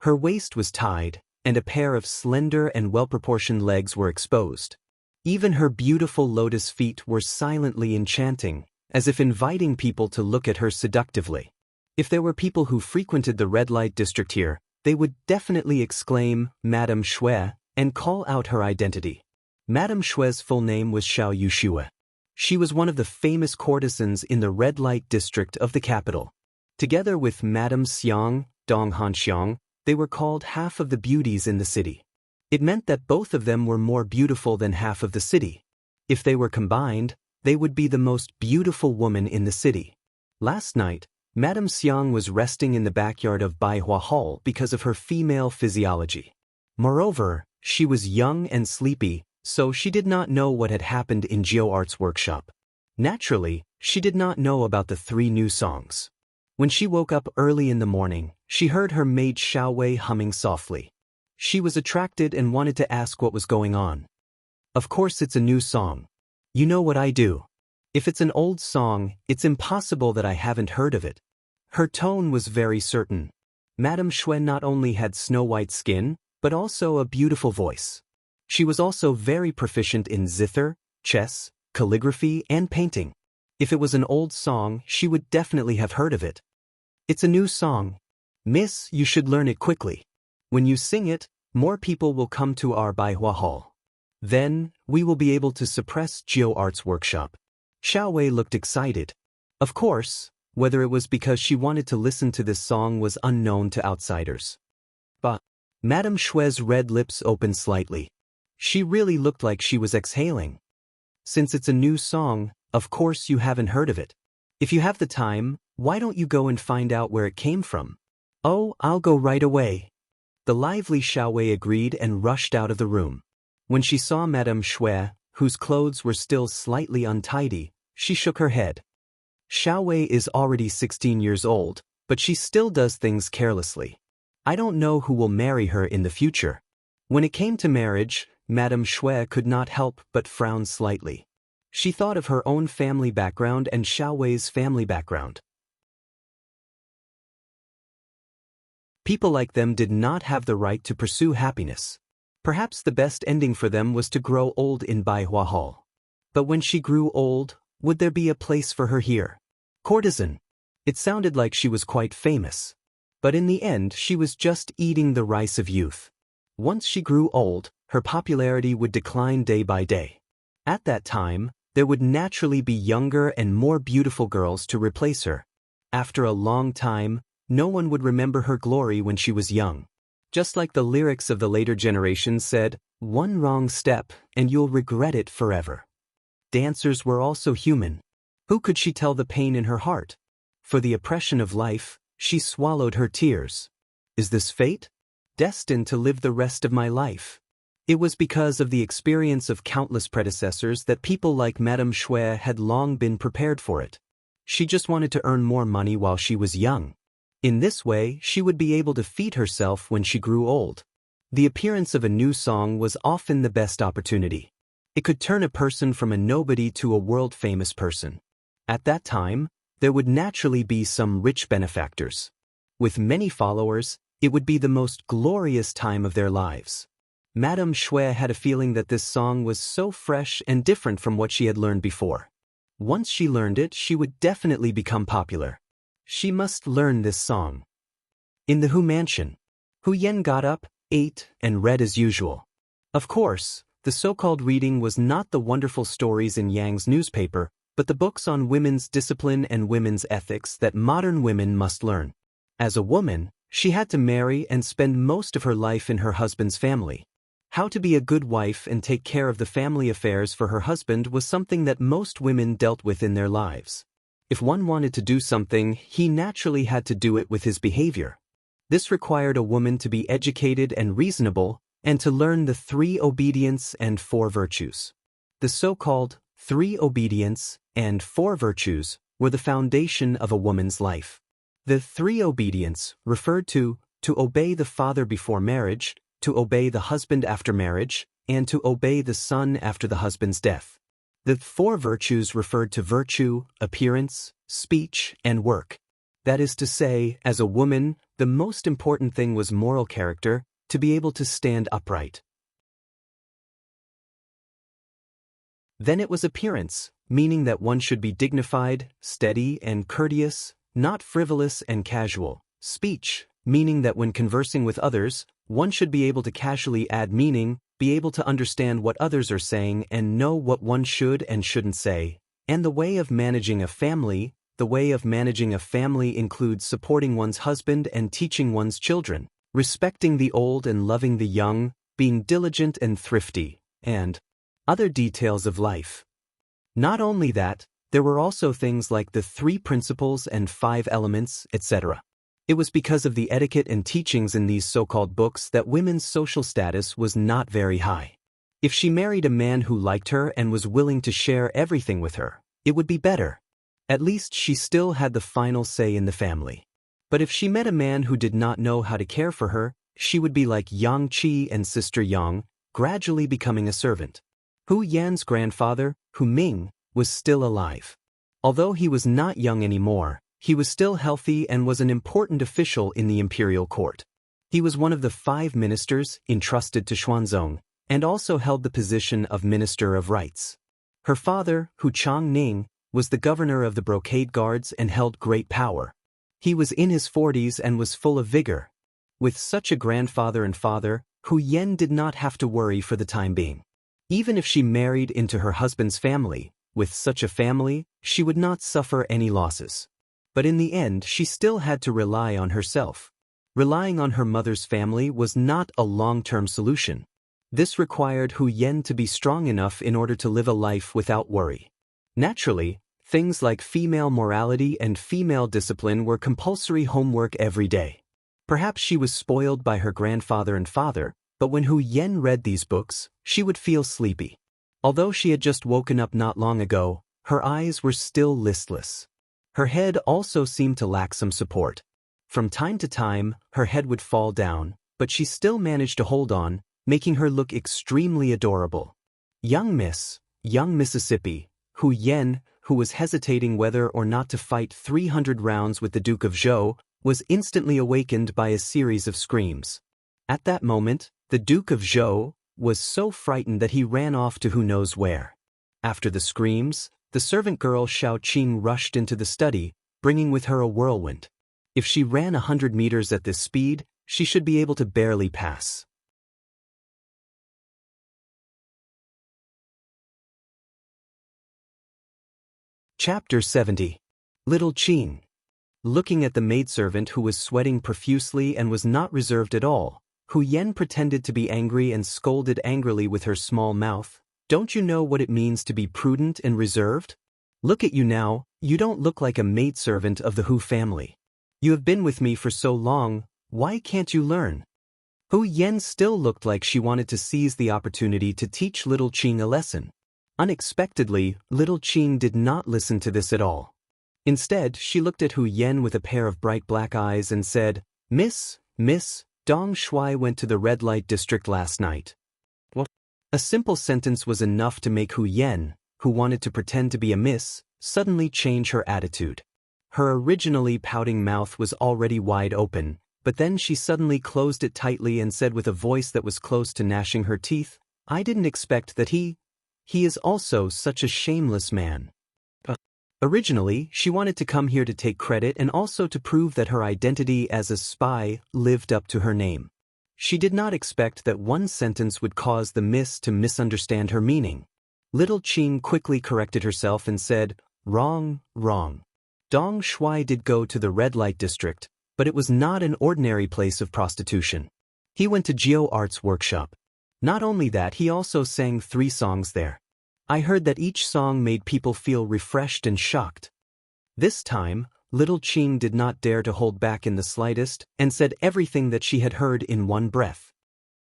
Speaker 1: Her waist was tied, and a pair of slender and well-proportioned legs were exposed. Even her beautiful lotus feet were silently enchanting, as if inviting people to look at her seductively. If there were people who frequented the red light district here, they would definitely exclaim, Madame Shui, and call out her identity. Madame Shui's full name was Xiao Yushue. She was one of the famous courtesans in the red light district of the capital. Together with Madame Xiang, Dong Hanxiang, they were called half of the beauties in the city. It meant that both of them were more beautiful than half of the city. If they were combined, they would be the most beautiful woman in the city. Last night, Madame Xiang was resting in the backyard of Baihua Hall because of her female physiology. Moreover, she was young and sleepy, so she did not know what had happened in Jiu Art's workshop. Naturally, she did not know about the 3 new songs. When she woke up early in the morning, she heard her maid Xiao Wei humming softly. She was attracted and wanted to ask what was going on. Of course it's a new song. You know what I do. If it's an old song, it's impossible that I haven't heard of it. Her tone was very certain. Madame Shui not only had snow-white skin, but also a beautiful voice. She was also very proficient in zither, chess, calligraphy, and painting. If it was an old song, she would definitely have heard of it. It's a new song. Miss, you should learn it quickly. When you sing it, more people will come to our Baihua Hall. Then, we will be able to suppress Geo Arts Workshop. Xiao Wei looked excited. Of course, whether it was because she wanted to listen to this song was unknown to outsiders. But Madame Xue's red lips opened slightly. She really looked like she was exhaling. Since it's a new song, of course you haven't heard of it. If you have the time, why don't you go and find out where it came from? Oh, I'll go right away. The lively Xiao Wei agreed and rushed out of the room. When she saw Madame Xue, whose clothes were still slightly untidy, she shook her head. Xiao Wei is already 16 years old, but she still does things carelessly. I don't know who will marry her in the future. When it came to marriage, Madame Xue could not help but frown slightly. She thought of her own family background and Xiao Wei's family background. People like them did not have the right to pursue happiness. Perhaps the best ending for them was to grow old in Baihua Hall. But when she grew old, would there be a place for her here? Courtesan. It sounded like she was quite famous. But in the end she was just eating the rice of youth. Once she grew old, her popularity would decline day by day. At that time, there would naturally be younger and more beautiful girls to replace her. After a long time, no one would remember her glory when she was young. Just like the lyrics of the later generations said, "One wrong step, and you'll regret it forever." Dancers were also human. Who could she tell the pain in her heart? For the oppression of life, she swallowed her tears. Is this fate? Destined to live the rest of my life? It was because of the experience of countless predecessors that people like Madame Xue had long been prepared for it. She just wanted to earn more money while she was young. In this way, she would be able to feed herself when she grew old. The appearance of a new song was often the best opportunity. It could turn a person from a nobody to a world-famous person. At that time, there would naturally be some rich benefactors. With many followers, it would be the most glorious time of their lives. Madame Xue had a feeling that this song was so fresh and different from what she had learned before. Once she learned it, she would definitely become popular. She must learn this song. In the Hu mansion, Hu Yen got up, ate, and read as usual. Of course, the so-called reading was not the wonderful stories in Yang's newspaper, but the books on women's discipline and women's ethics that modern women must learn. As a woman, she had to marry and spend most of her life in her husband's family. How to be a good wife and take care of the family affairs for her husband was something that most women dealt with in their lives. If one wanted to do something, he naturally had to do it with his behavior. This required a woman to be educated and reasonable, and to learn the 3 obedience and 4 virtues. The so-called 3 obedience and 4 virtues were the foundation of a woman's life. The 3 obedience referred to obey the father before marriage, to obey the husband after marriage, and to obey the son after the husband's death. The 4 virtues referred to virtue, appearance, speech, and work. That is to say, as a woman, the most important thing was moral character, to be able to stand upright. Then it was appearance, meaning that one should be dignified, steady, and courteous, not frivolous and casual. Speech, meaning that when conversing with others, one should be able to casually add meaning, be able to understand what others are saying and know what one should and shouldn't say. And the way of managing a family, includes supporting one's husband and teaching one's children, respecting the old and loving the young, being diligent and thrifty, and other details of life. Not only that, there were also things like the 3 principles and 5 elements, etc. It was because of the etiquette and teachings in these so-called books that women's social status was not very high. If she married a man who liked her and was willing to share everything with her, it would be better. At least she still had the final say in the family. But if she met a man who did not know how to care for her, she would be like Yang Qi and Sister Yang, gradually becoming a servant. Hu Yan's grandfather, Hu Ming, was still alive. Although he was not young anymore, he was still healthy and was an important official in the imperial court. He was one of the 5 ministers entrusted to Xuanzong, and also held the position of Minister of Rights. Her father, Hu Changning, was the governor of the brocade guards and held great power. He was in his 40s and was full of vigor. With such a grandfather and father, Hu Yen did not have to worry for the time being. Even if she married into her husband's family, with such a family, she would not suffer any losses. But in the end she still had to rely on herself. Relying on her mother's family was not a long-term solution. This required Hu Yen to be strong enough in order to live a life without worry. Naturally, things like female morality and female discipline were compulsory homework every day. Perhaps she was spoiled by her grandfather and father, but when Hu Yen read these books, she would feel sleepy. Although she had just woken up not long ago, her eyes were still listless. Her head also seemed to lack some support. From time to time, her head would fall down, but she still managed to hold on, making her look extremely adorable. Young Mississippi, Hu Yen, who was hesitating whether or not to fight 300 rounds with the Duke of Zhou, was instantly awakened by a series of screams. At that moment, the Duke of Zhou was so frightened that he ran off to who knows where. After the screams, the servant girl Xiao Qing rushed into the study, bringing with her a whirlwind. If she ran 100 meters at this speed, she should be able to barely pass. Chapter 70. Little Qing. Looking at the maidservant who was sweating profusely and was not reserved at all, Hu Yen pretended to be angry and scolded angrily with her small mouth. Don't you know what it means to be prudent and reserved? Look at you now, you don't look like a maidservant of the Hu family. You have been with me for so long, why can't you learn? Hu Yen still looked like she wanted to seize the opportunity to teach little Qing a lesson. Unexpectedly, little Qing did not listen to this at all. Instead, she looked at Hu Yen with a pair of bright black eyes and said, Miss, Dong Shuai went to the red light district last night. What? A simple sentence was enough to make Hu Yen, who wanted to pretend to be a miss, suddenly change her attitude. Her originally pouting mouth was already wide open, but then she suddenly closed it tightly and said with a voice that was close to gnashing her teeth, I didn't expect that he is also such a shameless man. Originally, she wanted to come here to take credit and also to prove that her identity as a spy lived up to her name. She did not expect that one sentence would cause the miss to misunderstand her meaning. Little Qing quickly corrected herself and said, Wrong. Dong Shuai did go to the red light district, but it was not an ordinary place of prostitution. He went to Geo Art's workshop. Not only that, he also sang 3 songs there. I heard that each song made people feel refreshed and shocked. This time, little Qing did not dare to hold back in the slightest and said everything that she had heard in one breath.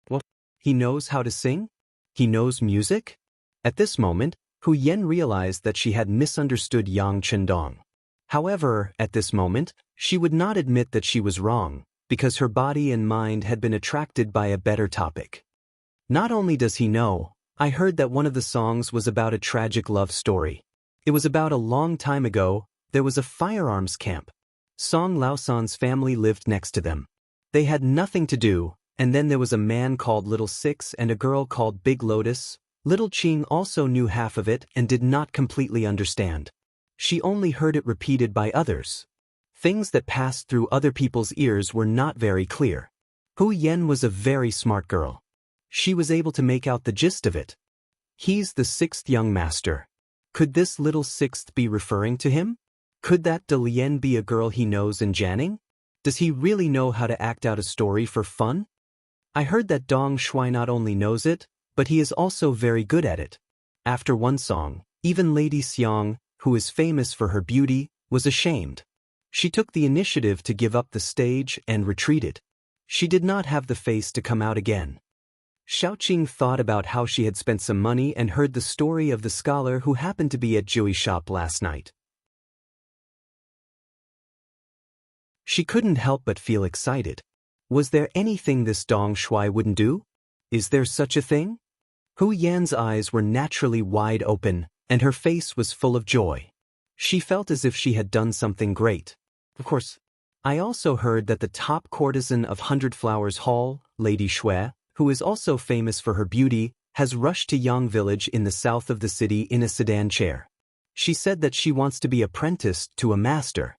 Speaker 1: What? He knows how to sing? He knows music? At this moment, Hu Yen realized that she had misunderstood Yang Chendong. However, at this moment, she would not admit that she was wrong, because her body and mind had been attracted by a better topic. Not only does he know, I heard that one of the songs was about a tragic love story. It was about a long time ago, there was a firearms camp. Song Laosan's family lived next to them. They had nothing to do, and then there was a man called Little Six and a girl called Big Lotus. Little Qing also knew half of it and did not completely understand. She only heard it repeated by others. Things that passed through other people's ears were not very clear. Hu Yen was a very smart girl. She was able to make out the gist of it. He's the 6th young master. Could this little 6th be referring to him? Could that De Lien be a girl he knows in Janning? Does he really know how to act out a story for fun? I heard that Dong Shuai not only knows it, but he is also very good at it. After one song, even Lady Xiang, who is famous for her beauty, was ashamed. She took the initiative to give up the stage and retreated. She did not have the face to come out again. Xiaoqing thought about how she had spent some money and heard the story of the scholar who happened to be at Jiu's shop last night. She couldn't help but feel excited. Was there anything this Dong Shuai wouldn't do? Is there such a thing? Hu Yan's eyes were naturally wide open, and her face was full of joy. She felt as if she had done something great. Of course, I also heard that the top courtesan of 100 Flowers Hall, Lady Shui, who is also famous for her beauty, has rushed to Yang village in the south of the city in a sedan chair. She said that she wants to be apprenticed to a master.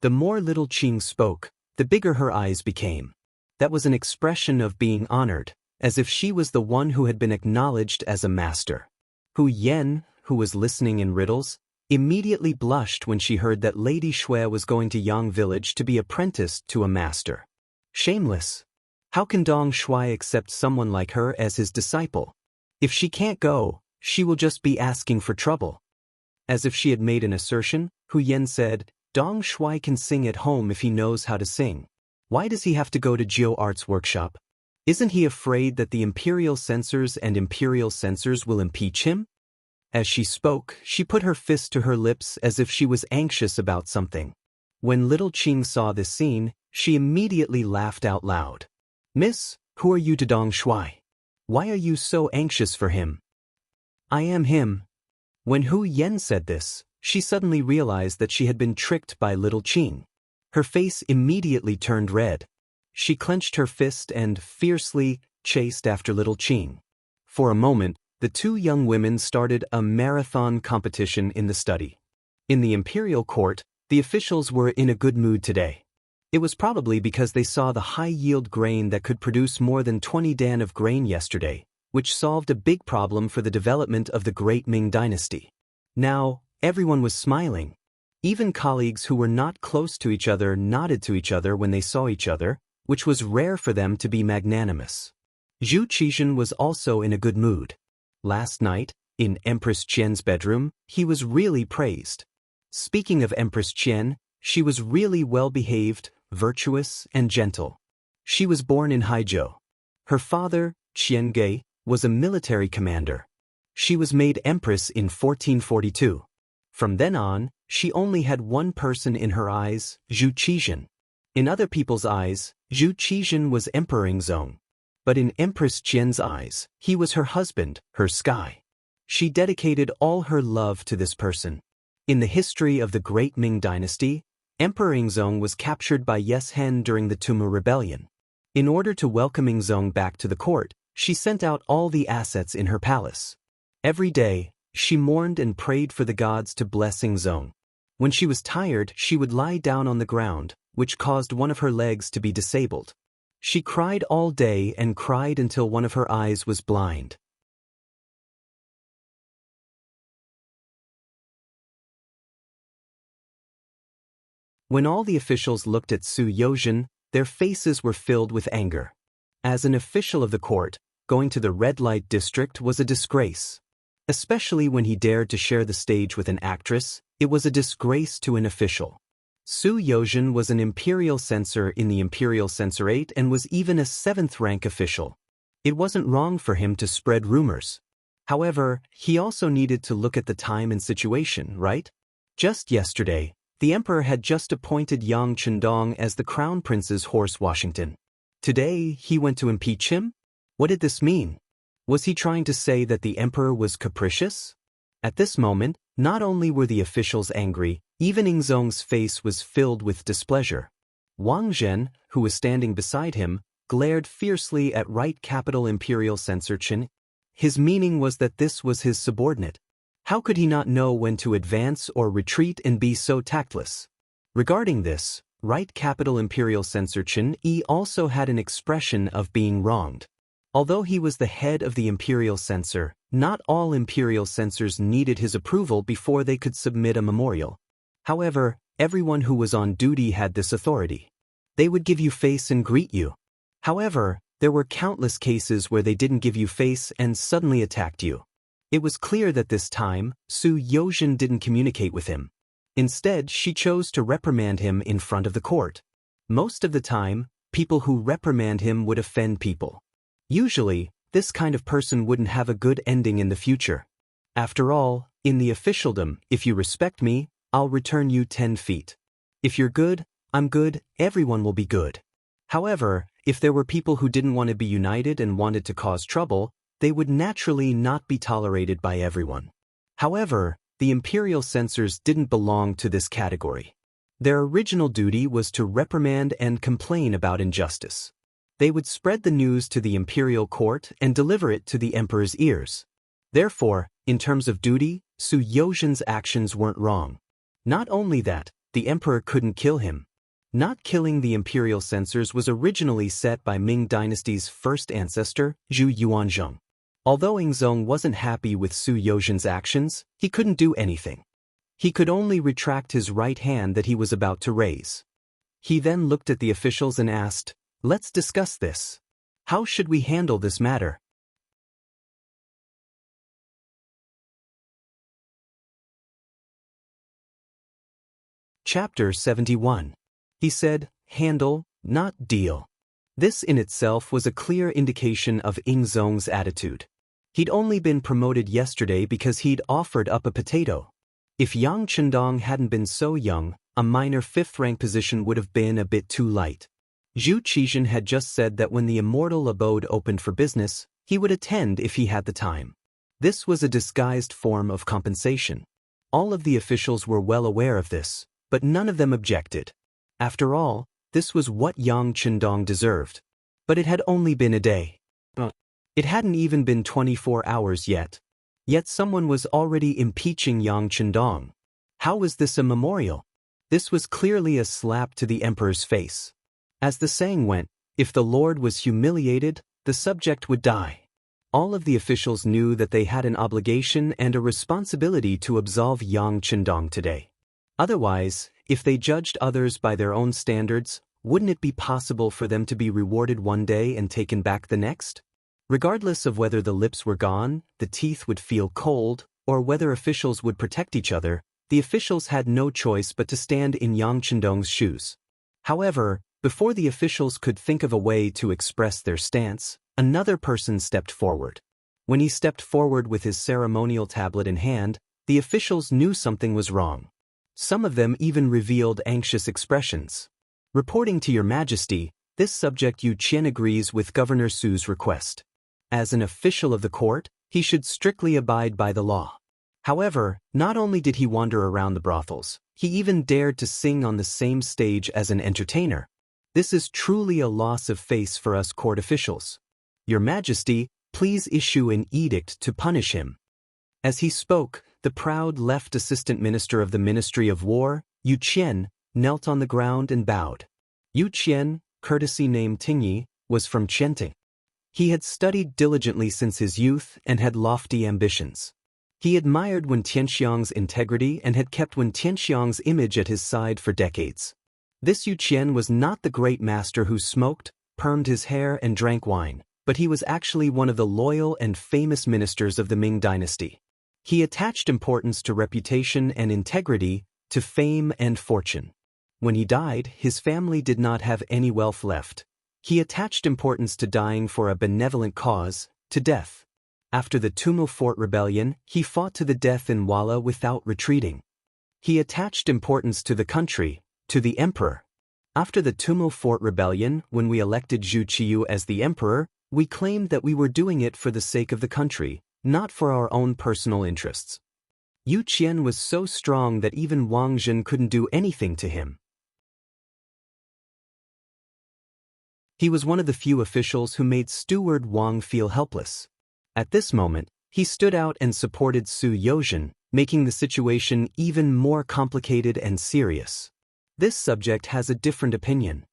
Speaker 1: The more little Qing spoke, the bigger her eyes became. That was an expression of being honored, as if she was the one who had been acknowledged as a master. Hu Yen, who was listening in riddles, immediately blushed when she heard that Lady Shui was going to Yang village to be apprenticed to a master. Shameless. How can Dong Shui accept someone like her as his disciple? If she can't go, she will just be asking for trouble. As if she had made an assertion, Hu Yen said, Dong Shui can sing at home if he knows how to sing. Why does he have to go to Jiu Arts Workshop? Isn't he afraid that the imperial censors and imperial censors will impeach him? As she spoke, she put her fist to her lips as if she was anxious about something. When little Qing saw this scene, she immediately laughed out loud. Miss, who are you to Dong Shui? Why are you so anxious for him? I am him. When Hu Yen said this, she suddenly realized that she had been tricked by little Qing. Her face immediately turned red. She clenched her fist and fiercely chased after little Qing. For a moment, the two young women started a marathon competition in the study. In the imperial court, the officials were in a good mood today. It was probably because they saw the high-yield grain that could produce more than 20 dan of grain yesterday, which solved a big problem for the development of the Great Ming Dynasty. Now, everyone was smiling. Even colleagues who were not close to each other nodded to each other when they saw each other, which was rare for them to be magnanimous. Zhu Qizhen was also in a good mood. Last night, in Empress Qian's bedroom, he was really praised. Speaking of Empress Qian, she was really well-behaved, virtuous, and gentle. She was born in Haizhou. Her father, Qian Ge, was a military commander. She was made empress in 1442. From then on, she only had one person in her eyes, Zhu Qizhen. In other people's eyes, Zhu Qizhen was Emperor Yingzong. But in Empress Qian's eyes, he was her husband, her sky. She dedicated all her love to this person. In the history of the Great Ming Dynasty, Emperor Yingzong was captured by Yes Hen during the Tumu Rebellion. In order to welcome Yingzong back to the court, she sent out all the assets in her palace. Every day, she mourned and prayed for the gods to bless Yingzong. When she was tired, she would lie down on the ground, which caused one of her legs to be disabled. She cried all day and cried until one of her eyes was blind. When all the officials looked at Su Yozhen, their faces were filled with anger. As an official of the court, going to the red light district was a disgrace. Especially when he dared to share the stage with an actress, it was a disgrace to an official. Su Yozhen was an imperial censor in the Imperial Censorate and was even a 7th-rank official. It wasn't wrong for him to spread rumors. However, he also needed to look at the time and situation, right? Just yesterday, the emperor had just appointed Yang Chendong as the crown prince's horse Washington. Today, he went to impeach him? What did this mean? Was he trying to say that the emperor was capricious? At this moment, not only were the officials angry, even Yingzong's face was filled with displeasure. Wang Zhen, who was standing beside him, glared fiercely at Right Capital Imperial Censor Chen. His meaning was that this was his subordinate. How could he not know when to advance or retreat and be so tactless? Regarding this, Right Capital Imperial Censor Chen also had an expression of being wronged. Although he was the head of the imperial censor, not all imperial censors needed his approval before they could submit a memorial. However, everyone who was on duty had this authority. They would give you face and greet you. However, there were countless cases where they didn't give you face and suddenly attacked you. It was clear that this time, Su Yozhen didn't communicate with him. Instead, she chose to reprimand him in front of the court. Most of the time, people who reprimand him would offend people. Usually, this kind of person wouldn't have a good ending in the future. After all, in the officialdom, if you respect me, I'll return you 10 feet. If you're good, I'm good, everyone will be good. However, if there were people who didn't want to be united and wanted to cause trouble, they would naturally not be tolerated by everyone. However, the imperial censors didn't belong to this category. Their original duty was to reprimand and complain about injustice. They would spread the news to the imperial court and deliver it to the emperor's ears. Therefore, in terms of duty, Su Yozhen's actions weren't wrong. Not only that, the emperor couldn't kill him. Not killing the imperial censors was originally set by Ming dynasty's first ancestor, Zhu Yuanzhong. Although Yingzong wasn't happy with Su Yozhen's actions, he couldn't do anything. He could only retract his right hand that he was about to raise. He then looked at the officials and asked, "Let's discuss this. How should we handle this matter?" Chapter 71. He said, "Handle, not deal." This in itself was a clear indication of Yingzong's attitude. He'd only been promoted yesterday because he'd offered up a potato. If Yang Chendong hadn't been so young, a minor fifth-rank position would have been a bit too light. Zhu Qizhen had just said that when the immortal abode opened for business, he would attend if he had the time. This was a disguised form of compensation. All of the officials were well aware of this, but none of them objected. After all, this was what Yang Chendong deserved. But it had only been a day. It hadn't even been 24 hours yet. Yet someone was already impeaching Yang Chendong. How was this a memorial? This was clearly a slap to the emperor's face. As the saying went, if the lord was humiliated, the subject would die. All of the officials knew that they had an obligation and a responsibility to absolve Yang Chendong today. Otherwise, if they judged others by their own standards, wouldn't it be possible for them to be rewarded one day and taken back the next? Regardless of whether the lips were gone, the teeth would feel cold, or whether officials would protect each other, the officials had no choice but to stand in Yang Chendong's shoes. However, before the officials could think of a way to express their stance, another person stepped forward. When he stepped forward with his ceremonial tablet in hand, the officials knew something was wrong. Some of them even revealed anxious expressions. "Reporting to Your Majesty, this subject Yu Qian agrees with Governor Su's request. As an official of the court, he should strictly abide by the law." However, not only did he wander around the brothels, he even dared to sing on the same stage as an entertainer. This is truly a loss of face for us court officials. "Your Majesty, please issue an edict to punish him." As he spoke, the proud left assistant minister of the Ministry of War, Yu Qian, knelt on the ground and bowed. Yu Qian, courtesy name Tingyi, was from Qianting. He had studied diligently since his youth and had lofty ambitions. He admired Wen Tianxiang's integrity and had kept Wen Tianxiang's image at his side for decades. This Yu Qian was not the great master who smoked, permed his hair and drank wine, but he was actually one of the loyal and famous ministers of the Ming dynasty. He attached importance to reputation and integrity, to fame and fortune. When he died, his family did not have any wealth left. He attached importance to dying for a benevolent cause, to death. After the Tumul Fort rebellion, he fought to the death in Walla without retreating. He attached importance to the country, to the emperor. After the Tumul Fort rebellion, when we elected Zhu Qiyu as the emperor, we claimed that we were doing it for the sake of the country, not for our own personal interests. Yu Qian was so strong that even Wang Zhen couldn't do anything to him. He was one of the few officials who made Steward Wang feel helpless. At this moment, he stood out and supported Su Yozhen, making the situation even more complicated and serious. This subject has a different opinion.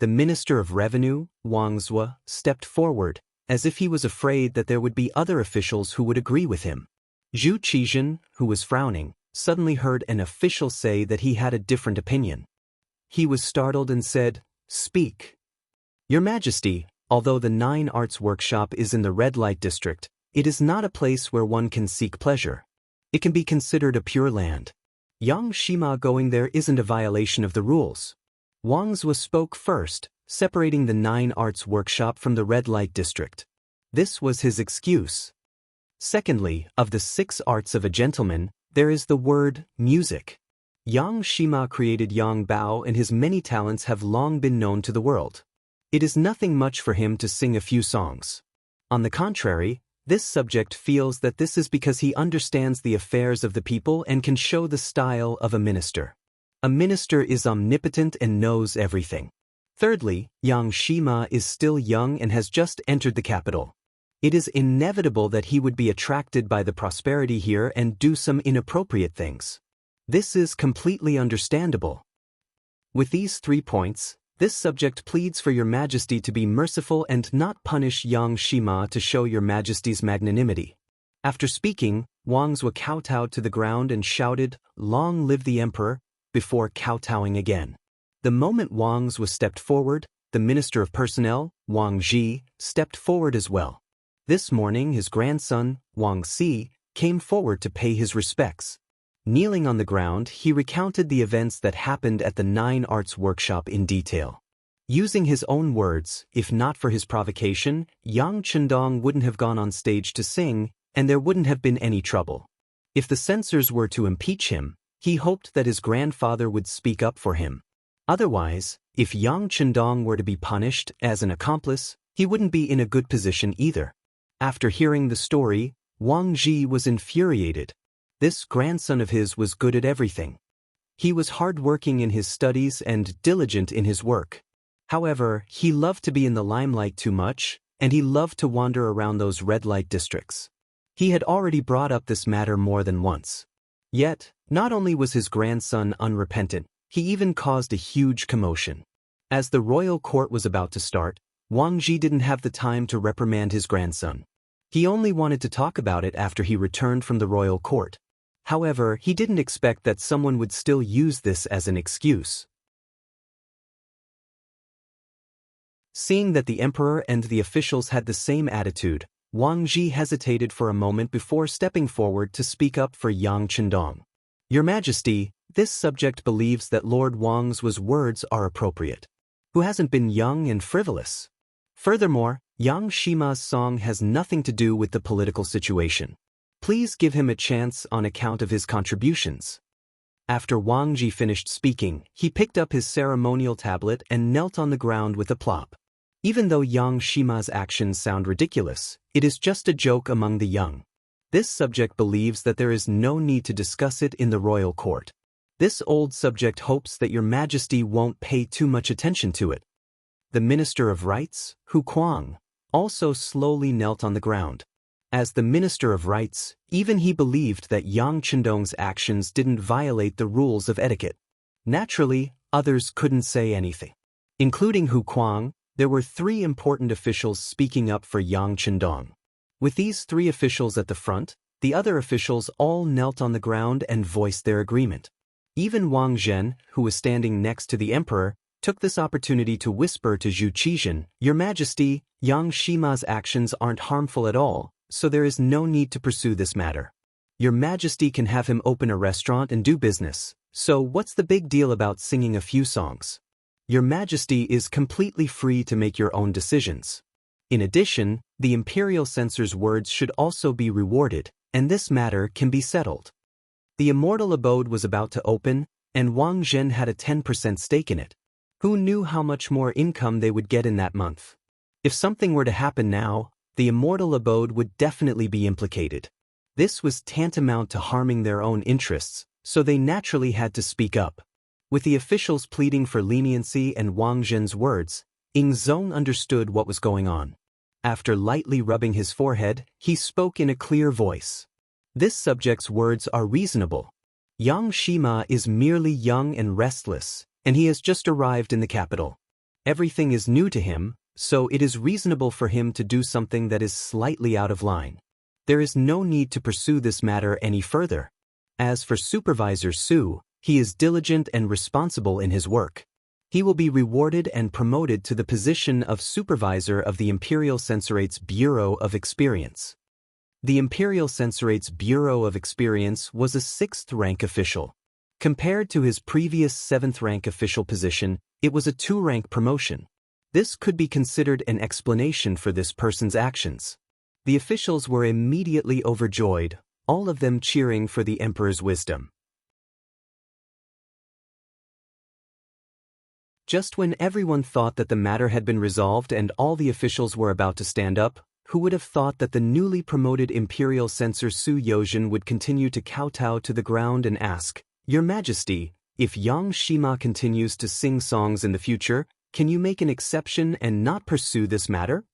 Speaker 1: The Minister of Revenue, Wang Zhe, stepped forward, as if he was afraid that there would be other officials who would agree with him. Zhu Qizhen, who was frowning, suddenly heard an official say that he had a different opinion. He was startled and said, "Speak." "Your Majesty, although the Nine Arts Workshop is in the red light district, it is not a place where one can seek pleasure. It can be considered a pure land. Yang Shima going there isn't a violation of the rules." Wang Zhe spoke first, separating the Nine Arts Workshop from the red light district. This was his excuse. Secondly, of the 6 arts of a gentleman, there is the word music. Yang Shima created Yang Bao, and his many talents have long been known to the world. It is nothing much for him to sing a few songs. On the contrary, this subject feels that this is because he understands the affairs of the people and can show the style of a minister. A minister is omnipotent and knows everything. Thirdly, Yang Shima is still young and has just entered the capital. It is inevitable that he would be attracted by the prosperity here and do some inappropriate things. This is completely understandable. With these 3 points, this subject pleads for Your Majesty to be merciful and not punish Yang Shima to show Your Majesty's magnanimity. After speaking, Wang Zhou kowtowed to the ground and shouted, "Long live the Emperor," before kowtowing again. The moment Wang Zhou stepped forward, the Minister of Personnel, Wang Zhi, stepped forward as well. This morning his grandson, Wang Si, came forward to pay his respects. Kneeling on the ground, he recounted the events that happened at the 9 Arts workshop in detail. Using his own words, if not for his provocation, Yang Chendong wouldn't have gone on stage to sing, and there wouldn't have been any trouble. If the censors were to impeach him, he hoped that his grandfather would speak up for him. Otherwise, if Yang Chendong were to be punished as an accomplice, he wouldn't be in a good position either. After hearing the story, Wang Zhi was infuriated. This grandson of his was good at everything. He was hard-working in his studies and diligent in his work. However, he loved to be in the limelight too much, and he loved to wander around those red-light districts. He had already brought up this matter more than once. Yet, not only was his grandson unrepentant, he even caused a huge commotion. As the royal court was about to start, Wang Zhi didn't have the time to reprimand his grandson. He only wanted to talk about it after he returned from the royal court. However, he didn't expect that someone would still use this as an excuse. Seeing that the emperor and the officials had the same attitude, Wang Zhi hesitated for a moment before stepping forward to speak up for Yang Chendong. Your Majesty, this subject believes that Lord Wang's words are appropriate. Who hasn't been young and frivolous? Furthermore, Yang Shima's song has nothing to do with the political situation. Please give him a chance on account of his contributions. After Wang Zhi finished speaking, he picked up his ceremonial tablet and knelt on the ground with a plop. Even though Yang Shima's actions sound ridiculous, it is just a joke among the young. This subject believes that there is no need to discuss it in the royal court. This old subject hopes that Your Majesty won't pay too much attention to it. The Minister of Rights, Hu Kuang, also slowly knelt on the ground. As the Minister of Rights, even he believed that Yang Chendong's actions didn't violate the rules of etiquette. Naturally, others couldn't say anything. Including Hu Kuang, there were 3 important officials speaking up for Yang Chendong. With these 3 officials at the front, the other officials all knelt on the ground and voiced their agreement. Even Wang Zhen, who was standing next to the emperor, took this opportunity to whisper to Zhu Qizhen, Your Majesty, Yang Shima's actions aren't harmful at all, so there is no need to pursue this matter. Your Majesty can have him open a restaurant and do business, so what's the big deal about singing a few songs? Your Majesty is completely free to make your own decisions. In addition, the imperial censor's words should also be rewarded, and this matter can be settled. The immortal abode was about to open, and Wang Zhen had a 10% stake in it. Who knew how much more income they would get in that month? If something were to happen now, the immortal abode would definitely be implicated. This was tantamount to harming their own interests, so they naturally had to speak up. With the officials pleading for leniency and Wang Zhen's words, Ying Zong understood what was going on. After lightly rubbing his forehead, he spoke in a clear voice. This subject's words are reasonable. Yang Shima is merely young and restless, and he has just arrived in the capital. Everything is new to him, so it is reasonable for him to do something that is slightly out of line. There is no need to pursue this matter any further. As for Supervisor Su, he is diligent and responsible in his work. He will be rewarded and promoted to the position of Supervisor of the Imperial Censorate's Bureau of Experience. The Imperial Censorate's Bureau of Experience was a 6th-rank official. Compared to his previous 7th-rank official position, it was a 2-rank promotion. This could be considered an explanation for this person's actions. The officials were immediately overjoyed, all of them cheering for the emperor's wisdom. Just when everyone thought that the matter had been resolved and all the officials were about to stand up, who would have thought that the newly promoted imperial censor Su Yozhen would continue to kowtow to the ground and ask, Your Majesty, if Yang Shima continues to sing songs in the future, can you make an exception and not pursue this matter?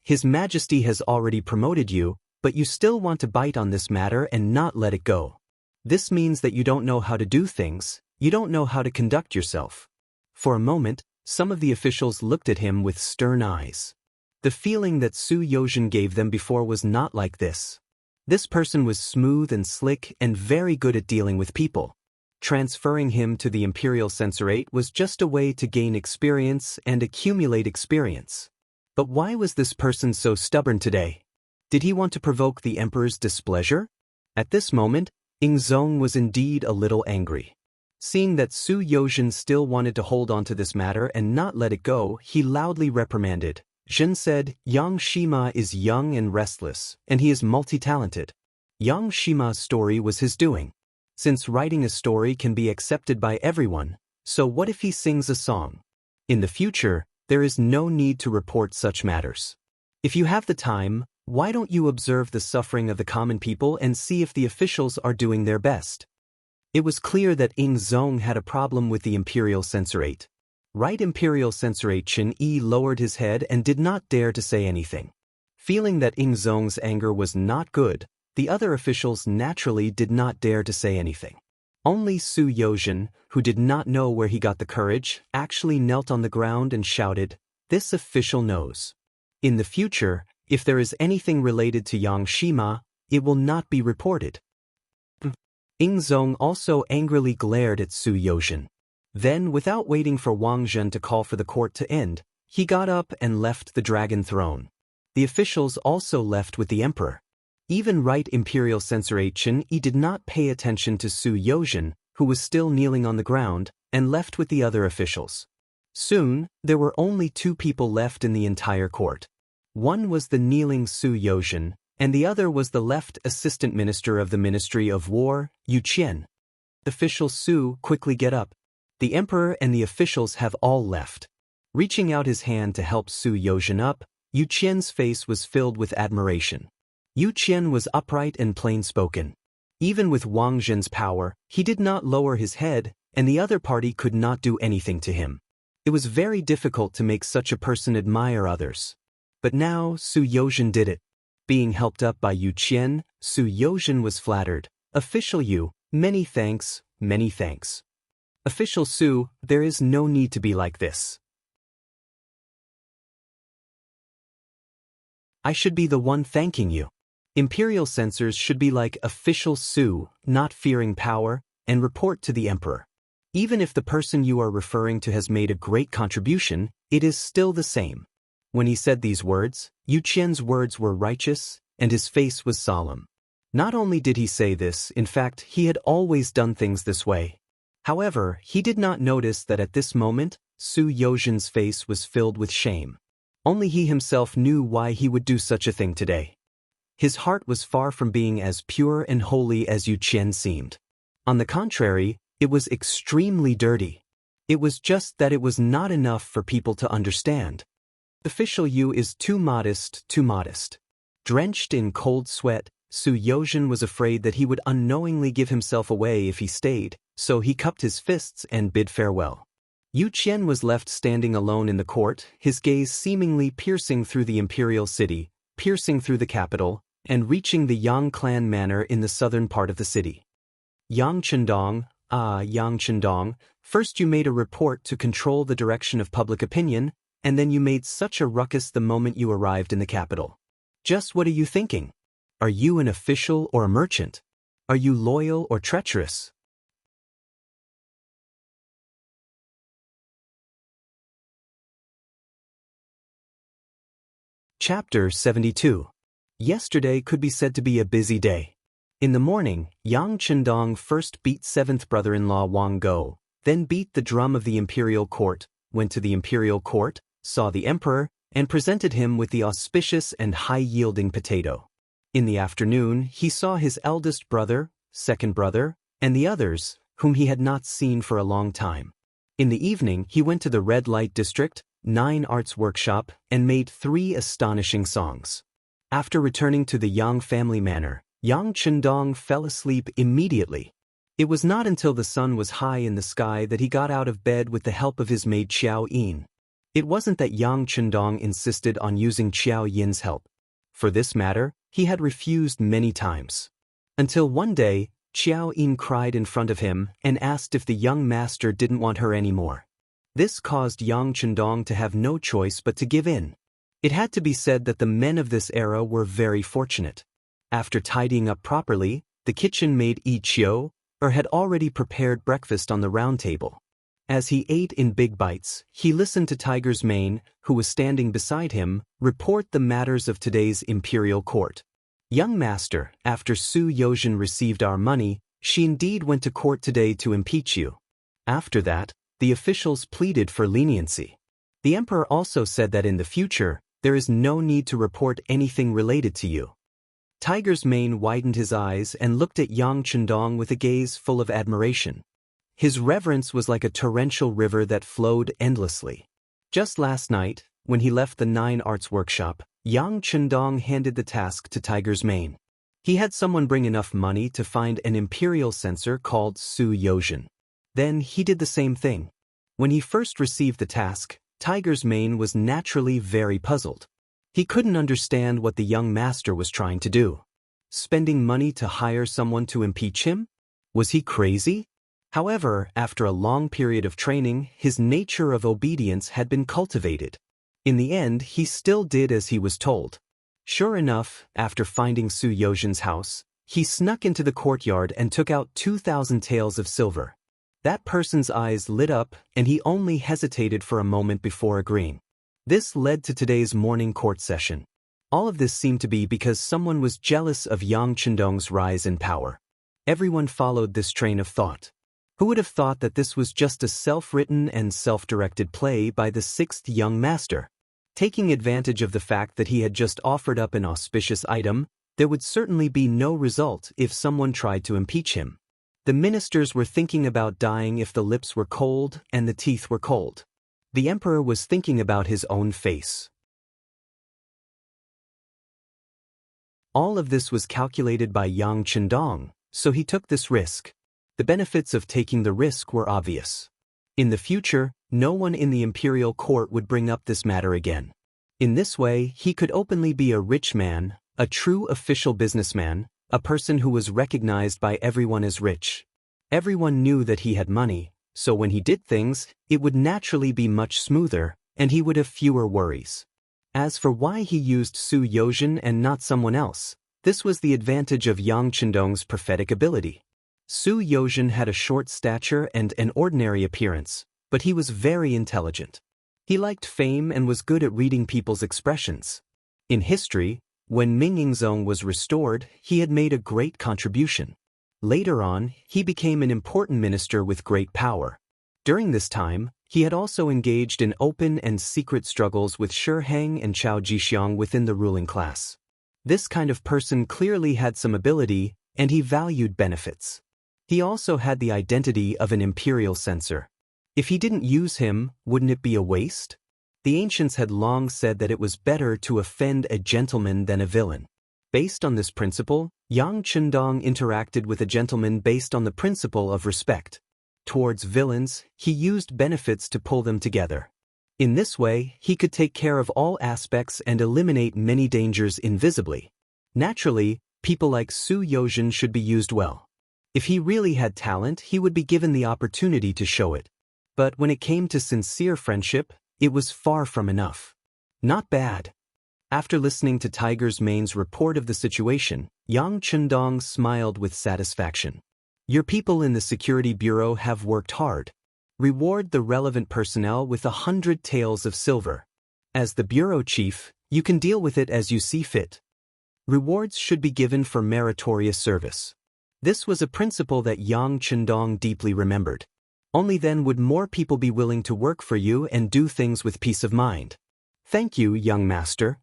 Speaker 1: His Majesty has already promoted you, but you still want to bite on this matter and not let it go. This means that you don't know how to do things, you don't know how to conduct yourself. For a moment, some of the officials looked at him with stern eyes. The feeling that Su Yozhen gave them before was not like this. This person was smooth and slick and very good at dealing with people. Transferring him to the Imperial Censorate was just a way to gain experience and accumulate experience. But why was this person so stubborn today? Did he want to provoke the Emperor's displeasure? At this moment, Ingzong was indeed a little angry. Seeing that Su Yozhen still wanted to hold on to this matter and not let it go, he loudly reprimanded. Zhen said, Yang Shima is young and restless, and he is multi-talented. Yang Shima's story was his doing. Since writing a story can be accepted by everyone, so what if he sings a song? In the future, there is no need to report such matters. If you have the time, why don't you observe the suffering of the common people and see if the officials are doing their best? It was clear that Ingzong had a problem with the Imperial Censorate. Right Imperial Censorate Chen Yi lowered his head and did not dare to say anything. Feeling that Ingzong's anger was not good, the other officials naturally did not dare to say anything. Only Su Yozhen, who did not know where he got the courage, actually knelt on the ground and shouted, "This official knows. In the future, if there is anything related to Yang Shima, it will not be reported." Ingzong also angrily glared at Su Yozhen. Then, without waiting for Wang Zhen to call for the court to end, he got up and left the dragon throne. The officials also left with the emperor. Even Right Imperial Censorate Chen Yi did not pay attention to Su Yozhen, who was still kneeling on the ground, and left with the other officials. Soon, there were only two people left in the entire court. One was the kneeling Su Yozhen, and the other was the left assistant minister of the Ministry of War, Yu Qian. Official Su, quickly get up. The emperor and the officials have all left. Reaching out his hand to help Su Yozhen up, Yu Qian's face was filled with admiration. Yu Qian was upright and plain-spoken. Even with Wang Zhen's power, he did not lower his head, and the other party could not do anything to him. It was very difficult to make such a person admire others. But now, Su Yozhen did it. Being helped up by Yu Qian, Su Yozhen was flattered. Official Yu, many thanks, many thanks. Official Su, there is no need to be like this. I should be the one thanking you. Imperial censors should be like Official Su, not fearing power, and report to the emperor. Even if the person you are referring to has made a great contribution, it is still the same. When he said these words, Yu Qian's words were righteous, and his face was solemn. Not only did he say this, in fact, he had always done things this way. However, he did not notice that at this moment, Su Yozhen's face was filled with shame. Only he himself knew why he would do such a thing today. His heart was far from being as pure and holy as Yu Qian seemed. On the contrary, it was extremely dirty. It was just that it was not enough for people to understand. Official Yu is too modest, too modest. Drenched in cold sweat, Su Yozhen was afraid that he would unknowingly give himself away if he stayed, so he cupped his fists and bid farewell. Yu Qian was left standing alone in the court, his gaze seemingly piercing through the imperial city, piercing through the capital, and reaching the Yang clan manor in the southern part of the city. Yang Chendong, Yang Chendong, first you made a report to control the direction of public opinion, and then you made such a ruckus the moment you arrived in the capital. Just what are you thinking? Are you an official or a merchant? Are you loyal or treacherous? Chapter 72. Yesterday could be said to be a busy day. In the morning, Yang Chendong first beat seventh brother-in-law Wang Go, then beat the drum of the imperial court, went to the imperial court, saw the emperor, and presented him with the auspicious and high-yielding potato. In the afternoon, he saw his eldest brother, second brother, and the others, whom he had not seen for a long time. In the evening, he went to the red light district, 9 arts workshop, and made 3 astonishing songs. After returning to the Yang family manor, Yang Chendong fell asleep immediately. It was not until the sun was high in the sky that he got out of bed with the help of his maid Xiao Yin. It wasn't that Yang Chendong insisted on using Qiao Yin's help. For this matter, he had refused many times. Until one day, Qiao Yin cried in front of him and asked if the young master didn't want her anymore. This caused Yang Chendong to have no choice but to give in. It had to be said that the men of this era were very fortunate. After tidying up properly, the kitchen maid Yi Qiu had already prepared breakfast on the round table. As he ate in big bites, he listened to Tiger's Mane, who was standing beside him, report the matters of today's imperial court. Young master, after Su Yozhen received our money, she indeed went to court today to impeach you. After that, the officials pleaded for leniency. The emperor also said that in the future, there is no need to report anything related to you. Tiger's Mane widened his eyes and looked at Yang Chendong with a gaze full of admiration. His reverence was like a torrential river that flowed endlessly. Just last night, when he left the Nine Arts workshop, Yang Chendong handed the task to Tiger's Mane. He had someone bring enough money to find an imperial censor called Su Yozhen. Then he did the same thing. When he first received the task, Tiger's Mane was naturally very puzzled. He couldn't understand what the young master was trying to do. Spending money to hire someone to impeach him? Was he crazy? However, after a long period of training, his nature of obedience had been cultivated. In the end, he still did as he was told. Sure enough, after finding Su Yozhen's house, he snuck into the courtyard and took out 2,000 taels of silver. That person's eyes lit up, and he only hesitated for a moment before agreeing. This led to today's morning court session. All of this seemed to be because someone was jealous of Yang Chendong's rise in power. Everyone followed this train of thought. Who would have thought that this was just a self-written and self-directed play by the sixth young master? Taking advantage of the fact that he had just offered up an auspicious item, there would certainly be no result if someone tried to impeach him. The ministers were thinking about dying if the lips were cold and the teeth were cold. The emperor was thinking about his own face. All of this was calculated by Yang Chendong, so he took this risk. The benefits of taking the risk were obvious. In the future, no one in the imperial court would bring up this matter again. In this way, he could openly be a rich man, a true official businessman, a person who was recognized by everyone as rich. Everyone knew that he had money, so when he did things, it would naturally be much smoother, and he would have fewer worries. As for why he used Su Yozhen and not someone else, this was the advantage of Yang Chendong's prophetic ability. Su Yozhen had a short stature and an ordinary appearance, but he was very intelligent. He liked fame and was good at reading people's expressions. In history, when Mingyingzong was restored, he had made a great contribution. Later on, he became an important minister with great power. During this time, he had also engaged in open and secret struggles with Shi Heng and Chao Jixiang within the ruling class. This kind of person clearly had some ability, and he valued benefits. He also had the identity of an imperial censor. If he didn't use him, wouldn't it be a waste? The ancients had long said that it was better to offend a gentleman than a villain. Based on this principle, Yang Chendong interacted with a gentleman based on the principle of respect. Towards villains, he used benefits to pull them together. In this way, he could take care of all aspects and eliminate many dangers invisibly. Naturally, people like Su Yozhen should be used well. If he really had talent, he would be given the opportunity to show it. But when it came to sincere friendship, it was far from enough. Not bad. After listening to Tiger's Mane's report of the situation, Yang Chendong smiled with satisfaction. Your people in the Security Bureau have worked hard. Reward the relevant personnel with 100 taels of silver. As the bureau chief, you can deal with it as you see fit. Rewards should be given for meritorious service. This was a principle that Yang Chendong deeply remembered. Only then would more people be willing to work for you and do things with peace of mind. Thank you, young master.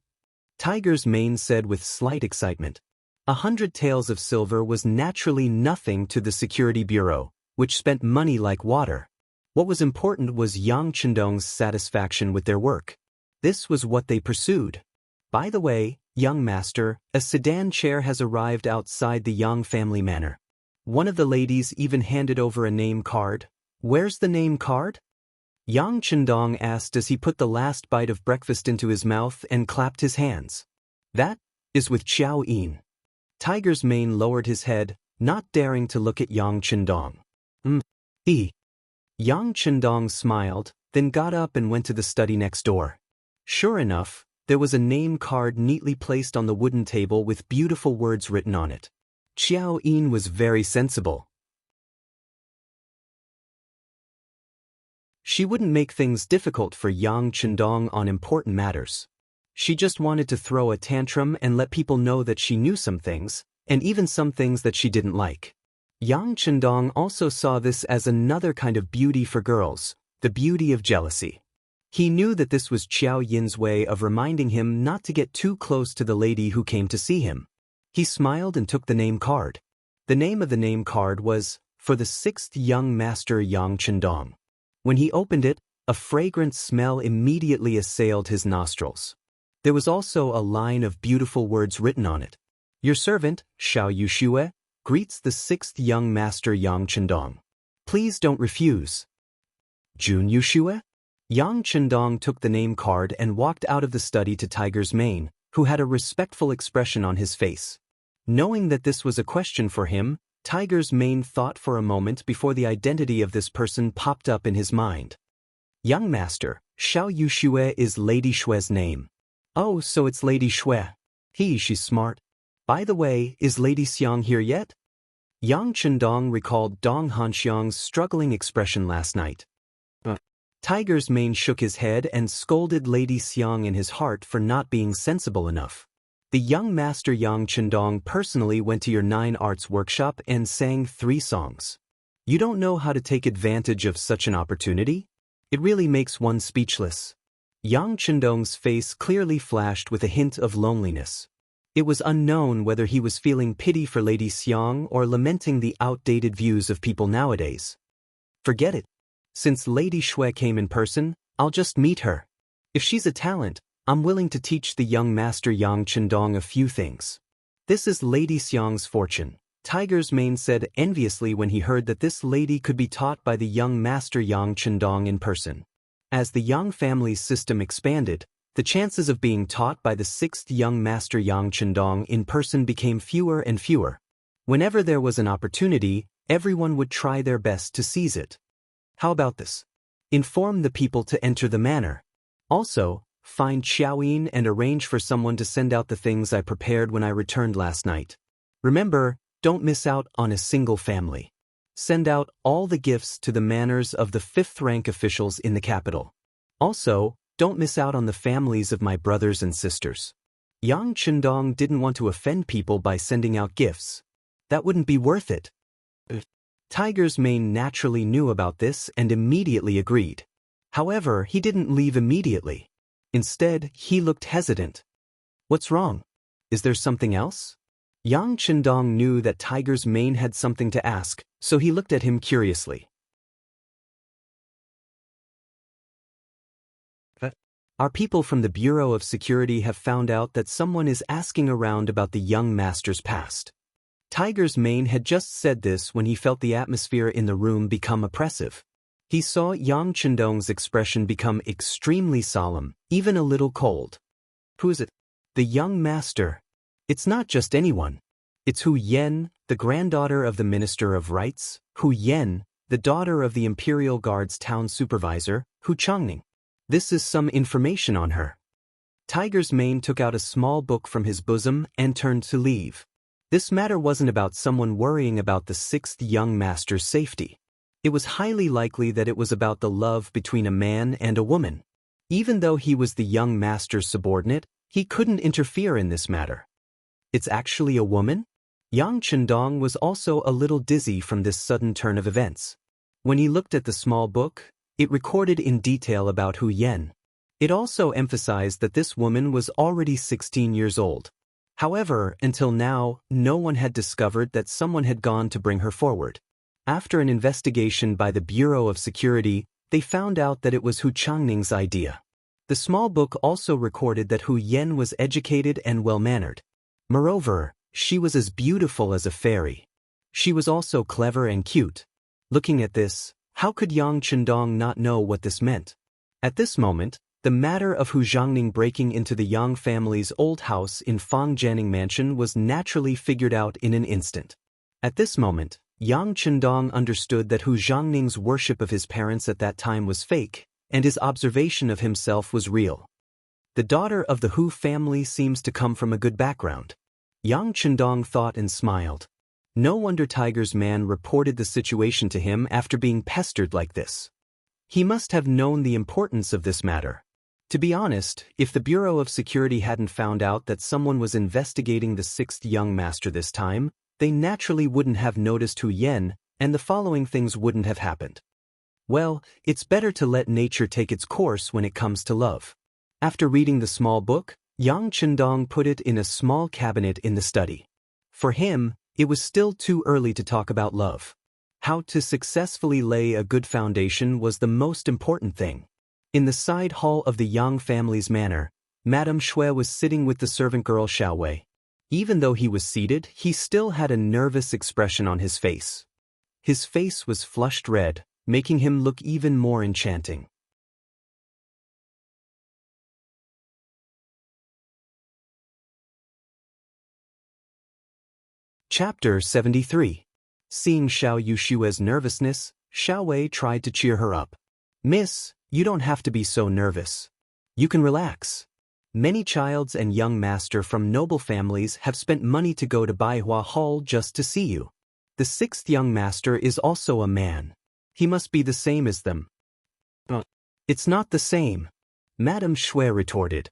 Speaker 1: Tiger's Mane said with slight excitement. 100 taels of silver was naturally nothing to the Security Bureau, which spent money like water. What was important was Yang Chendong's satisfaction with their work. This was what they pursued. By the way, young master, a sedan chair has arrived outside the Yang family manor. One of the ladies even handed over a name card. Where's the name card? Yang Chendong asked as he put the last bite of breakfast into his mouth and clapped his hands. That is with Xiao Yin. Tiger's mane lowered his head, not daring to look at Yang Chendong. Yang Chendong smiled, then got up and went to the study next door. Sure enough, there was a name card neatly placed on the wooden table with beautiful words written on it. Xiao Yin was very sensible. She wouldn't make things difficult for Yang Chendong on important matters. She just wanted to throw a tantrum and let people know that she knew some things, and even some things that she didn't like. Yang Chendong also saw this as another kind of beauty for girls, the beauty of jealousy. He knew that this was Xiao Yin's way of reminding him not to get too close to the lady who came to see him. He smiled and took the name card. The name of the name card was, for the 6th young master Yang Chendong. When he opened it, a fragrant smell immediately assailed his nostrils. There was also a line of beautiful words written on it. Your servant, Xiao Yushue, greets the 6th young master Yang Chendong. Please don't refuse. Jun Yushue? Yang Chendong took the name card and walked out of the study to Tiger's mane, who had a respectful expression on his face. Knowing that this was a question for him, Tiger's mane thought for a moment before the identity of this person popped up in his mind. Young master, Xiao Yushue is Lady Shue's name. Oh, so it's Lady Shue. She's smart. By the way, is Lady Xiang here yet? Yang Chendong recalled Dong Hanxiang's struggling expression last night. Tiger's mane shook his head and scolded Lady Xiang in his heart for not being sensible enough. The young master Yang Chendong personally went to your 9 arts workshop and sang 3 songs. You don't know how to take advantage of such an opportunity? It really makes one speechless. Yang Chendong's face clearly flashed with a hint of loneliness. It was unknown whether he was feeling pity for Lady Xiang or lamenting the outdated views of people nowadays. Forget it. Since Lady Shue came in person, I'll just meet her. If she's a talent, I'm willing to teach the young master Yang Chendong a few things. This is Lady Xiang's fortune, Tiger's mane said enviously when he heard that this lady could be taught by the young master Yang Chendong in person. As the Yang family's system expanded, the chances of being taught by the 6th young master Yang Chendong in person became fewer and fewer. Whenever there was an opportunity, everyone would try their best to seize it. How about this? Inform the people to enter the manor. Also, find Xiao Yin and arrange for someone to send out the things I prepared when I returned last night. Remember, don't miss out on a single family. Send out all the gifts to the manors of the 5th rank officials in the capital. Also, don't miss out on the families of my brothers and sisters. Yang Chendong didn't want to offend people by sending out gifts. That wouldn't be worth it. Tiger's mane naturally knew about this and immediately agreed. However, he didn't leave immediately. Instead, he looked hesitant. What's wrong? Is there something else? Yang Chendong knew that Tiger's mane had something to ask, so he looked at him curiously. Our people from the Bureau of Security have found out that someone is asking around about the young master's past. Tiger's mane had just said this when he felt the atmosphere in the room become oppressive. He saw Yang Chendong's expression become extremely solemn, even a little cold. Who is it? The young master. It's not just anyone. It's Hu Yen, the granddaughter of the Minister of Rights, Hu Yen, the daughter of the Imperial Guard's town supervisor, Hu Changning. This is some information on her. Tiger's mane took out a small book from his bosom and turned to leave. This matter wasn't about someone worrying about the 6th young master's safety. It was highly likely that it was about the love between a man and a woman. Even though he was the young master's subordinate, he couldn't interfere in this matter. It's actually a woman? Yang Chendong was also a little dizzy from this sudden turn of events. When he looked at the small book, it recorded in detail about Hu Yen. It also emphasized that this woman was already 16 years old. However, until now, no one had discovered that someone had gone to bring her forward. After an investigation by the Bureau of Security, they found out that it was Hu Changning's idea. The small book also recorded that Hu Yen was educated and well-mannered. Moreover, she was as beautiful as a fairy. She was also clever and cute. Looking at this, How could Yang Chendong not know what this meant? At this moment, the matter of Hu Zhangning breaking into the Yang family's old house in Fang Jianing Mansion was naturally figured out in an instant. At this moment, Yang Chendong understood that Hu Zhangning's worship of his parents at that time was fake, and his observation of himself was real. The daughter of the Hu family seems to come from a good background. Yang Chendong thought and smiled. No wonder Tiger's man reported the situation to him after being pestered like this. He must have known the importance of this matter. To be honest, if the Bureau of Security hadn't found out that someone was investigating the sixth young master this time, they naturally wouldn't have noticed Hu Yen, and the following things wouldn't have happened. Well, it's better to let nature take its course when it comes to love. After reading the small book, Yang Chendong put it in a small cabinet in the study. For him, it was still too early to talk about love. How to successfully lay a good foundation was the most important thing. In the side hall of the Yang family's manor, Madame Shui was sitting with the servant girl Xiao Wei. Even though he was seated, he still had a nervous expression on his face. His face was flushed red, making him look even more enchanting. Chapter 73. Seeing Xiao Yushue's nervousness, Xiao Wei tried to cheer her up. "Miss, you don't have to be so nervous. You can relax. Many childs and young master from noble families have spent money to go to Baihua Hall just to see you. The sixth young master is also a man. He must be the same as them." "It's not the same," Madame Shui retorted.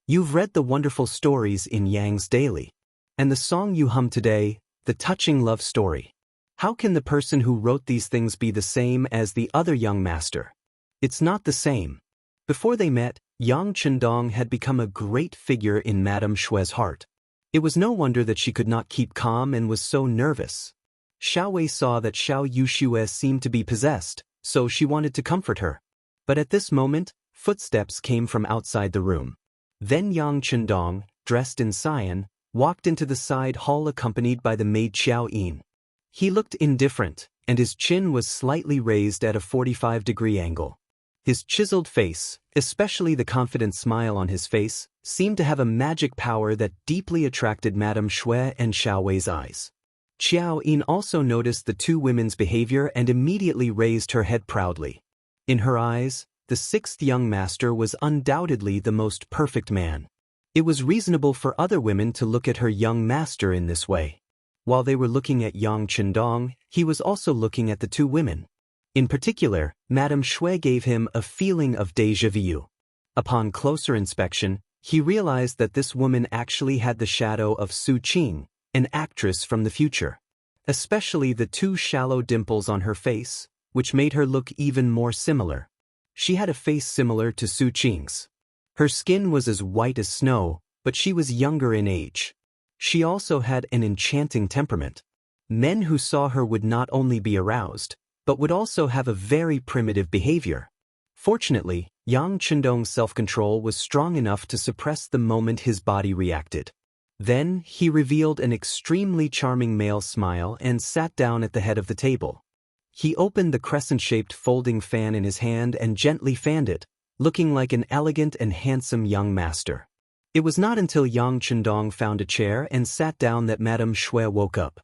Speaker 1: "You've read the wonderful stories in Yang's Daily. And the song you hum today, the touching love story. How can the person who wrote these things be the same as the other young master? It's not the same." Before they met, Yang Chendong had become a great figure in Madame Shui's heart. It was no wonder that she could not keep calm and was so nervous. Xiao Wei saw that Xiao Yushue seemed to be possessed, so she wanted to comfort her. But at this moment, footsteps came from outside the room. Then Yang Chendong, dressed in cyan, walked into the side hall accompanied by the maid Xiao Yin. He looked indifferent, and his chin was slightly raised at a 45-degree angle. His chiseled face, especially the confident smile on his face, seemed to have a magic power that deeply attracted Madame Shui and Xiao Wei's eyes. Xiao Yin also noticed the two women's behavior and immediately raised her head proudly. In her eyes, the sixth young master was undoubtedly the most perfect man. It was reasonable for other women to look at her young master in this way. While they were looking at Yang Chendong, he was also looking at the two women. In particular, Madame Shui gave him a feeling of déjà vu. Upon closer inspection, he realized that this woman actually had the shadow of Su Qing, an actress from the future. Especially the two shallow dimples on her face, which made her look even more similar. She had a face similar to Su Qing's. Her skin was as white as snow, but she was younger in age. She also had an enchanting temperament. Men who saw her would not only be aroused, but would also have a very primitive behavior. Fortunately, Yang Chendong's self-control was strong enough to suppress the moment his body reacted. Then, he revealed an extremely charming male smile and sat down at the head of the table. He opened the crescent-shaped folding fan in his hand and gently fanned it, looking like an elegant and handsome young master. It was not until Yang Chendong found a chair and sat down that Madame Shui woke up.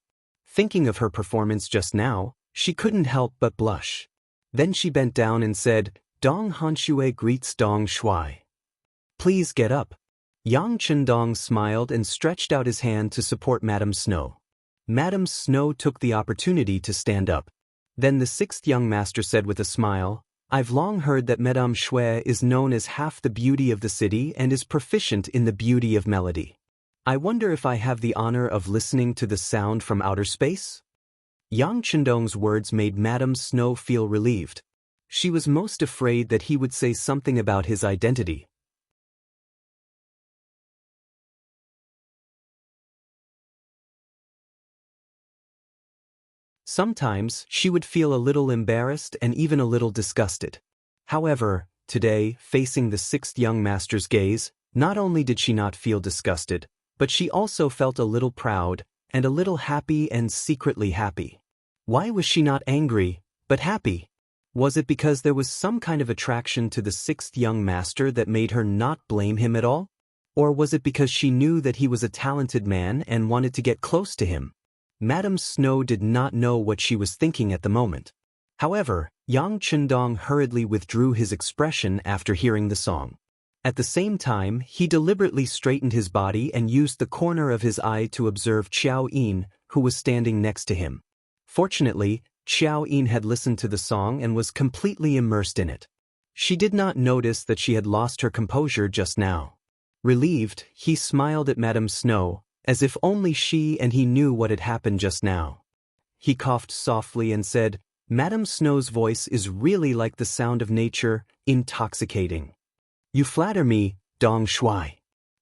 Speaker 1: Thinking of her performance just now, she couldn't help but blush. Then she bent down and said, "Dong Hanxue greets Dong Shui. Please get up." Yang Chendong smiled and stretched out his hand to support Madame Snow. Madame Snow took the opportunity to stand up. Then the sixth young master said with a smile, "I've long heard that Madame Shui is known as half the beauty of the city and is proficient in the beauty of melody. I wonder if I have the honor of listening to the sound from outer space?" Yang Chendong's words made Madame Snow feel relieved. She was most afraid that he would say something about his identity. Sometimes, she would feel a little embarrassed and even a little disgusted. However, today, facing the sixth young master's gaze, not only did she not feel disgusted, but she also felt a little proud, and a little happy and secretly happy. Why was she not angry, but happy? Was it because there was some kind of attraction to the sixth young master that made her not blame him at all? Or was it because she knew that he was a talented man and wanted to get close to him? Madame Snow did not know what she was thinking at the moment. However, Yang Chendong hurriedly withdrew his expression after hearing the song. At the same time, he deliberately straightened his body and used the corner of his eye to observe Xiao Yin, who was standing next to him. Fortunately, Xiao Yin had listened to the song and was completely immersed in it. She did not notice that she had lost her composure just now. Relieved, he smiled at Madame Snow, as if only she and he knew what had happened just now. He coughed softly and said, "Madame Snow's voice is really like the sound of nature, intoxicating. You flatter me, Dong Shuai.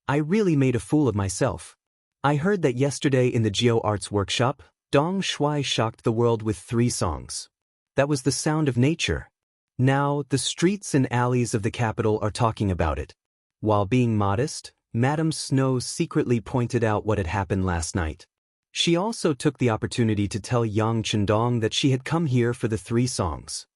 Speaker 1: I really made a fool of myself. I heard that yesterday in the Geo Arts workshop, Dong Shuai shocked the world with 3 songs. That was the sound of nature. Now, the streets and alleys of the capital are talking about it." While being modest, Madame Snow secretly pointed out what had happened last night. She also took the opportunity to tell Yang Chendong that she had come here for the 3 songs.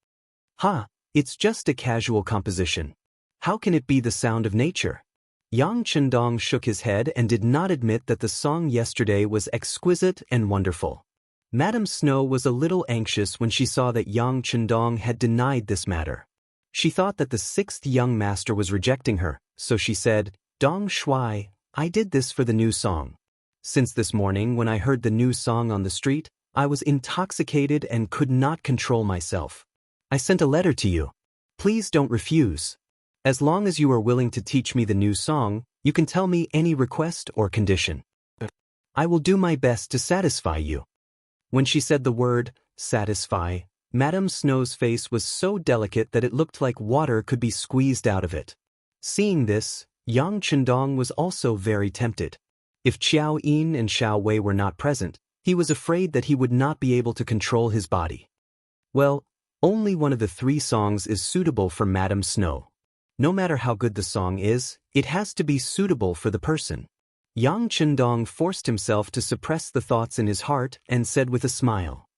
Speaker 1: It's just a casual composition. How can it be the sound of nature? Yang Chendong shook his head and did not admit that the song yesterday was exquisite and wonderful. Madame Snow was a little anxious when she saw that Yang Chendong had denied this matter. She thought that the 6th young master was rejecting her, so she said, "Dong Shuai, I did this for the new song. Since this morning when I heard the new song on the street, I was intoxicated and could not control myself. I sent a letter to you. Please don't refuse. As long as you are willing to teach me the new song, you can tell me any request or condition. I will do my best to satisfy you." When she said the word, satisfy, Madame Snow's face was so delicate that it looked like water could be squeezed out of it. Seeing this, Yang Chendong was also very tempted. If Xiao Yin and Xiao Wei were not present, he was afraid that he would not be able to control his body. Well, only one of the 3 songs is suitable for Madame Snow. No matter how good the song is, it has to be suitable for the person. Yang Chendong forced himself to suppress the thoughts in his heart and said with a smile,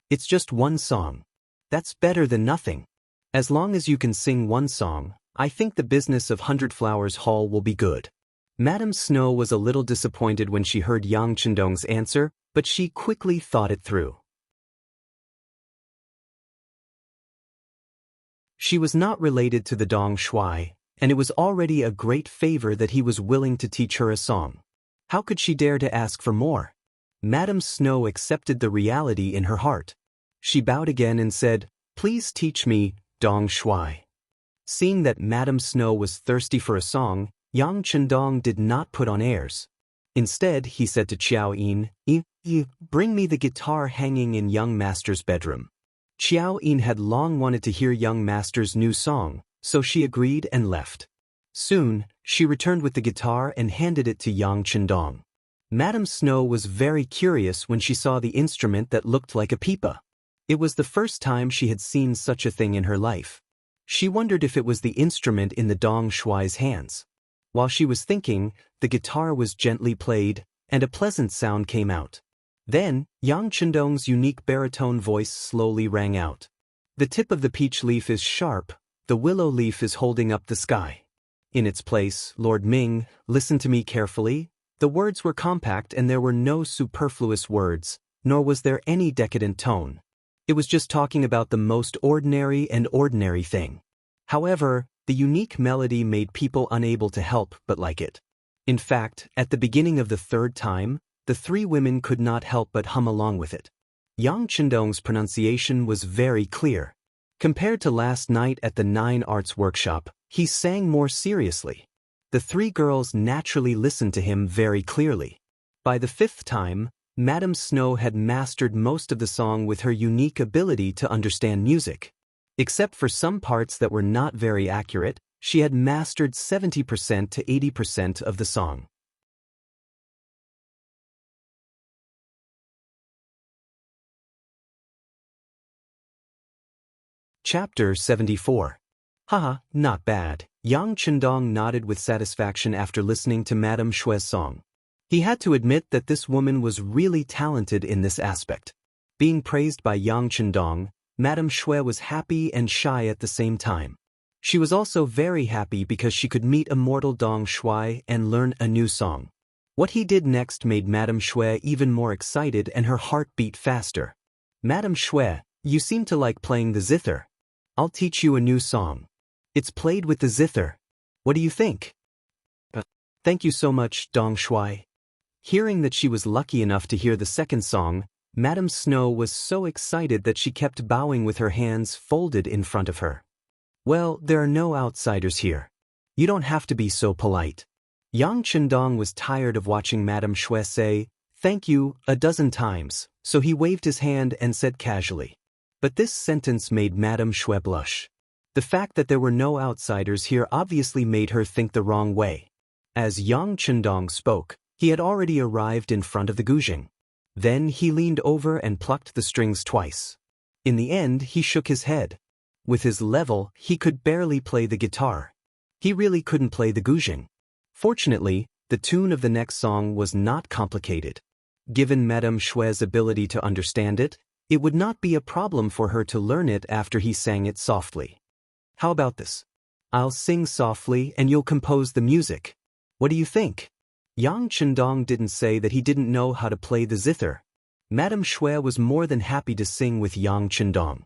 Speaker 1: "It's just 1 song. That's better than nothing. As long as you can sing 1 song, I think the business of 100 Flowers Hall will be good." Madame Snow was a little disappointed when she heard Yang Chendong's answer, but she quickly thought it through. She was not related to the Dong Shuai, and it was already a great favor that he was willing to teach her a song. How could she dare to ask for more? Madame Snow accepted the reality in her heart. She bowed again and said, "Please teach me, Dong Shuai." Seeing that Madame Snow was thirsty for a song, Yang Chendong did not put on airs. Instead, he said to Xiao Yin, "Bring me the guitar hanging in young master's bedroom." Xiao Yin had long wanted to hear young master's new song, so she agreed and left. Soon, she returned with the guitar and handed it to Yang Chendong. Madame Snow was very curious when she saw the instrument that looked like a pipa. It was the first time she had seen such a thing in her life. She wondered if it was the instrument in the Dong Shuai's hands. While she was thinking, the guitar was gently played, and a pleasant sound came out. Then, Yang Chendong's unique baritone voice slowly rang out. "The tip of the peach leaf is sharp, the willow leaf is holding up the sky. In its place, Lord Ming, listen to me carefully." The words were compact and there were no superfluous words, nor was there any decadent tone. It was just talking about the most ordinary and ordinary thing. However, the unique melody made people unable to help but like it. In fact, at the beginning of the 3rd time, the 3 women could not help but hum along with it. Yang Chendong's pronunciation was very clear. Compared to last night at the 9 Arts workshop, he sang more seriously. The 3 girls naturally listened to him very clearly. By the 5th time, Madame Snow had mastered most of the song with her unique ability to understand music. Except for some parts that were not very accurate, she had mastered 70% to 80% of the song. Chapter 74. Haha, not bad. Yang Chendong nodded with satisfaction after listening to Madame Shui's song. He had to admit that this woman was really talented in this aspect. Being praised by Yang Chendong, Madame Shui was happy and shy at the same time. She was also very happy because she could meet immortal Dong Shui and learn a new song. What he did next made Madame Shui even more excited and her heart beat faster. Madame Shui, you seem to like playing the zither. I'll teach you a new song. It's played with the zither. What do you think? Thank you so much, Dong Shui. Hearing that she was lucky enough to hear the second song, Madame Snow was so excited that she kept bowing with her hands folded in front of her. Well, there are no outsiders here. You don't have to be so polite. Yang Chendong was tired of watching Madame Shui say, "Thank you," a dozen times, so he waved his hand and said casually. But this sentence made Madame Shui blush. The fact that there were no outsiders here obviously made her think the wrong way. As Yang Chendong spoke, he had already arrived in front of the guzheng. Then he leaned over and plucked the strings twice. In the end, he shook his head. With his level, he could barely play the guitar. He really couldn't play the guzheng. Fortunately, the tune of the next song was not complicated. Given Madame Shui's ability to understand it, it would not be a problem for her to learn it after he sang it softly. How about this? I'll sing softly and you'll compose the music. What do you think? Yang Chendong didn't say that he didn't know how to play the zither. Madame Shui was more than happy to sing with Yang Chendong.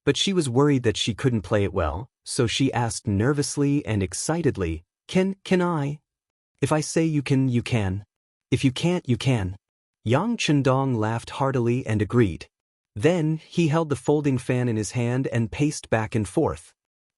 Speaker 1: But she was worried that she couldn't play it well, so she asked nervously and excitedly, Can I? If I say you can, you can. If you can't, you can. Yang Chendong laughed heartily and agreed. Then, he held the folding fan in his hand and paced back and forth.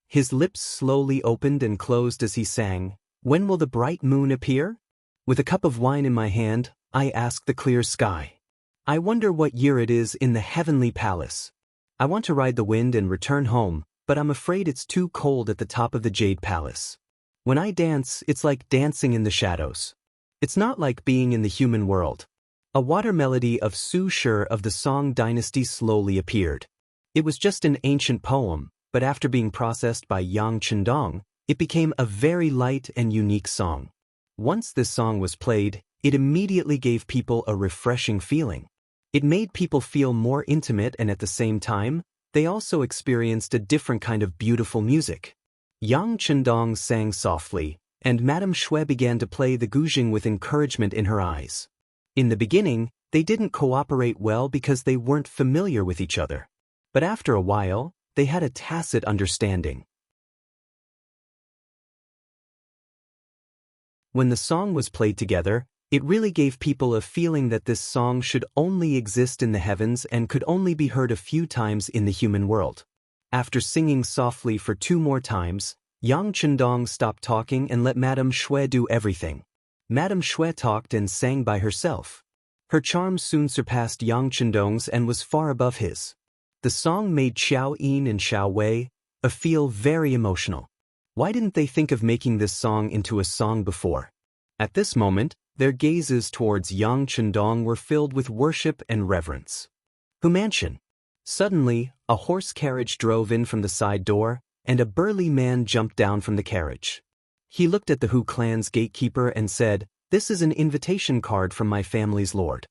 Speaker 1: His lips slowly opened and closed as he sang, When will the bright moon appear? With a cup of wine in my hand, I ask the clear sky. I wonder what year it is in the heavenly palace. I want to ride the wind and return home, but I'm afraid it's too cold at the top of the Jade Palace. When I dance, it's like dancing in the shadows. It's not like being in the human world. A water melody of Su Shi of the Song dynasty slowly appeared. It was just an ancient poem, but after being processed by Yang Chendong, it became a very light and unique song. Once this song was played, it immediately gave people a refreshing feeling. It made people feel more intimate and at the same time, they also experienced a different kind of beautiful music. Yang Chendong sang softly, and Madame Shui began to play the guzheng with encouragement in her eyes. In the beginning, they didn't cooperate well because they weren't familiar with each other. But after a while, they had a tacit understanding. When the song was played together, it really gave people a feeling that this song should only exist in the heavens and could only be heard a few times in the human world. After singing softly for 2 more times, Yang Chendong stopped talking and let Madame Shui do everything. Madame Shui talked and sang by herself. Her charm soon surpassed Yang Chendong's and was far above his. The song made Xiao Yin and Xiao Wei feel very emotional. Why didn't they think of making this song into a song before? At this moment, their gazes towards Yang Chendong were filled with worship and reverence. Hu Mansion. Suddenly, a horse carriage drove in from the side door, and a burly man jumped down from the carriage. He looked at the Hu clan's gatekeeper and said, "This is an invitation card from my family's lord."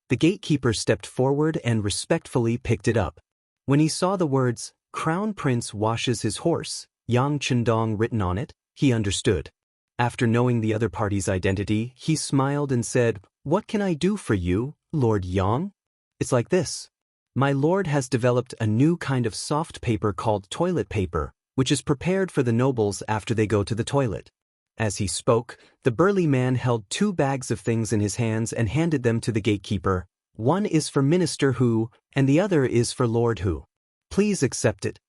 Speaker 1: The gatekeeper stepped forward and respectfully picked it up. When he saw the words, "Crown Prince washes his horse, Yang Chendong" written on it, he understood. After knowing the other party's identity, he smiled and said, "What can I do for you, Lord Yang?" It's like this. My lord has developed a new kind of soft paper called toilet paper, which is prepared for the nobles after they go to the toilet. As he spoke, the burly man held 2 bags of things in his hands and handed them to the gatekeeper. One is for Minister Hu, and the other is for Lord Hu. Please accept it.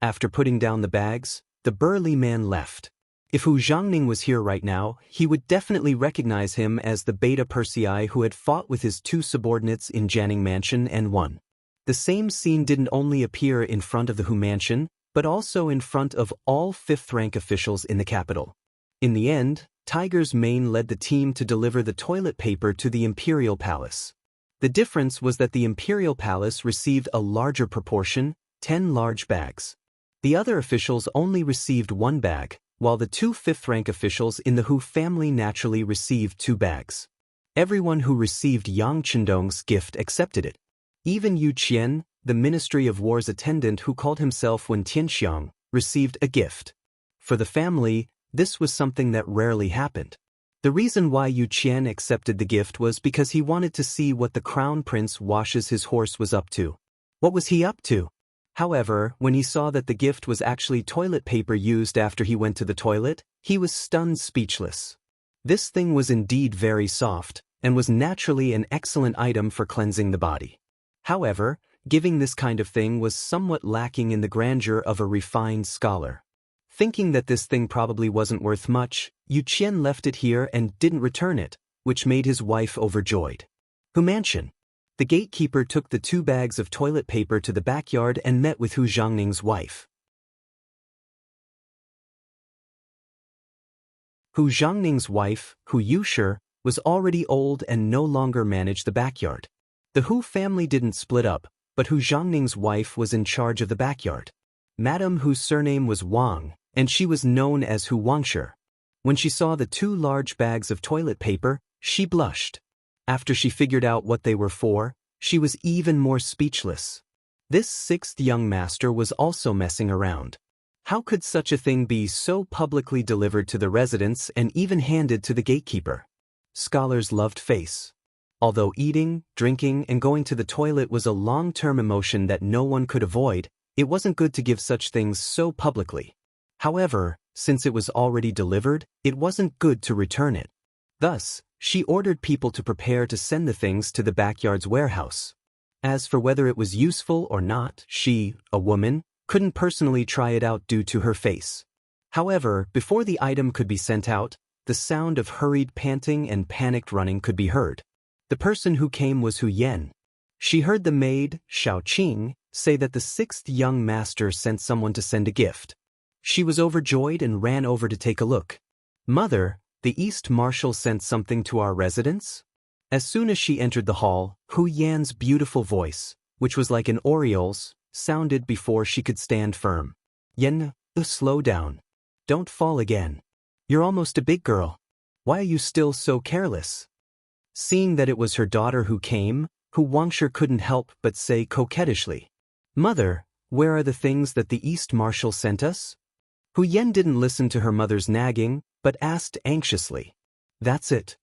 Speaker 1: After putting down the bags, the burly man left. If Hu Zhangning was here right now, he would definitely recognize him as the Beta Persei who had fought with his 2 subordinates in Janning Mansion and won. The same scene didn't only appear in front of the Hu Mansion, but also in front of all 5th-rank officials in the capital. In the end, Tiger's Mane led the team to deliver the toilet paper to the Imperial Palace. The difference was that the Imperial Palace received a larger proportion, 10 large bags. The other officials only received 1 bag, while the 2 5th-rank officials in the Hu family naturally received 2 bags. Everyone who received Yang Chendong's gift accepted it. Even Yu Qian, the Ministry of War's attendant who called himself Wen Tianxiang, received a gift. For the family, this was something that rarely happened. The reason why Yu Qian accepted the gift was because he wanted to see what the crown prince washes his horse was up to. What was he up to? However, when he saw that the gift was actually toilet paper used after he went to the toilet, he was stunned speechless. This thing was indeed very soft, and was naturally an excellent item for cleansing the body. However, giving this kind of thing was somewhat lacking in the grandeur of a refined scholar. Thinking that this thing probably wasn't worth much, Yu Qian left it here and didn't return it, which made his wife overjoyed. Hu Mansion. The gatekeeper took the 2 bags of toilet paper to the backyard and met with Hu Zhangning's wife. Hu Zhangning's wife, Hu Yushi, was already old and no longer managed the backyard. The Hu family didn't split up, but Hu Zhangning's wife was in charge of the backyard. Madam Hu's surname was Wang, and she was known as Hu Wangshi. When she saw the 2 large bags of toilet paper, she blushed. After she figured out what they were for, she was even more speechless. This 6th young master was also messing around. How could such a thing be so publicly delivered to the residents and even handed to the gatekeeper? Scholars loved face. Although eating, drinking, and going to the toilet was a long-term emotion that no one could avoid, it wasn't good to give such things so publicly. However, since it was already delivered, it wasn't good to return it. Thus, she ordered people to prepare to send the things to the backyard's warehouse. As for whether it was useful or not, she, a woman, couldn't personally try it out due to her face. However, before the item could be sent out, the sound of hurried panting and panicked running could be heard. The person who came was Hu Yan. She heard the maid, Xiao Qing, say that the 6th young master sent someone to send a gift. She was overjoyed and ran over to take a look. Mother, the East Marshal sent something to our residence? As soon as she entered the hall, Hu Yan's beautiful voice, which was like an oriole's, sounded before she could stand firm. Yan, slow down. Don't fall again. You're almost a big girl. Why are you still so careless? Seeing that it was her daughter who came, Hu Wangshi couldn't help but say coquettishly, Mother, where are the things that the East Marshal sent us? Hu Yan didn't listen to her mother's nagging, but asked anxiously. That's it.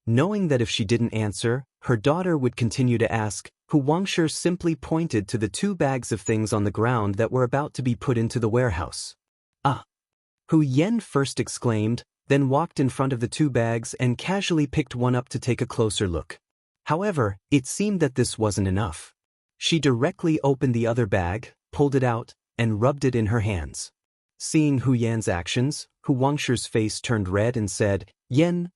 Speaker 1: Knowing that if she didn't answer, her daughter would continue to ask, Hu Wangshi simply pointed to the 2 bags of things on the ground that were about to be put into the warehouse. Ah! Hu Yan first exclaimed, then walked in front of the 2 bags and casually picked one up to take a closer look. However, it seemed that this wasn't enough. She directly opened the other bag, pulled it out, and rubbed it in her hands. Seeing Hu Yan's actions, Hu Wangshi's face turned red and said, Yan,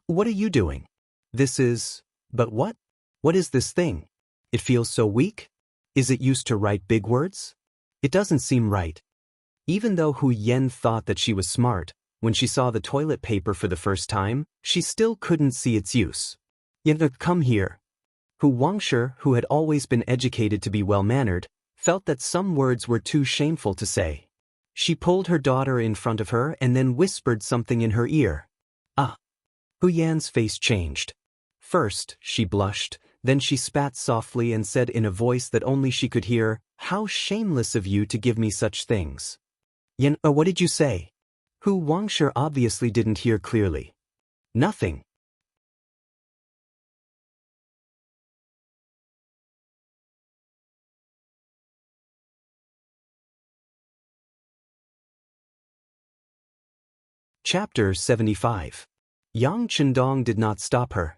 Speaker 1: what are you doing? This is… But what? What is this thing? It feels so weak? Is it used to write big words? It doesn't seem right. Even though Hu Yan thought that she was smart, when she saw the toilet paper for the first time, she still couldn't see its use. Yan, come here. Hu Wangshi, who had always been educated to be well-mannered, felt that some words were too shameful to say. She pulled her daughter in front of her and then whispered something in her ear. Ah! Hu Yan's face changed. First, she blushed, then she spat softly and said in a voice that only she could hear, How shameless of you to give me such things. Yan, what did you say? Hu Wangshi obviously didn't hear clearly. Nothing. Chapter 75. Yang Chendong did not stop her.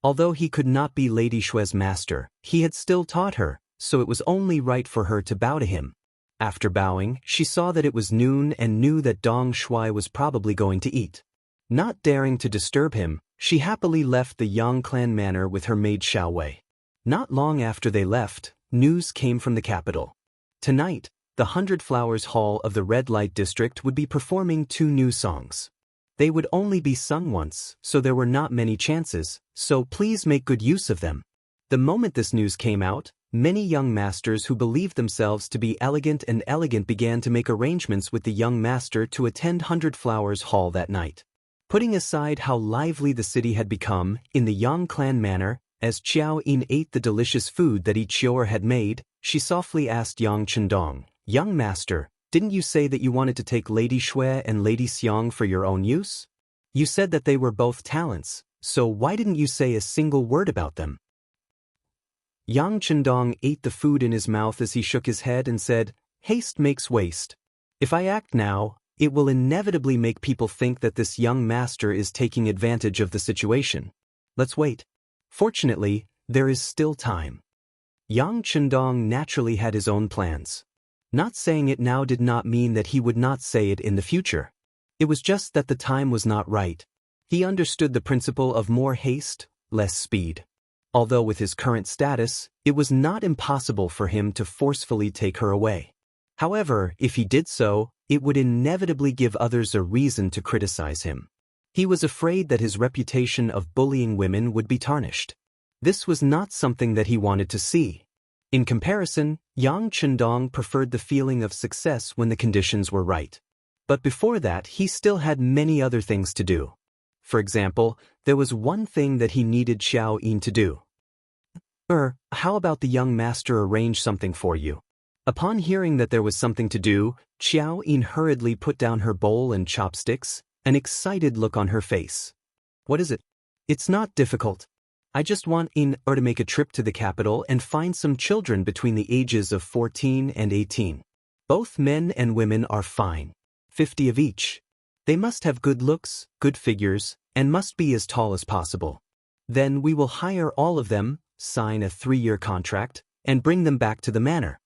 Speaker 1: Although he could not be Lady Shui's master, he had still taught her, so it was only right for her to bow to him. After bowing, she saw that it was noon and knew that Dong Shui was probably going to eat. Not daring to disturb him, she happily left the Yang clan manor with her maid Xiao Wei. Not long after they left, news came from the capital. Tonight, the 100 Flowers Hall of the Red Light District would be performing 2 new songs. They would only be sung once, so there were not many chances, so please make good use of them. The moment this news came out, many young masters who believed themselves to be elegant began to make arrangements with the young master to attend 100 Flowers Hall that night. Putting aside how lively the city had become, in the Yang clan manor, As Qiao Yin ate the delicious food that Ichior had made, she softly asked Yang Chendong, "Young master, didn't you say that you wanted to take Lady Shui and Lady Xiang for your own use? You said that they were both talents, so why didn't you say a single word about them?" Yang Chendong ate the food in his mouth as he shook his head and said, "Haste makes waste. If I act now, it will inevitably make people think that this young master is taking advantage of the situation. Let's wait. Fortunately, there is still time." Yang Chendong naturally had his own plans. Not saying it now did not mean that he would not say it in the future. It was just that the time was not right. He understood the principle of more haste, less speed. Although with his current status, it was not impossible for him to forcefully take her away. However, if he did so, it would inevitably give others a reason to criticize him. He was afraid that his reputation of bullying women would be tarnished. This was not something that he wanted to see. In comparison, Yang Chendong preferred the feeling of success when the conditions were right. But before that, he still had many other things to do. For example, there was one thing that he needed Xiao Yin to do. How about the young master arrange something for you?" Upon hearing that there was something to do, Xiao Yin hurriedly put down her bowl and chopsticks, an excited look on her face. "What is it?" "It's not difficult. I just want to make a trip to the capital and find some children between the ages of 14 and 18. Both men and women are fine. 50 of each. They must have good looks, good figures, and must be as tall as possible. Then we will hire all of them, sign a 3-year contract, and bring them back to the manor."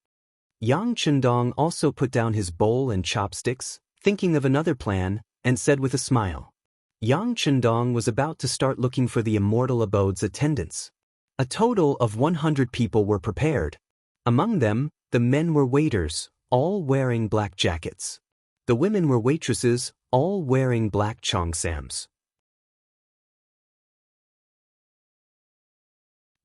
Speaker 1: Yang Chendong also put down his bowl and chopsticks, thinking of another plan, and said with a smile. Yang Chendong was about to start looking for the Immortal Abode's attendants. A total of 100 people were prepared. Among them, the men were waiters, all wearing black jackets. The women were waitresses, all wearing black cheongsams.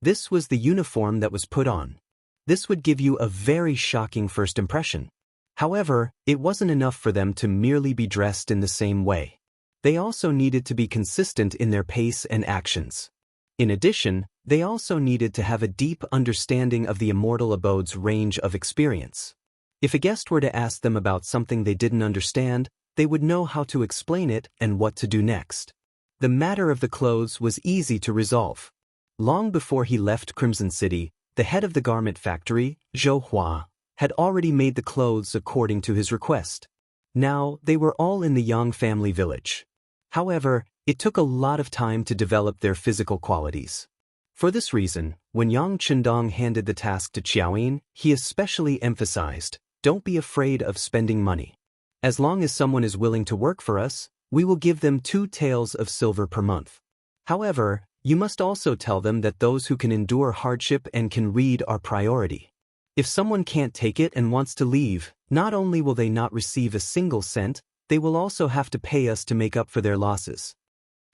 Speaker 1: This was the uniform that was put on. This would give you a very shocking first impression. However, it wasn't enough for them to merely be dressed in the same way. They also needed to be consistent in their pace and actions. In addition, they also needed to have a deep understanding of the Immortal Abode's range of experience. If a guest were to ask them about something they didn't understand, they would know how to explain it and what to do next. The matter of the clothes was easy to resolve. Long before he left Crimson City, the head of the garment factory, Zhou Hua, had already made the clothes according to his request. Now, they were all in the Yang family village. However, it took a lot of time to develop their physical qualities. For this reason, when Yang Chendong handed the task to Qiao Yin, he especially emphasized, "Don't be afraid of spending money. As long as someone is willing to work for us, we will give them 2 taels of silver per month. However, you must also tell them that those who can endure hardship and can read are priority. If someone can't take it and wants to leave, not only will they not receive a single cent, they will also have to pay us to make up for their losses."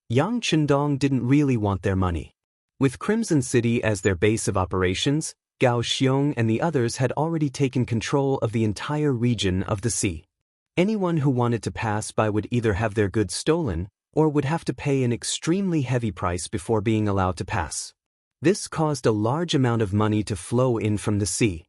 Speaker 1: Yang Chendong didn't really want their money. With Crimson City as their base of operations, Gao Xiong and the others had already taken control of the entire region of the sea. Anyone who wanted to pass by would either have their goods stolen, or would have to pay an extremely heavy price before being allowed to pass. This caused a large amount of money to flow in from the sea.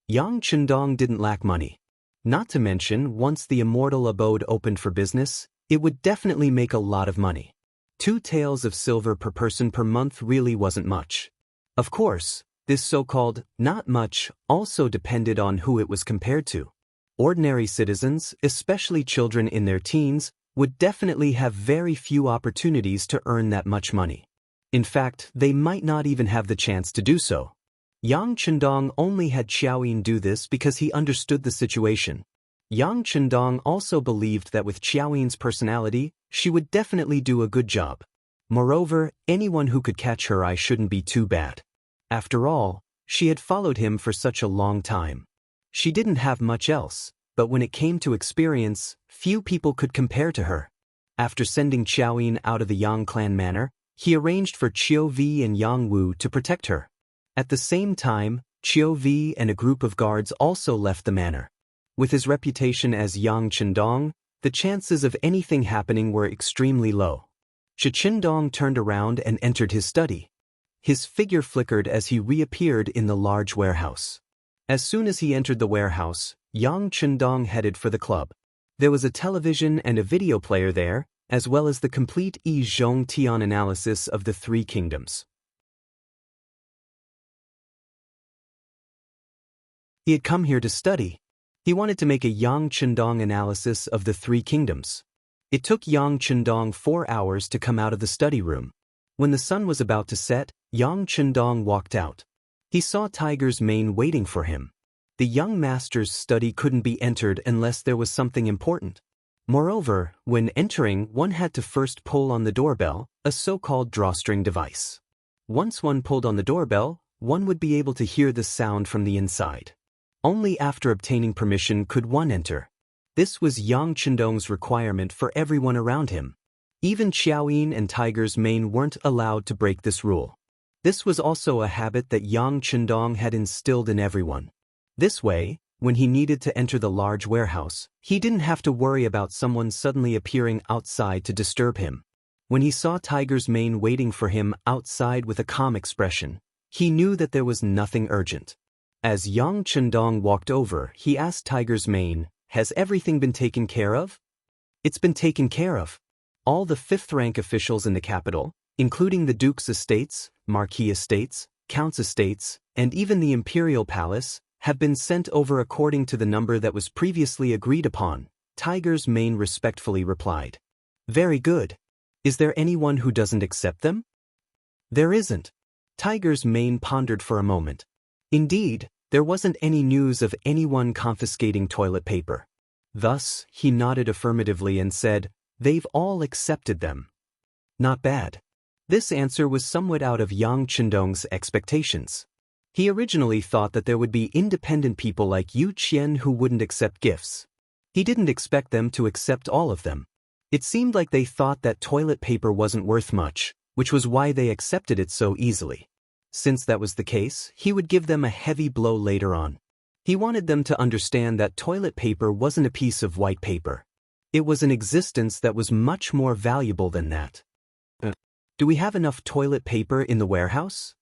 Speaker 1: Yang Chendong didn't lack money. Not to mention, once the Immortal Abode opened for business, it would definitely make a lot of money. 2 taels of silver per person per month really wasn't much. Of course, this so-called not much also depended on who it was compared to. Ordinary citizens, especially children in their teens, would definitely have very few opportunities to earn that much money. In fact, they might not even have the chance to do so. Yang Chendong only had Qiao Yin do this because he understood the situation. Yang Chendong also believed that with Qiao Yin's personality, she would definitely do a good job. Moreover, anyone who could catch her eye shouldn't be too bad. After all, she had followed him for such a long time. She didn't have much else, but when it came to experience, few people could compare to her. After sending Qiao Yin out of the Yang clan manor, he arranged for Qiu Vi and Yang Wu to protect her. At the same time, Qiu Vi and a group of guards also left the manor. With his reputation as Yang Chendong, the chances of anything happening were extremely low. Chendong turned around and entered his study. His figure flickered as he reappeared in the large warehouse. As soon as he entered the warehouse, Yang Chendong headed for the club. There was a television and a video player there, as well as the complete Yi Zhong Tian analysis of the Three Kingdoms. He had come here to study. He wanted to make a Yang Chendong analysis of the Three Kingdoms. It took Yang Chendong 4 hours to come out of the study room. When the sun was about to set, Yang Chendong walked out. He saw Tiger's Mane waiting for him. The young master's study couldn't be entered unless there was something important. Moreover, when entering, one had to first pull on the doorbell, a so-called drawstring device. Once one pulled on the doorbell, one would be able to hear the sound from the inside. Only after obtaining permission could one enter. This was Yang Chendong's requirement for everyone around him. Even Xiaoyin and Tiger's Mane weren't allowed to break this rule. This was also a habit that Yang Chendong had instilled in everyone. This way, when he needed to enter the large warehouse, he didn't have to worry about someone suddenly appearing outside to disturb him. When he saw Tiger's Mane waiting for him outside with a calm expression, he knew that there was nothing urgent. As Yang Chendong walked over, he asked Tiger's Mane, "Has everything been taken care of?" "It's been taken care of. All the fifth-rank officials in the capital, including the Duke's estates, Marquis estates, Count's estates, and even the Imperial Palace, have been sent over according to the number that was previously agreed upon," Tiger's Mane respectfully replied. "Very good. Is there anyone who doesn't accept them?" "There isn't." Tiger's Mane pondered for a moment. Indeed, there wasn't any news of anyone confiscating toilet paper. Thus, he nodded affirmatively and said, "They've all accepted them." Not bad. This answer was somewhat out of Yang Chendong's expectations. He originally thought that there would be independent people like Yu Qian who wouldn't accept gifts. He didn't expect them to accept all of them. It seemed like they thought that toilet paper wasn't worth much, which was why they accepted it so easily. Since that was the case, he would give them a heavy blow later on. He wanted them to understand that toilet paper wasn't a piece of white paper. It was an existence that was much more valuable than that. Do we have enough toilet paper in the warehouse?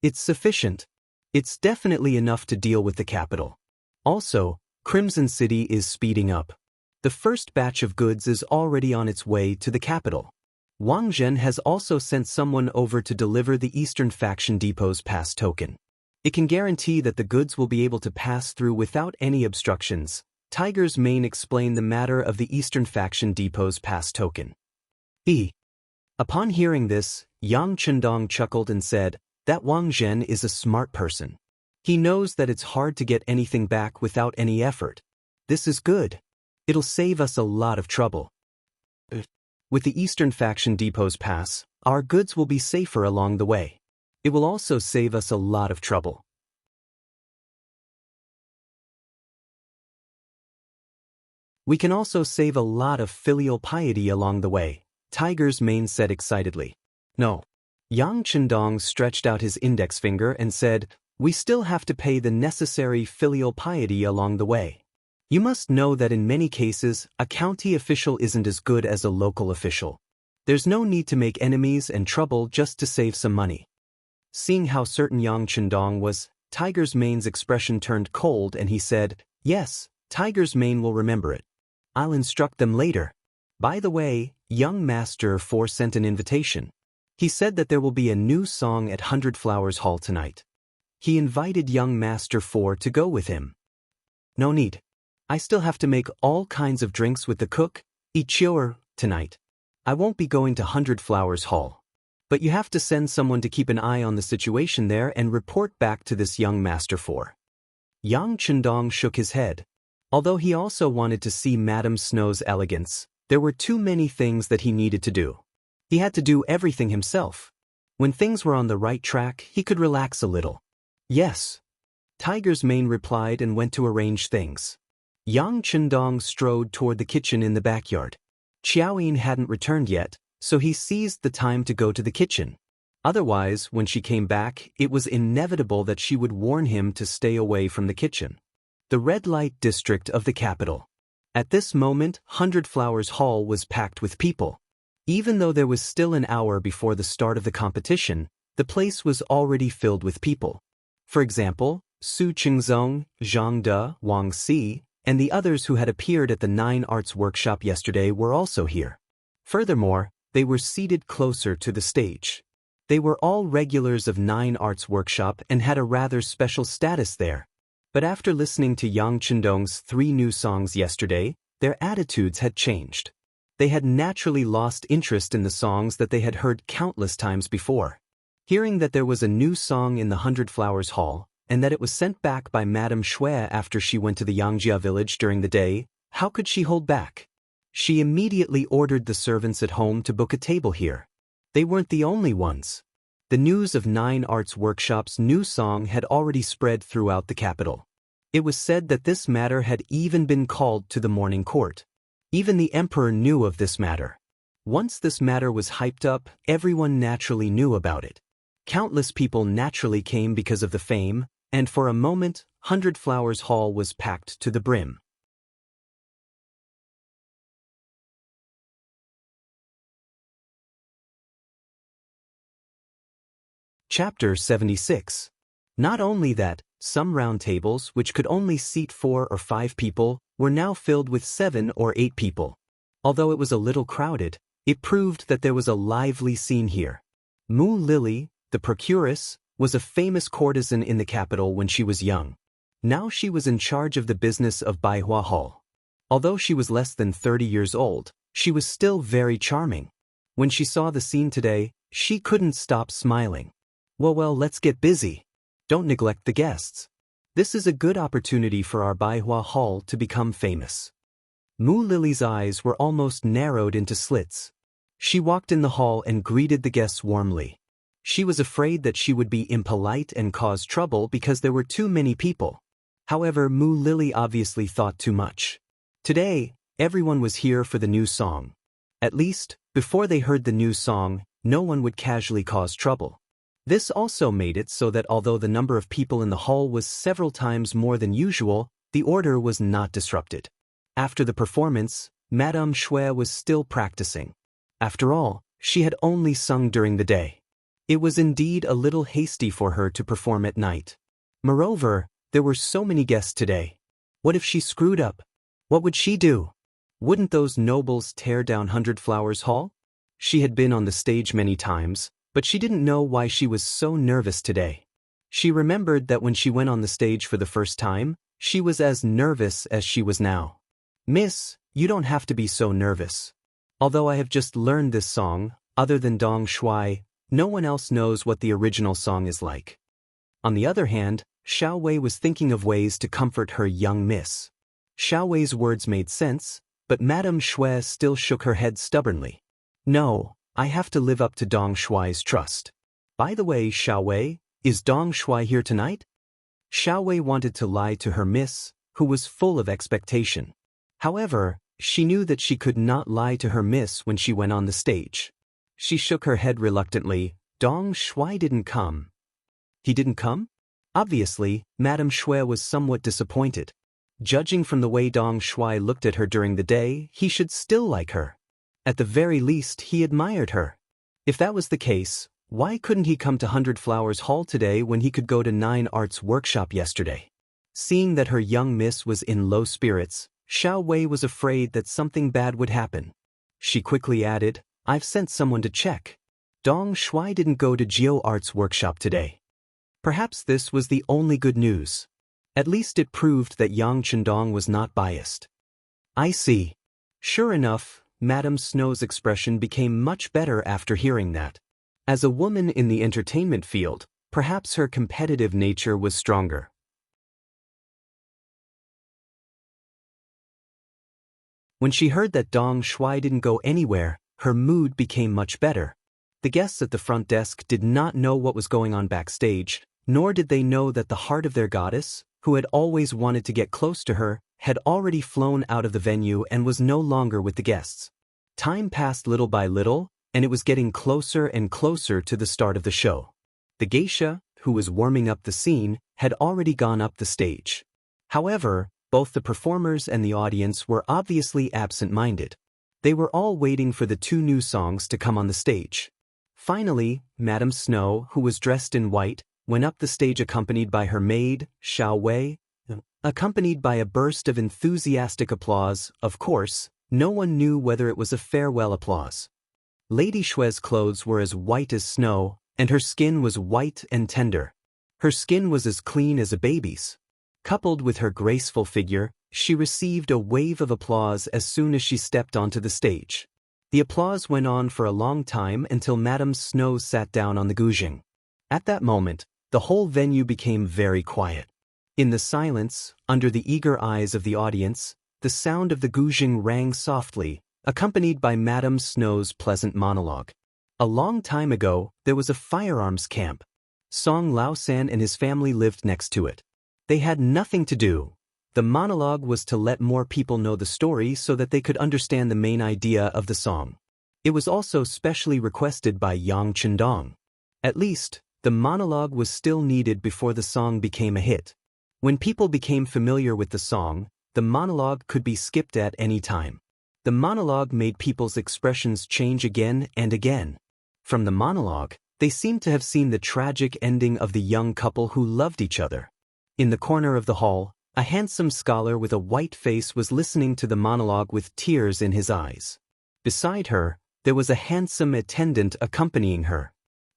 Speaker 1: It's sufficient. It's definitely enough to deal with the capital. Also, Crimson City is speeding up. The first batch of goods is already on its way to the capital. Wang Zhen has also sent someone over to deliver the Eastern Faction Depot's pass token. It can guarantee that the goods will be able to pass through without any obstructions. Tiger's Mane explained the matter of the Eastern Faction Depot's pass token. Upon hearing this, Yang Chendong chuckled and said, "That Wang Zhen is a smart person. He knows that it's hard to get anything back without any effort. This is good. It'll save us a lot of trouble. With the Eastern Faction Depot's pass, our goods will be safer along the way. It will also save us a lot of trouble. We can also save a lot of filial piety along the way," Tiger's Mane said excitedly. "No." Yang Chendong stretched out his index finger and said, "We still have to pay the necessary filial piety along the way. You must know that in many cases, a county official isn't as good as a local official. There's no need to make enemies and trouble just to save some money." Seeing how certain Yang Chendong was, Tiger's Mane's expression turned cold and he said, "Yes, Tiger's Mane will remember it. I'll instruct them later. By the way, young Master 4 sent an invitation. He said that there will be a new song at 100 Flowers Hall tonight. He invited young Master 4 to go with him." "No need. I still have to make all kinds of drinks with the cook, Ichior, tonight. I won't be going to 100 Flowers Hall. But you have to send someone to keep an eye on the situation there and report back to this young Master 4. Yang Chendong shook his head. Although he also wanted to see Madame Snow's elegance, there were too many things that he needed to do. He had to do everything himself. When things were on the right track, he could relax a little. "Yes." Tiger's Mane replied and went to arrange things. Yang Chendong strode toward the kitchen in the backyard. Xiaoyin hadn't returned yet, so he seized the time to go to the kitchen. Otherwise, when she came back, it was inevitable that she would warn him to stay away from the kitchen. The red light district of the capital. At this moment, 100 Flowers Hall was packed with people. Even though there was still an hour before the start of the competition, the place was already filled with people. For example, Su Qingzong, Zhang De, Wang Si, and the others who had appeared at the Nine Arts workshop yesterday were also here. Furthermore, they were seated closer to the stage. They were all regulars of Nine Arts workshop and had a rather special status there. But after listening to Yang Chendong's 3 new songs yesterday, their attitudes had changed. They had naturally lost interest in the songs that they had heard countless times before. Hearing that there was a new song in the 100 Flowers Hall, and that it was sent back by Madame Shui after she went to the Yangjia village during the day, how could she hold back? She immediately ordered the servants at home to book a table here. They weren't the only ones. The news of Nine Arts Workshop's new song had already spread throughout the capital. It was said that this matter had even been called to the morning court. Even the emperor knew of this matter. Once this matter was hyped up, everyone naturally knew about it. Countless people naturally came because of the fame, and for a moment, 100 Flowers Hall was packed to the brim. Chapter 76. Not only that, some round tables, which could only seat 4 or 5 people, were now filled with 7 or 8 people. Although it was a little crowded, it proved that there was a lively scene here. Mu Lily, the procuress, was a famous courtesan in the capital when she was young. Now she was in charge of the business of Baihua Hall. Although she was less than 30 years old, she was still very charming. When she saw the scene today, she couldn't stop smiling. Well, let's get busy. Don't neglect the guests. This is a good opportunity for our Baihua Hall to become famous. Mu Lily's eyes were almost narrowed into slits. She walked in the hall and greeted the guests warmly. She was afraid that she would be impolite and cause trouble because there were too many people. However, Mu Lily obviously thought too much. Today, everyone was here for the new song. At least, before they heard the new song, no one would casually cause trouble. This also made it so that although the number of people in the hall was several times more than usual, the order was not disrupted. After the performance, Madame Shui was still practicing. After all, she had only sung during the day. It was indeed a little hasty for her to perform at night. Moreover, there were so many guests today. What if she screwed up? What would she do? Wouldn't those nobles tear down 100 Flowers Hall? She had been on the stage many times, but she didn't know why she was so nervous today. She remembered that when she went on the stage for the first time, she was as nervous as she was now. Miss, you don't have to be so nervous. Although I have just learned this song, other than Dong Shui, no one else knows what the original song is like. On the other hand, Xiao Wei was thinking of ways to comfort her young miss. Xiao Wei's words made sense, but Madame Shui still shook her head stubbornly. No, I have to live up to Dong Shui's trust. By the way, Xiao Wei, is Dong Shui here tonight? Xiao Wei wanted to lie to her miss, who was full of expectation. However, she knew that she could not lie to her miss when she went on the stage. She shook her head reluctantly. Dong Shui didn't come. He didn't come? Obviously, Madame Shui was somewhat disappointed. Judging from the way Dong Shui looked at her during the day, he should still like her. At the very least, he admired her. If that was the case, why couldn't he come to 100 Flowers Hall today when he could go to Nine Arts Workshop yesterday? Seeing that her young miss was in low spirits, Xiao Wei was afraid that something bad would happen. She quickly added, I've sent someone to check. Dong Shui didn't go to Jiu Arts Workshop today. Perhaps this was the only good news. At least it proved that Yang Chendong was not biased. I see. Sure enough, Madame Snow's expression became much better after hearing that. As a woman in the entertainment field, perhaps her competitive nature was stronger. When she heard that Dong Shui didn't go anywhere, her mood became much better. The guests at the front desk did not know what was going on backstage, nor did they know that the heart of their goddess, who had always wanted to get close to her, had already flown out of the venue and was no longer with the guests. Time passed little by little, and it was getting closer and closer to the start of the show. The geisha, who was warming up the scene, had already gone up the stage. However, both the performers and the audience were obviously absent-minded. They were all waiting for the 2 new songs to come on the stage. Finally, Madame Snow, who was dressed in white, went up the stage accompanied by her maid, Xiao Wei, accompanied by a burst of enthusiastic applause. Of course, no one knew whether it was a farewell applause. Lady Xue's clothes were as white as snow, and her skin was white and tender. Her skin was as clean as a baby's. Coupled with her graceful figure, she received a wave of applause as soon as she stepped onto the stage. The applause went on for a long time until Madame Snow sat down on the guzheng. At that moment, the whole venue became very quiet. In the silence, under the eager eyes of the audience, the sound of the guzheng rang softly, accompanied by Madame Snow's pleasant monologue. A long time ago, there was a firearms camp. Song Laosan and his family lived next to it. They had nothing to do. The monologue was to let more people know the story so that they could understand the main idea of the song. It was also specially requested by Yang Chendong. At least, the monologue was still needed before the song became a hit. When people became familiar with the song, the monologue could be skipped at any time. The monologue made people's expressions change again and again. From the monologue, they seemed to have seen the tragic ending of the young couple who loved each other. In the corner of the hall, a handsome scholar with a white face was listening to the monologue with tears in his eyes. Beside her, there was a handsome attendant accompanying her.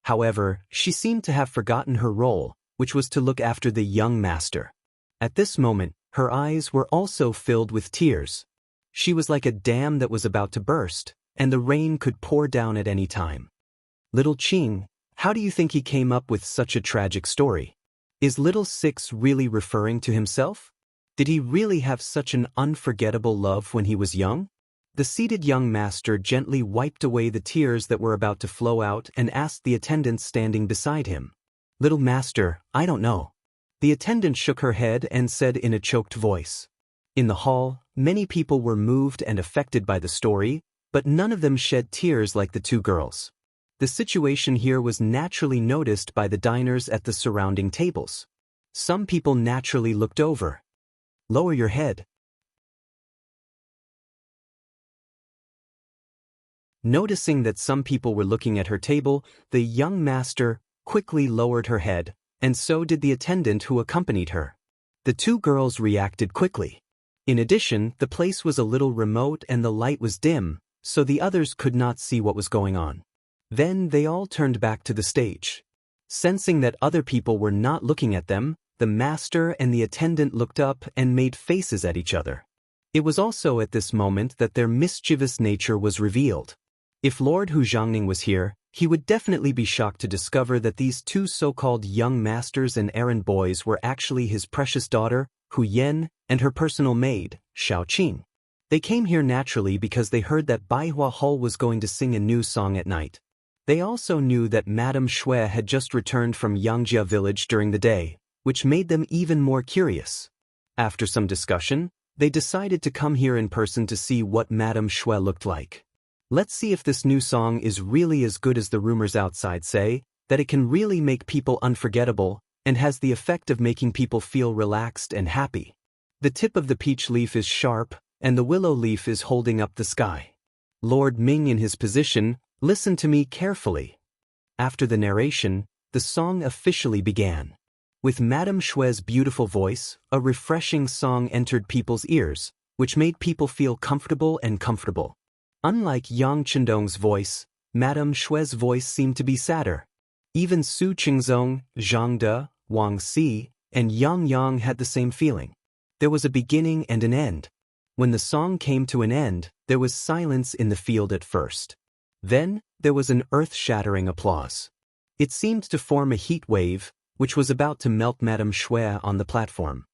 Speaker 1: However, she seemed to have forgotten her role, which was to look after the young master. At this moment, her eyes were also filled with tears. She was like a dam that was about to burst, and the rain could pour down at any time. Little Qing, how do you think he came up with such a tragic story? Is Little Six really referring to himself? Did he really have such an unforgettable love when he was young? The seated young master gently wiped away the tears that were about to flow out and asked the attendant standing beside him. Little master, I don't know. The attendant shook her head and said in a choked voice. In the hall, many people were moved and affected by the story, but none of them shed tears like the two girls. The situation here was naturally noticed by the diners at the surrounding tables. Some people naturally looked over. Lower your head. Noticing that some people were looking at her table, the young master quickly lowered her head, and so did the attendant who accompanied her. The two girls reacted quickly. In addition, the place was a little remote and the light was dim, so the others could not see what was going on. Then they all turned back to the stage. Sensing that other people were not looking at them, the master and the attendant looked up and made faces at each other. It was also at this moment that their mischievous nature was revealed. If Lord Hu Zhangning was here, he would definitely be shocked to discover that these two so-called young masters and errand boys were actually his precious daughter, Hu Yan, and her personal maid, Xiao Qing. They came here naturally because they heard that Baihua Hall was going to sing a new song at night. They also knew that Madame Xue had just returned from Yangjia village during the day, which made them even more curious. After some discussion, they decided to come here in person to see what Madame Xue looked like. Let's see if this new song is really as good as the rumors outside say, that it can really make people unforgettable, and has the effect of making people feel relaxed and happy. The tip of the peach leaf is sharp, and the willow leaf is holding up the sky. Lord Ming in his position, listen to me carefully. After the narration, the song officially began. With Madame Xue's beautiful voice, a refreshing song entered people's ears, which made people feel comfortable and comfortable. Unlike Yang Chendong's voice, Madame Xue's voice seemed to be sadder. Even Su Qingzong, Zhang De, Wang Si, and Yang Yang had the same feeling. There was a beginning and an end. When the song came to an end, there was silence in the field at first. Then, there was an earth-shattering applause. It seemed to form a heat wave, which was about to melt Madame Xue on the platform.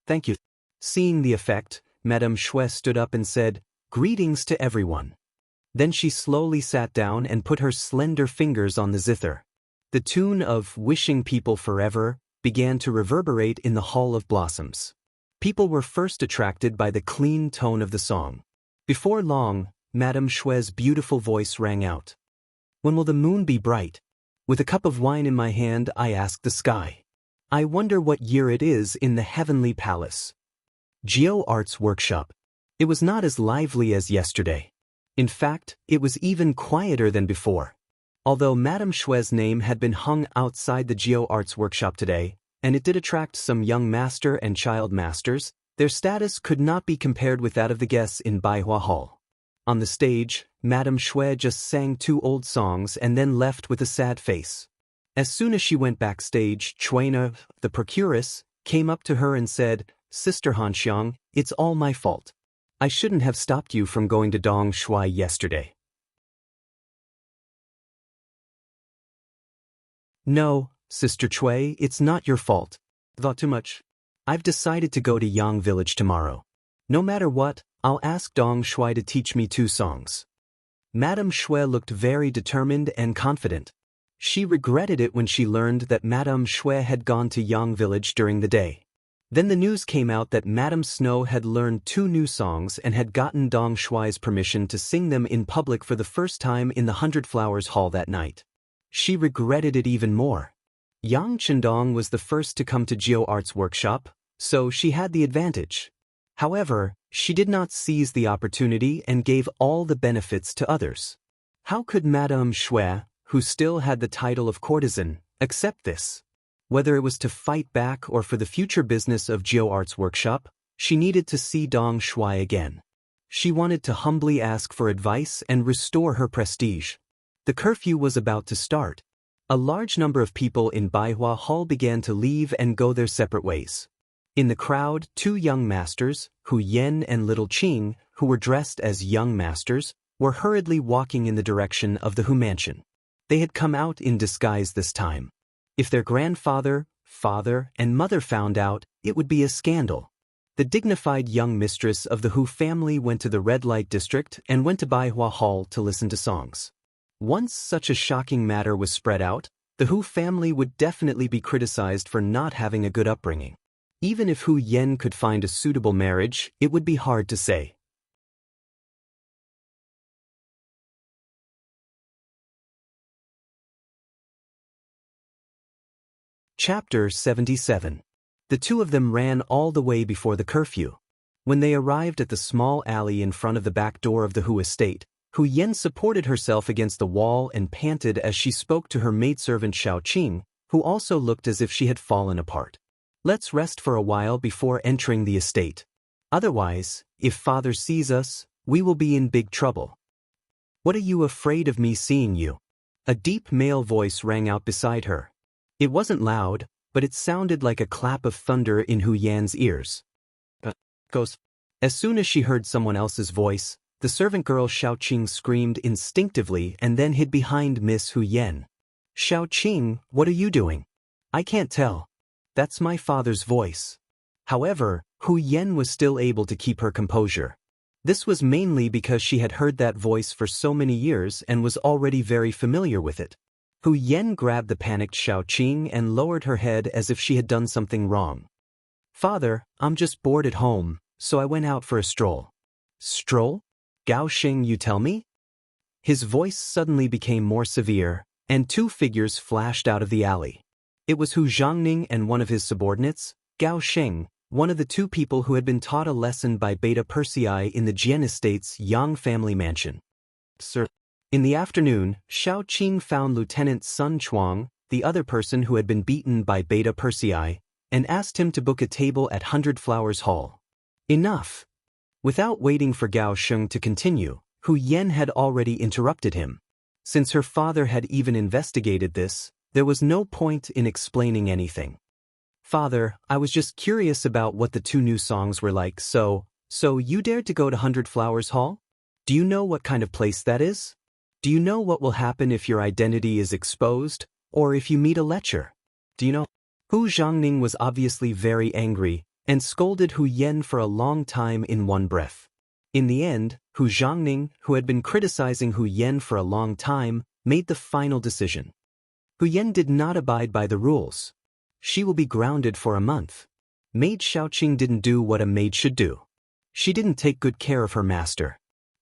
Speaker 1: Thank you. Seeing the effect, Madame Xue stood up and said, "Greetings to everyone." Then she slowly sat down and put her slender fingers on the zither. The tune of "Wishing People Forever" began to reverberate in the Hall of Blossoms. People were first attracted by the clean tone of the song. Before long, Madame Xue's beautiful voice rang out. "When will the moon be bright?" With a cup of wine in my hand, I asked the sky. "I wonder what year it is in the heavenly palace." Geo Arts Workshop. It was not as lively as yesterday. In fact, it was even quieter than before. Although Madame Xue's name had been hung outside the Geo Arts workshop today, and it did attract some young master and child masters, their status could not be compared with that of the guests in Baihua Hall. On the stage, Madame Xue just sang 2 old songs and then left with a sad face. As soon as she went backstage, Chuena, the procuress, came up to her and said, "Sister Hanxiang, it's all my fault. I shouldn't have stopped you from going to Dong Shui yesterday." "No, Sister Chui, it's not your fault. Thought too much. I've decided to go to Yang Village tomorrow. No matter what, I'll ask Dong Shui to teach me 2 songs." Madame Xue looked very determined and confident. She regretted it when she learned that Madame Xue had gone to Yang Village during the day. Then the news came out that Madame Snow had learned 2 new songs and had gotten Dong Shui's permission to sing them in public for the first time in the 100 Flowers Hall that night. She regretted it even more. Yang Chendong was the first to come to Geo Arts workshop, so she had the advantage. However, she did not seize the opportunity and gave all the benefits to others. How could Madame Xue, who still had the title of courtesan, accept this? Whether it was to fight back or for the future business of Geo Arts workshop, she needed to see Dong Shui again. She wanted to humbly ask for advice and restore her prestige. The curfew was about to start. A large number of people in Baihua Hall began to leave and go their separate ways. In the crowd, 2 young masters, Hu Yen and Little Qing, who were dressed as young masters, were hurriedly walking in the direction of the Hu mansion. They had come out in disguise this time. If their grandfather, father, and mother found out, it would be a scandal. The dignified young mistress of the Hu family went to the red light district and went to Baihua Hall to listen to songs. Once such a shocking matter was spread out, the Hu family would definitely be criticized for not having a good upbringing. Even if Hu Yen could find a suitable marriage, it would be hard to say. Chapter 77. The 2 of them ran all the way before the curfew. When they arrived at the small alley in front of the back door of the Hu estate, Hu Yen supported herself against the wall and panted as she spoke to her maidservant Xiao Qing, who also looked as if she had fallen apart. "Let's rest for a while before entering the estate. Otherwise, if father sees us, we will be in big trouble." "What are you afraid of me seeing you?" A deep male voice rang out beside her. It wasn't loud, but it sounded like a clap of thunder in Hu Yan's ears. Goes. As soon as she heard someone else's voice, the servant girl Xiao Qing screamed instinctively and then hid behind Miss Hu Yen. "Xiao Qing, what are you doing?" "I can't tell. That's my father's voice." However, Hu Yen was still able to keep her composure. This was mainly because she had heard that voice for so many years and was already very familiar with it. Hu Yen grabbed the panicked Xiao Qing and lowered her head as if she had done something wrong. "Father, I'm just bored at home, so I went out for a stroll." "Stroll? Gao Xing, you tell me?" His voice suddenly became more severe, and 2 figures flashed out of the alley. It was Hu Zhangning and one of his subordinates, Gao Xing, one of the 2 people who had been taught a lesson by Beta Persei in the Jian Estate's Yang family mansion. "Sir." In the afternoon, Xiao Qing found Lieutenant Sun Chuang, the other person who had been beaten by Beta Persei, and asked him to book a table at 100 Flowers Hall. Enough. Without waiting for Gao Sheng to continue, Hu Yen had already interrupted him. Since her father had even investigated this, there was no point in explaining anything. "Father, I was just curious about what the 2 new songs were like, so you dared to go to 100 Flowers Hall? Do you know what kind of place that is? Do you know what will happen if your identity is exposed, or if you meet a lecher? Do you know?" Hu Zhangning was obviously very angry, and scolded Hu Yen for a long time in one breath. In the end, Hu Zhangning, who had been criticizing Hu Yen for a long time, made the final decision. Hu Yen did not abide by the rules. She will be grounded for a month. Maid Xiaoqing didn't do what a maid should do. She didn't take good care of her master.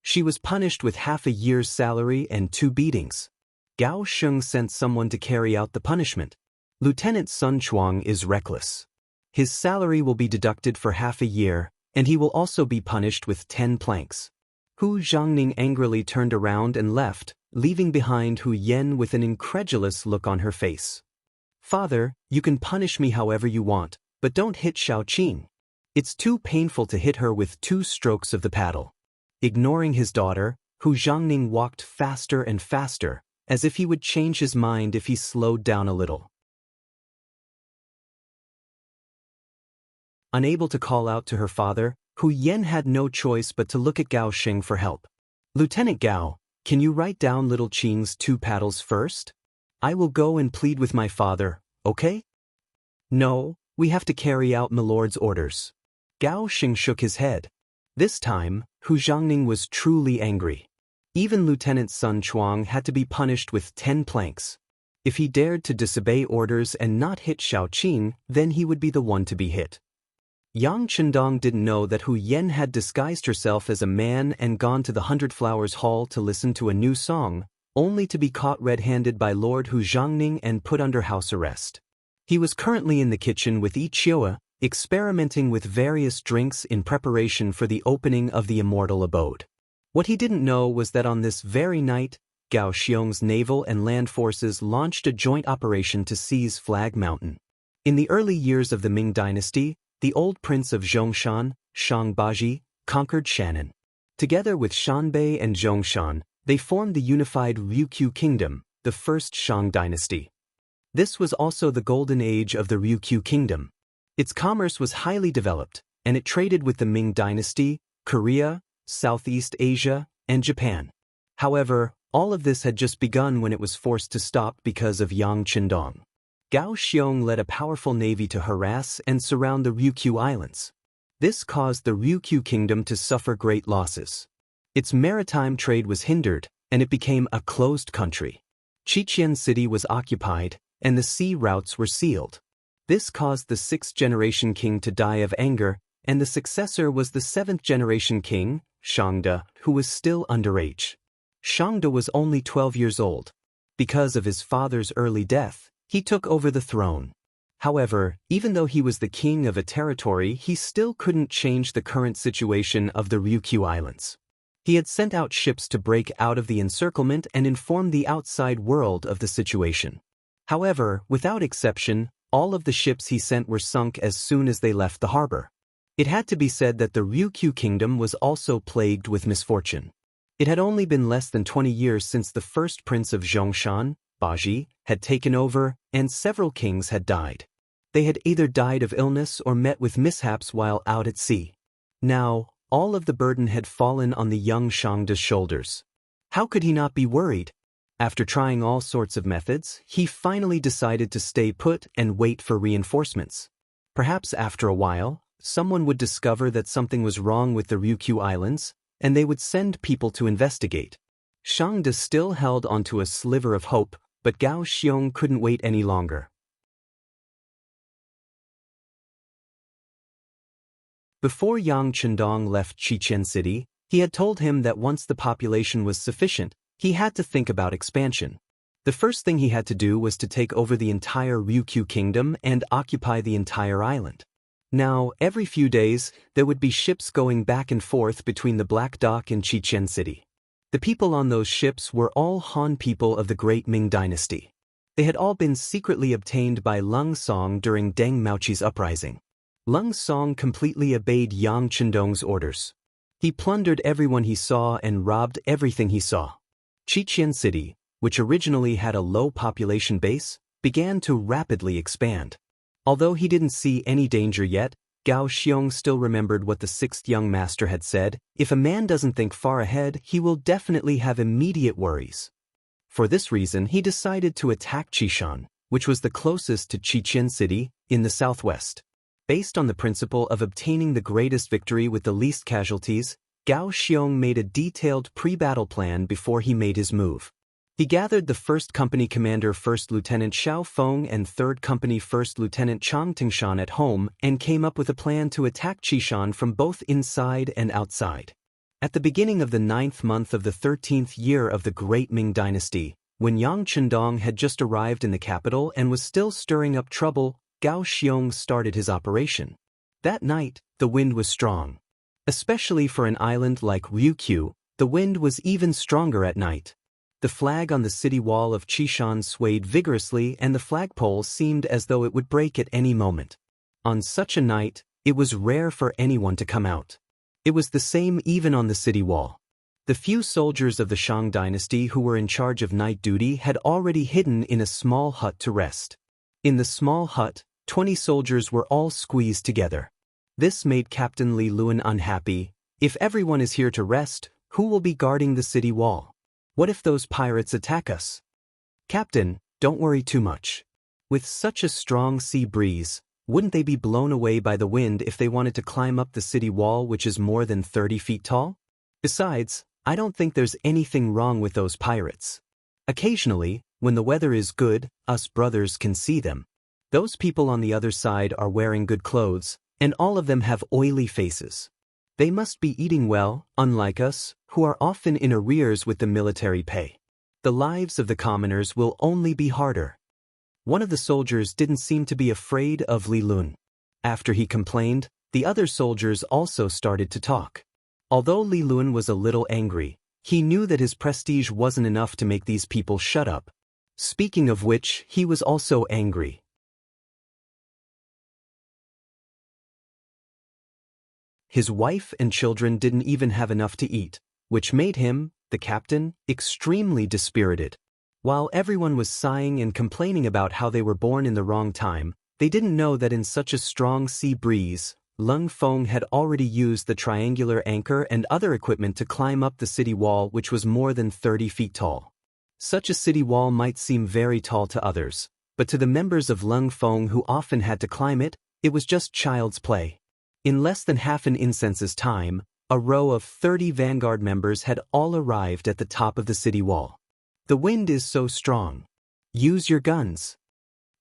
Speaker 1: She was punished with half a year's salary and 2 beatings. Gao Sheng sent someone to carry out the punishment. Lieutenant Sun Chuang is reckless. His salary will be deducted for half a year, and he will also be punished with 10 planks. Hu Zhangning angrily turned around and left, leaving behind Hu Yen with an incredulous look on her face. "Father, you can punish me however you want, but don't hit Xiaoqing. It's too painful to hit her with 2 strokes of the paddle." Ignoring his daughter, Hu Zhangning walked faster and faster, as if he would change his mind if he slowed down a little. Unable to call out to her father, Hu Yen had no choice but to look at Gao Xing for help. "Lieutenant Gao, can you write down little Qing's 2 paddles first? I will go and plead with my father, okay?" "No, we have to carry out milord's orders." Gao Xing shook his head. This time, Hu Zhangning was truly angry. Even Lieutenant Sun Chuang had to be punished with 10 planks. If he dared to disobey orders and not hit Xiaoqing, then he would be the one to be hit. Yang Chendong didn't know that Hu Yen had disguised herself as a man and gone to the 100 Flowers Hall to listen to a new song, only to be caught red-handed by Lord Hu Zhangning and put under house arrest. He was currently in the kitchen with Yi Qiuwa, experimenting with various drinks in preparation for the opening of the immortal abode. What he didn't know was that on this very night, Gao Xiong's naval and land forces launched a joint operation to seize Flag Mountain. In the early years of the Ming Dynasty, the old prince of Zhongshan, Shang Baji, conquered Shannan. Together with Shanbei and Zhongshan, they formed the unified Ryukyu Kingdom, the first Shang dynasty. This was also the golden age of the Ryukyu Kingdom. Its commerce was highly developed, and it traded with the Ming Dynasty, Korea, Southeast Asia, and Japan. However, all of this had just begun when it was forced to stop because of Yang Chendong. Gao Xiong led a powerful navy to harass and surround the Ryukyu Islands. This caused the Ryukyu Kingdom to suffer great losses. Its maritime trade was hindered, and it became a closed country. Chichen City was occupied, and the sea routes were sealed. This caused the 6th-generation king to die of anger, and the successor was the 7th-generation king, Shangde, who was still underage. Shangde was only 12 years old. Because of his father's early death, he took over the throne. However, even though he was the king of a territory, he still couldn't change the current situation of the Ryukyu Islands. He had sent out ships to break out of the encirclement and inform the outside world of the situation. However, without exception, all of the ships he sent were sunk as soon as they left the harbor. It had to be said that the Ryukyu Kingdom was also plagued with misfortune. It had only been less than 20 years since the first prince of Zhongshan, Baji, had taken over, and several kings had died. They had either died of illness or met with mishaps while out at sea. Now, all of the burden had fallen on the young Shangde's shoulders. How could he not be worried? After trying all sorts of methods, he finally decided to stay put and wait for reinforcements. Perhaps after a while, someone would discover that something was wrong with the Ryukyu Islands, and they would send people to investigate. Shangde still held onto a sliver of hope, but Gao Xiong couldn't wait any longer. Before Yang Chendong left Chichen City, he had told him that once the population was sufficient, he had to think about expansion. The first thing he had to do was to take over the entire Ryukyu Kingdom and occupy the entire island. Now, every few days, there would be ships going back and forth between the Black Dock and Chichen City. The people on those ships were all Han people of the Great Ming Dynasty. They had all been secretly obtained by Lung Song during Deng Maoqi's uprising. Lung Song completely obeyed Yang Chendong's orders. He plundered everyone he saw and robbed everything he saw. Chichen City, which originally had a low population base, began to rapidly expand. Although he didn't see any danger yet, Gao Xiong still remembered what the 6th young master had said: if a man doesn't think far ahead, he will definitely have immediate worries. For this reason, he decided to attack Chishan, which was the closest to Chichen City, in the southwest. Based on the principle of obtaining the greatest victory with the least casualties, Gao Xiong made a detailed pre-battle plan before he made his move. He gathered the 1st Company Commander 1st Lieutenant Xiao Feng and 3rd Company 1st Lieutenant Chang Tingshan at home and came up with a plan to attack Chishan from both inside and outside. At the beginning of the 9th month of the 13th year of the Great Ming Dynasty, when Yang Chendong had just arrived in the capital and was still stirring up trouble, Gao Xiong started his operation. That night, the wind was strong. Especially for an island like Ryukyu, The wind was even stronger at night. The flag on the city wall of Chishan swayed vigorously and the flagpole seemed as though it would break at any moment. On such a night, it was rare for anyone to come out. It was the same even on the city wall. The few soldiers of the Shang dynasty who were in charge of night duty had already hidden in a small hut to rest. In the small hut, 20 soldiers were all squeezed together. This made Captain Li Luan unhappy. If everyone is here to rest, who will be guarding the city wall? What if those pirates attack us? Captain, don't worry too much. With such a strong sea breeze, wouldn't they be blown away by the wind if they wanted to climb up the city wall, which is more than 30 feet tall? Besides, I don't think there's anything wrong with those pirates. Occasionally, when the weather is good, us brothers can see them. Those people on the other side are wearing good clothes, and all of them have oily faces. They must be eating well, unlike us, who are often in arrears with the military pay. The lives of the commoners will only be harder. One of the soldiers didn't seem to be afraid of Li Luan. After he complained, the other soldiers also started to talk. Although Li Luan was a little angry, he knew that his prestige wasn't enough to make these people shut up. Speaking of which, he was also angry. His wife and children didn't even have enough to eat, which made him, the captain, extremely dispirited. While everyone was sighing and complaining about how they were born in the wrong time, they didn't know that in such a strong sea breeze, Lung Feng had already used the triangular anchor and other equipment to climb up the city wall, which was more than 30 feet tall. Such a city wall might seem very tall to others, but to the members of Lung Feng who often had to climb it, it was just child's play. In less than half an incense's time, a row of 30 vanguard members had all arrived at the top of the city wall. The wind is so strong. Use your guns.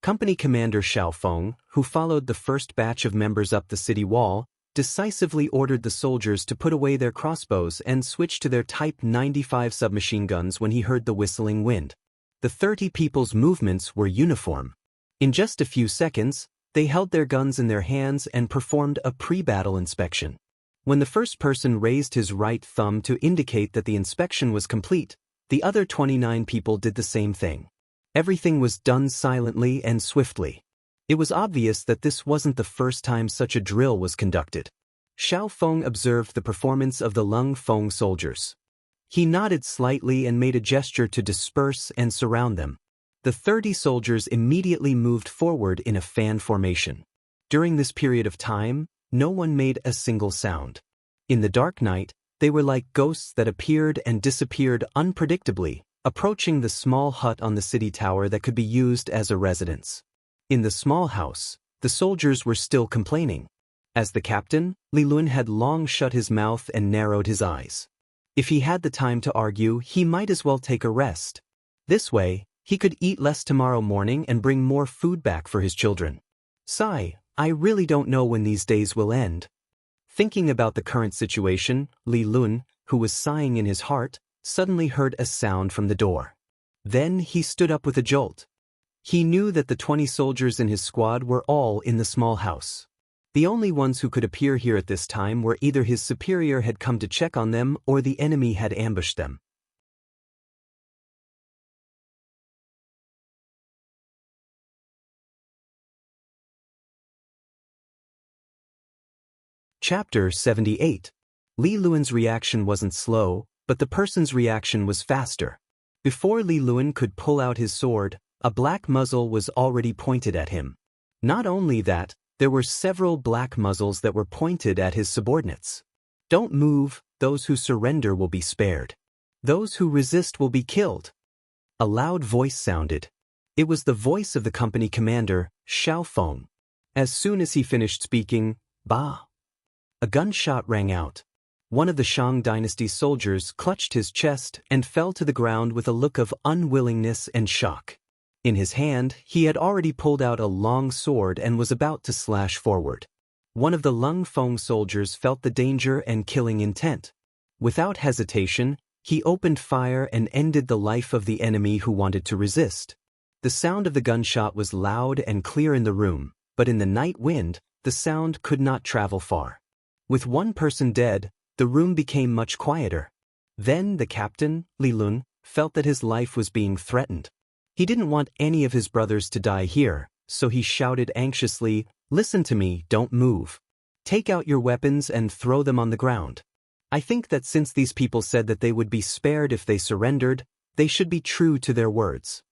Speaker 1: Company Commander Xiao Feng, who followed the first batch of members up the city wall, decisively ordered the soldiers to put away their crossbows and switch to their Type 95 submachine guns when he heard the whistling wind. The 30 people's movements were uniform. In just a few seconds, they held their guns in their hands and performed a pre-battle inspection. When the first person raised his right thumb to indicate that the inspection was complete, the other 29 people did the same thing. Everything was done silently and swiftly. It was obvious that this wasn't the first time such a drill was conducted. Xiao Feng observed the performance of the Lung Feng soldiers. He nodded slightly and made a gesture to disperse and surround them. The 30 soldiers immediately moved forward in a fan formation. During this period of time, no one made a single sound. In the dark night, they were like ghosts that appeared and disappeared unpredictably, approaching the small hut on the city tower that could be used as a residence. In the small house, the soldiers were still complaining. As the captain, Li Luan had long shut his mouth and narrowed his eyes. If he had the time to argue, he might as well take a rest. This way, he could eat less tomorrow morning and bring more food back for his children. Sigh, I really don't know when these days will end. Thinking about the current situation, Li Luan, who was sighing in his heart, suddenly heard a sound from the door. Then he stood up with a jolt. He knew that the 20 soldiers in his squad were all in the small house. The only ones who could appear here at this time were either his superior had come to check on them or the enemy had ambushed them. Chapter 78. Li Luan's reaction wasn't slow, but the person's reaction was faster. Before Li Luan could pull out his sword, a black muzzle was already pointed at him. Not only that, there were several black muzzles that were pointed at his subordinates. Don't move, those who surrender will be spared. Those who resist will be killed. A loud voice sounded. It was the voice of the company commander, Xiao Feng. As soon as he finished speaking, bah! A gunshot rang out. One of the Shang dynasty soldiers clutched his chest and fell to the ground with a look of unwillingness and shock. In his hand, he had already pulled out a long sword and was about to slash forward. One of the Lung Feng soldiers felt the danger and killing intent. Without hesitation, he opened fire and ended the life of the enemy who wanted to resist. The sound of the gunshot was loud and clear in the room, but in the night wind, the sound could not travel far. With one person dead, the room became much quieter. Then the captain, Li Lun, felt that his life was being threatened. He didn't want any of his brothers to die here, so he shouted anxiously, "Listen to me, don't move. Take out your weapons and throw them on the ground. I think that since these people said that they would be spared if they surrendered, they should be true to their words.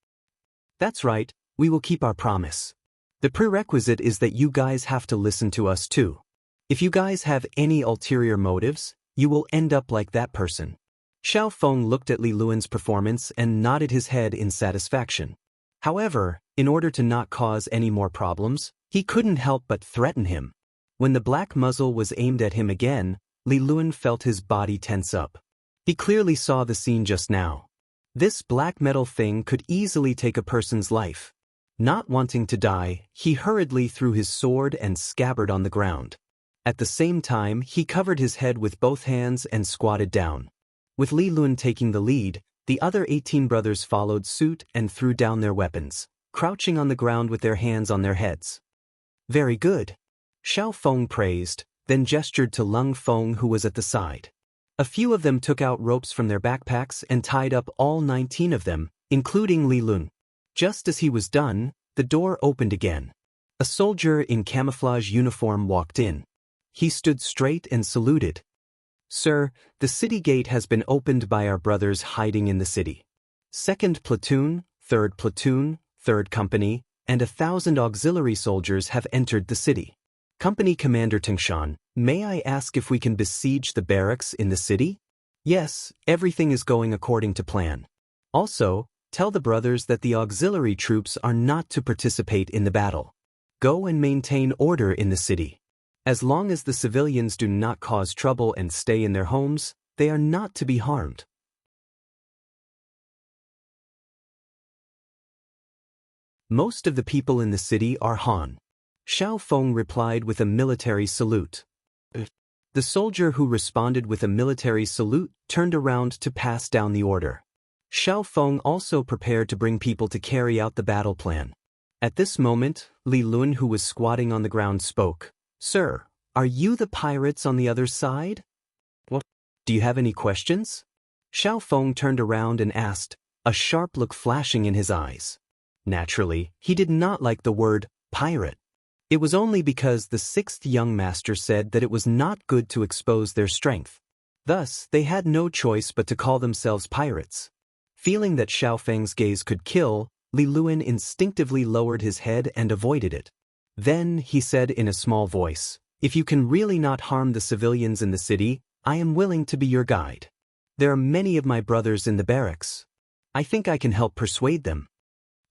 Speaker 1: That's right, we will keep our promise. The prerequisite is that you guys have to listen to us too. If you guys have any ulterior motives, you will end up like that person." Xiao Feng looked at Li Luan's performance and nodded his head in satisfaction. However, in order to not cause any more problems, he couldn't help but threaten him. When the black muzzle was aimed at him again, Li Luan felt his body tense up. He clearly saw the scene just now. This black metal thing could easily take a person's life. Not wanting to die, he hurriedly threw his sword and scabbard on the ground. At the same time, he covered his head with both hands and squatted down. With Li Luan taking the lead, the other 18 brothers followed suit and threw down their weapons, crouching on the ground with their hands on their heads. "Very good," Xiao Feng praised, then gestured to Lung Feng who was at the side. A few of them took out ropes from their backpacks and tied up all 19 of them, including Li Luan. Just as he was done, the door opened again. A soldier in camouflage uniform walked in. He stood straight and saluted. "Sir, the city gate has been opened by our brothers hiding in the city. 2nd platoon, 3rd platoon, 3rd company, and 1,000 auxiliary soldiers have entered the city. Company Commander Tingshan, may I ask if we can besiege the barracks in the city?" "Yes, everything is going according to plan. Also, tell the brothers that the auxiliary troops are not to participate in the battle. Go and maintain order in the city. As long as the civilians do not cause trouble and stay in their homes, they are not to be harmed." "Most of the people in the city are Han," Xiao Feng replied with a military salute. The soldier who responded with a military salute turned around to pass down the order. Xiao Feng also prepared to bring people to carry out the battle plan. At this moment, Li Luan, who was squatting on the ground, spoke. "Sir, are you the pirates on the other side? What? Do you have any questions?" Xiao Feng turned around and asked, a sharp look flashing in his eyes. Naturally, he did not like the word pirate. It was only because the 6th young master said that it was not good to expose their strength. Thus, they had no choice but to call themselves pirates. Feeling that Xiao Feng's gaze could kill, Li Luan instinctively lowered his head and avoided it. Then, he said in a small voice, "If you can really not harm the civilians in the city, I am willing to be your guide. There are many of my brothers in the barracks. I think I can help persuade them."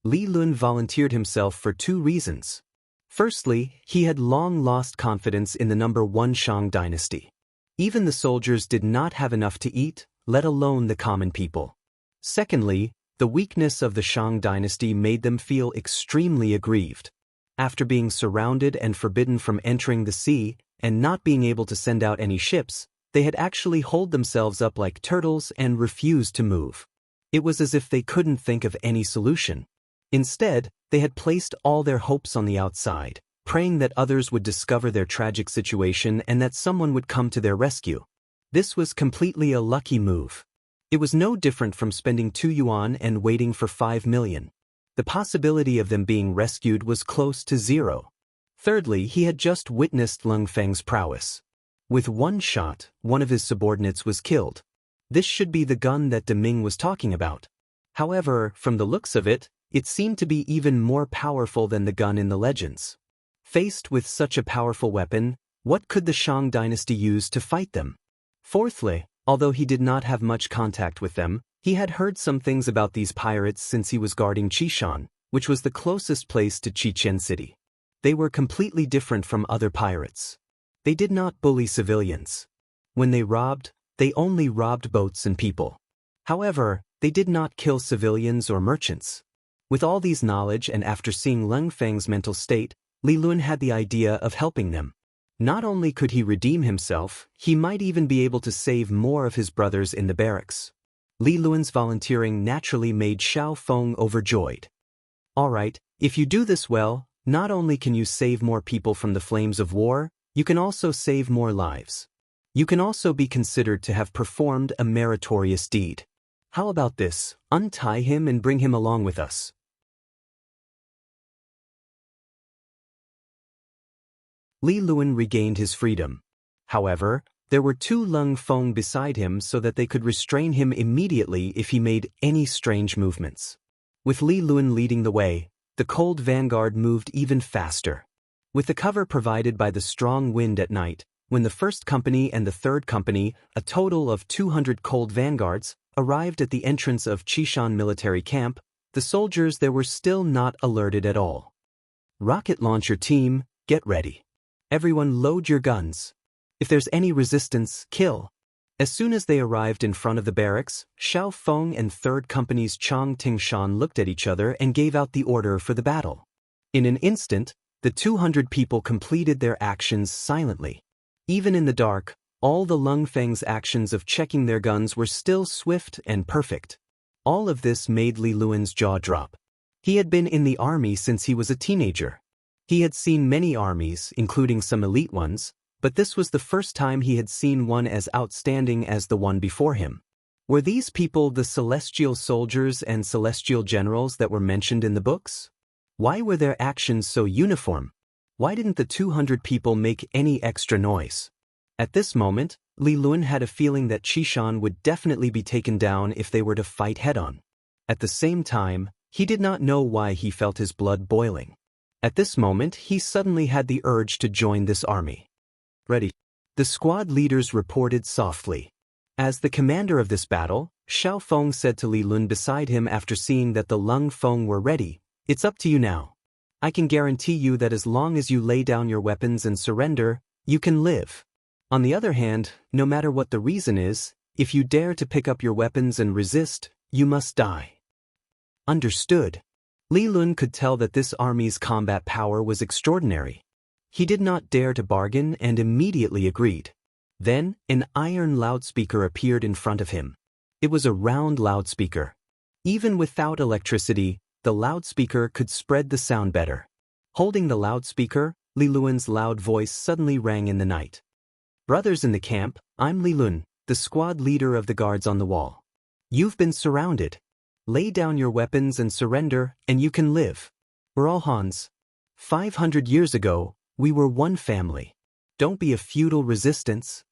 Speaker 1: Li Luan volunteered himself for 2 reasons. Firstly, he had long lost confidence in the number 1 Shang dynasty. Even the soldiers did not have enough to eat, let alone the common people. Secondly, the weakness of the Shang dynasty made them feel extremely aggrieved. After being surrounded and forbidden from entering the sea, and not being able to send out any ships, they had actually holed themselves up like turtles and refused to move. It was as if they couldn't think of any solution. Instead, they had placed all their hopes on the outside, praying that others would discover their tragic situation and that someone would come to their rescue. This was completely a lucky move. It was no different from spending 2 yuan and waiting for 5 million. The possibility of them being rescued was close to 0. Thirdly, he had just witnessed Lung Feng's prowess. With 1 shot, one of his subordinates was killed. This should be the gun that Deming was talking about. However, from the looks of it, it seemed to be even more powerful than the gun in the legends. Faced with such a powerful weapon, what could the Shang dynasty use to fight them? Fourthly, although he did not have much contact with them, he had heard some things about these pirates since he was guarding Qishan, which was the closest place to Qichen City. They were completely different from other pirates. They did not bully civilians. When they robbed, they only robbed boats and people. However, they did not kill civilians or merchants. With all these knowledge and after seeing Lung Feng's mental state, Li Luan had the idea of helping them. Not only could he redeem himself, he might even be able to save more of his brothers in the barracks. Li Luan's volunteering naturally made Xiao Feng overjoyed. "Alright, if you do this well, not only can you save more people from the flames of war, you can also save more lives. You can also be considered to have performed a meritorious deed. How about this? Untie him and bring him along with us. Li Luan regained his freedom. However, there were two Lung Feng beside him so that they could restrain him immediately if he made any strange movements. With Li Luan leading the way, the cold vanguard moved even faster. With the cover provided by the strong wind at night, when the first company and the third company, a total of 200 cold vanguards, arrived at the entrance of Chishan military camp, the soldiers there were still not alerted at all. Rocket launcher team, get ready. Everyone load your guns. If there's any resistance, kill. As soon as they arrived in front of the barracks, Xiao Feng and third company's Chang Tingshan looked at each other and gave out the order for the battle. In an instant, the 200 people completed their actions silently. Even in the dark, all the Lung Feng's actions of checking their guns were still swift and perfect. All of this made Li Luan's jaw drop. He had been in the army since he was a teenager. He had seen many armies, including some elite ones, but this was the first time he had seen one as outstanding as the one before him. Were these people the celestial soldiers and celestial generals that were mentioned in the books? Why were their actions so uniform? Why didn't the 200 people make any extra noise? At this moment, Li Luan had a feeling that Chishan would definitely be taken down if they were to fight head-on. At the same time, he did not know why he felt his blood boiling. At this moment, he suddenly had the urge to join this army. Ready. The squad leaders reported softly. As the commander of this battle, Xiao Feng said to Li Luan beside him after seeing that the Lung Feng were ready, "It's up to you now. I can guarantee you that as long as you lay down your weapons and surrender, you can live. On the other hand, no matter what the reason is, if you dare to pick up your weapons and resist, you must die." Understood. Li Luan could tell that this army's combat power was extraordinary. He did not dare to bargain and immediately agreed. Then, an iron loudspeaker appeared in front of him. It was a round loudspeaker. Even without electricity, the loudspeaker could spread the sound better. Holding the loudspeaker, Li Luan's loud voice suddenly rang in the night. "Brothers in the camp, I'm Li Luan, the squad leader of the guards on the wall. You've been surrounded. Lay down your weapons and surrender, and you can live. We're all Hans. 500 years ago, we were one family. Don't be a feudal resistance."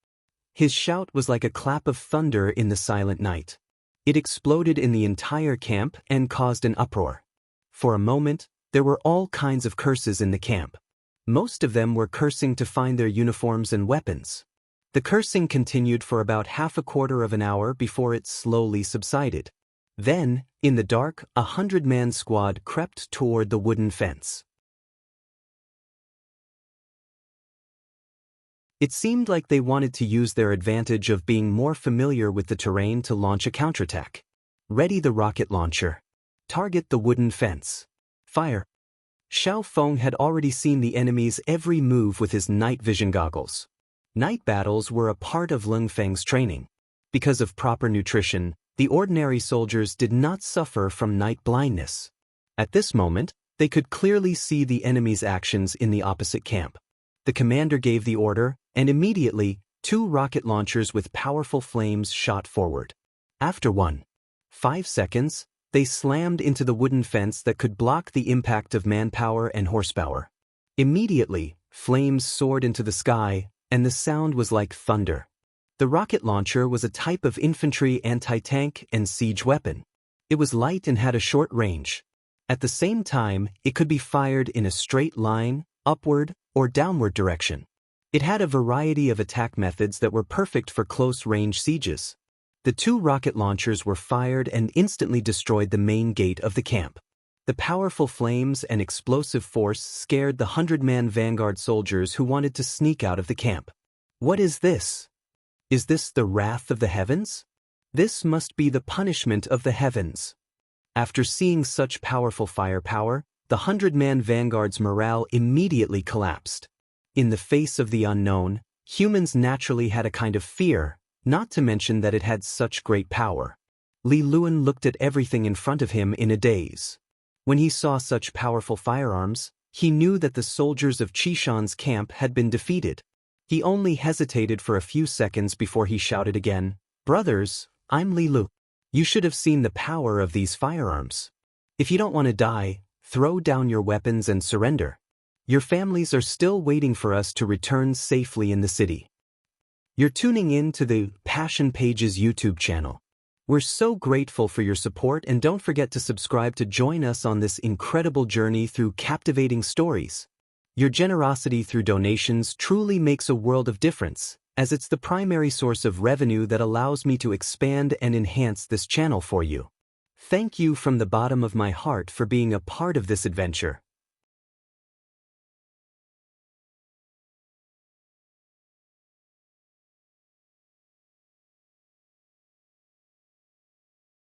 Speaker 1: His shout was like a clap of thunder in the silent night. It exploded in the entire camp and caused an uproar. For a moment, there were all kinds of curses in the camp. Most of them were cursing to find their uniforms and weapons. The cursing continued for about half a quarter of an hour before it slowly subsided. Then, in the dark, a 100-man squad crept toward the wooden fence. It seemed like they wanted to use their advantage of being more familiar with the terrain to launch a counterattack. Ready the rocket launcher. Target the wooden fence. Fire. Xiao Feng had already seen the enemy's every move with his night vision goggles. Night battles were a part of Lung Feng's training. Because of proper nutrition, the ordinary soldiers did not suffer from night blindness. At this moment, they could clearly see the enemy's actions in the opposite camp. The commander gave the order, and immediately, 2 rocket launchers with powerful flames shot forward. After 1.5 seconds, they slammed into the wooden fence that could block the impact of manpower and horsepower. Immediately, flames soared into the sky, and the sound was like thunder. The rocket launcher was a type of infantry anti-tank and siege weapon. It was light and had a short range. At the same time, it could be fired in a straight line, upward, or downward direction. It had a variety of attack methods that were perfect for close-range sieges. The 2 rocket launchers were fired and instantly destroyed the main gate of the camp. The powerful flames and explosive force scared the 100-man vanguard soldiers who wanted to sneak out of the camp. What is this? Is this the wrath of the heavens? This must be the punishment of the heavens. After seeing such powerful firepower, the 100-man vanguard's morale immediately collapsed. In the face of the unknown, humans naturally had a kind of fear, not to mention that it had such great power. Li Luan looked at everything in front of him in a daze. When he saw such powerful firearms, he knew that the soldiers of Chishan's camp had been defeated. He only hesitated for a few seconds before he shouted again, "Brothers, I'm Li Lu. You should have seen the power of these firearms. If you don't want to die, throw down your weapons and surrender. Your families are still waiting for us to return safely in the city." You're tuning in to the Passion Pages YouTube channel. We're so grateful for your support, and don't forget to subscribe to join us on this incredible journey through captivating stories. Your generosity through donations truly makes a world of difference, as it's the primary source of revenue that allows me to expand and enhance this channel for you. Thank you from the bottom of my heart for being a part of this adventure.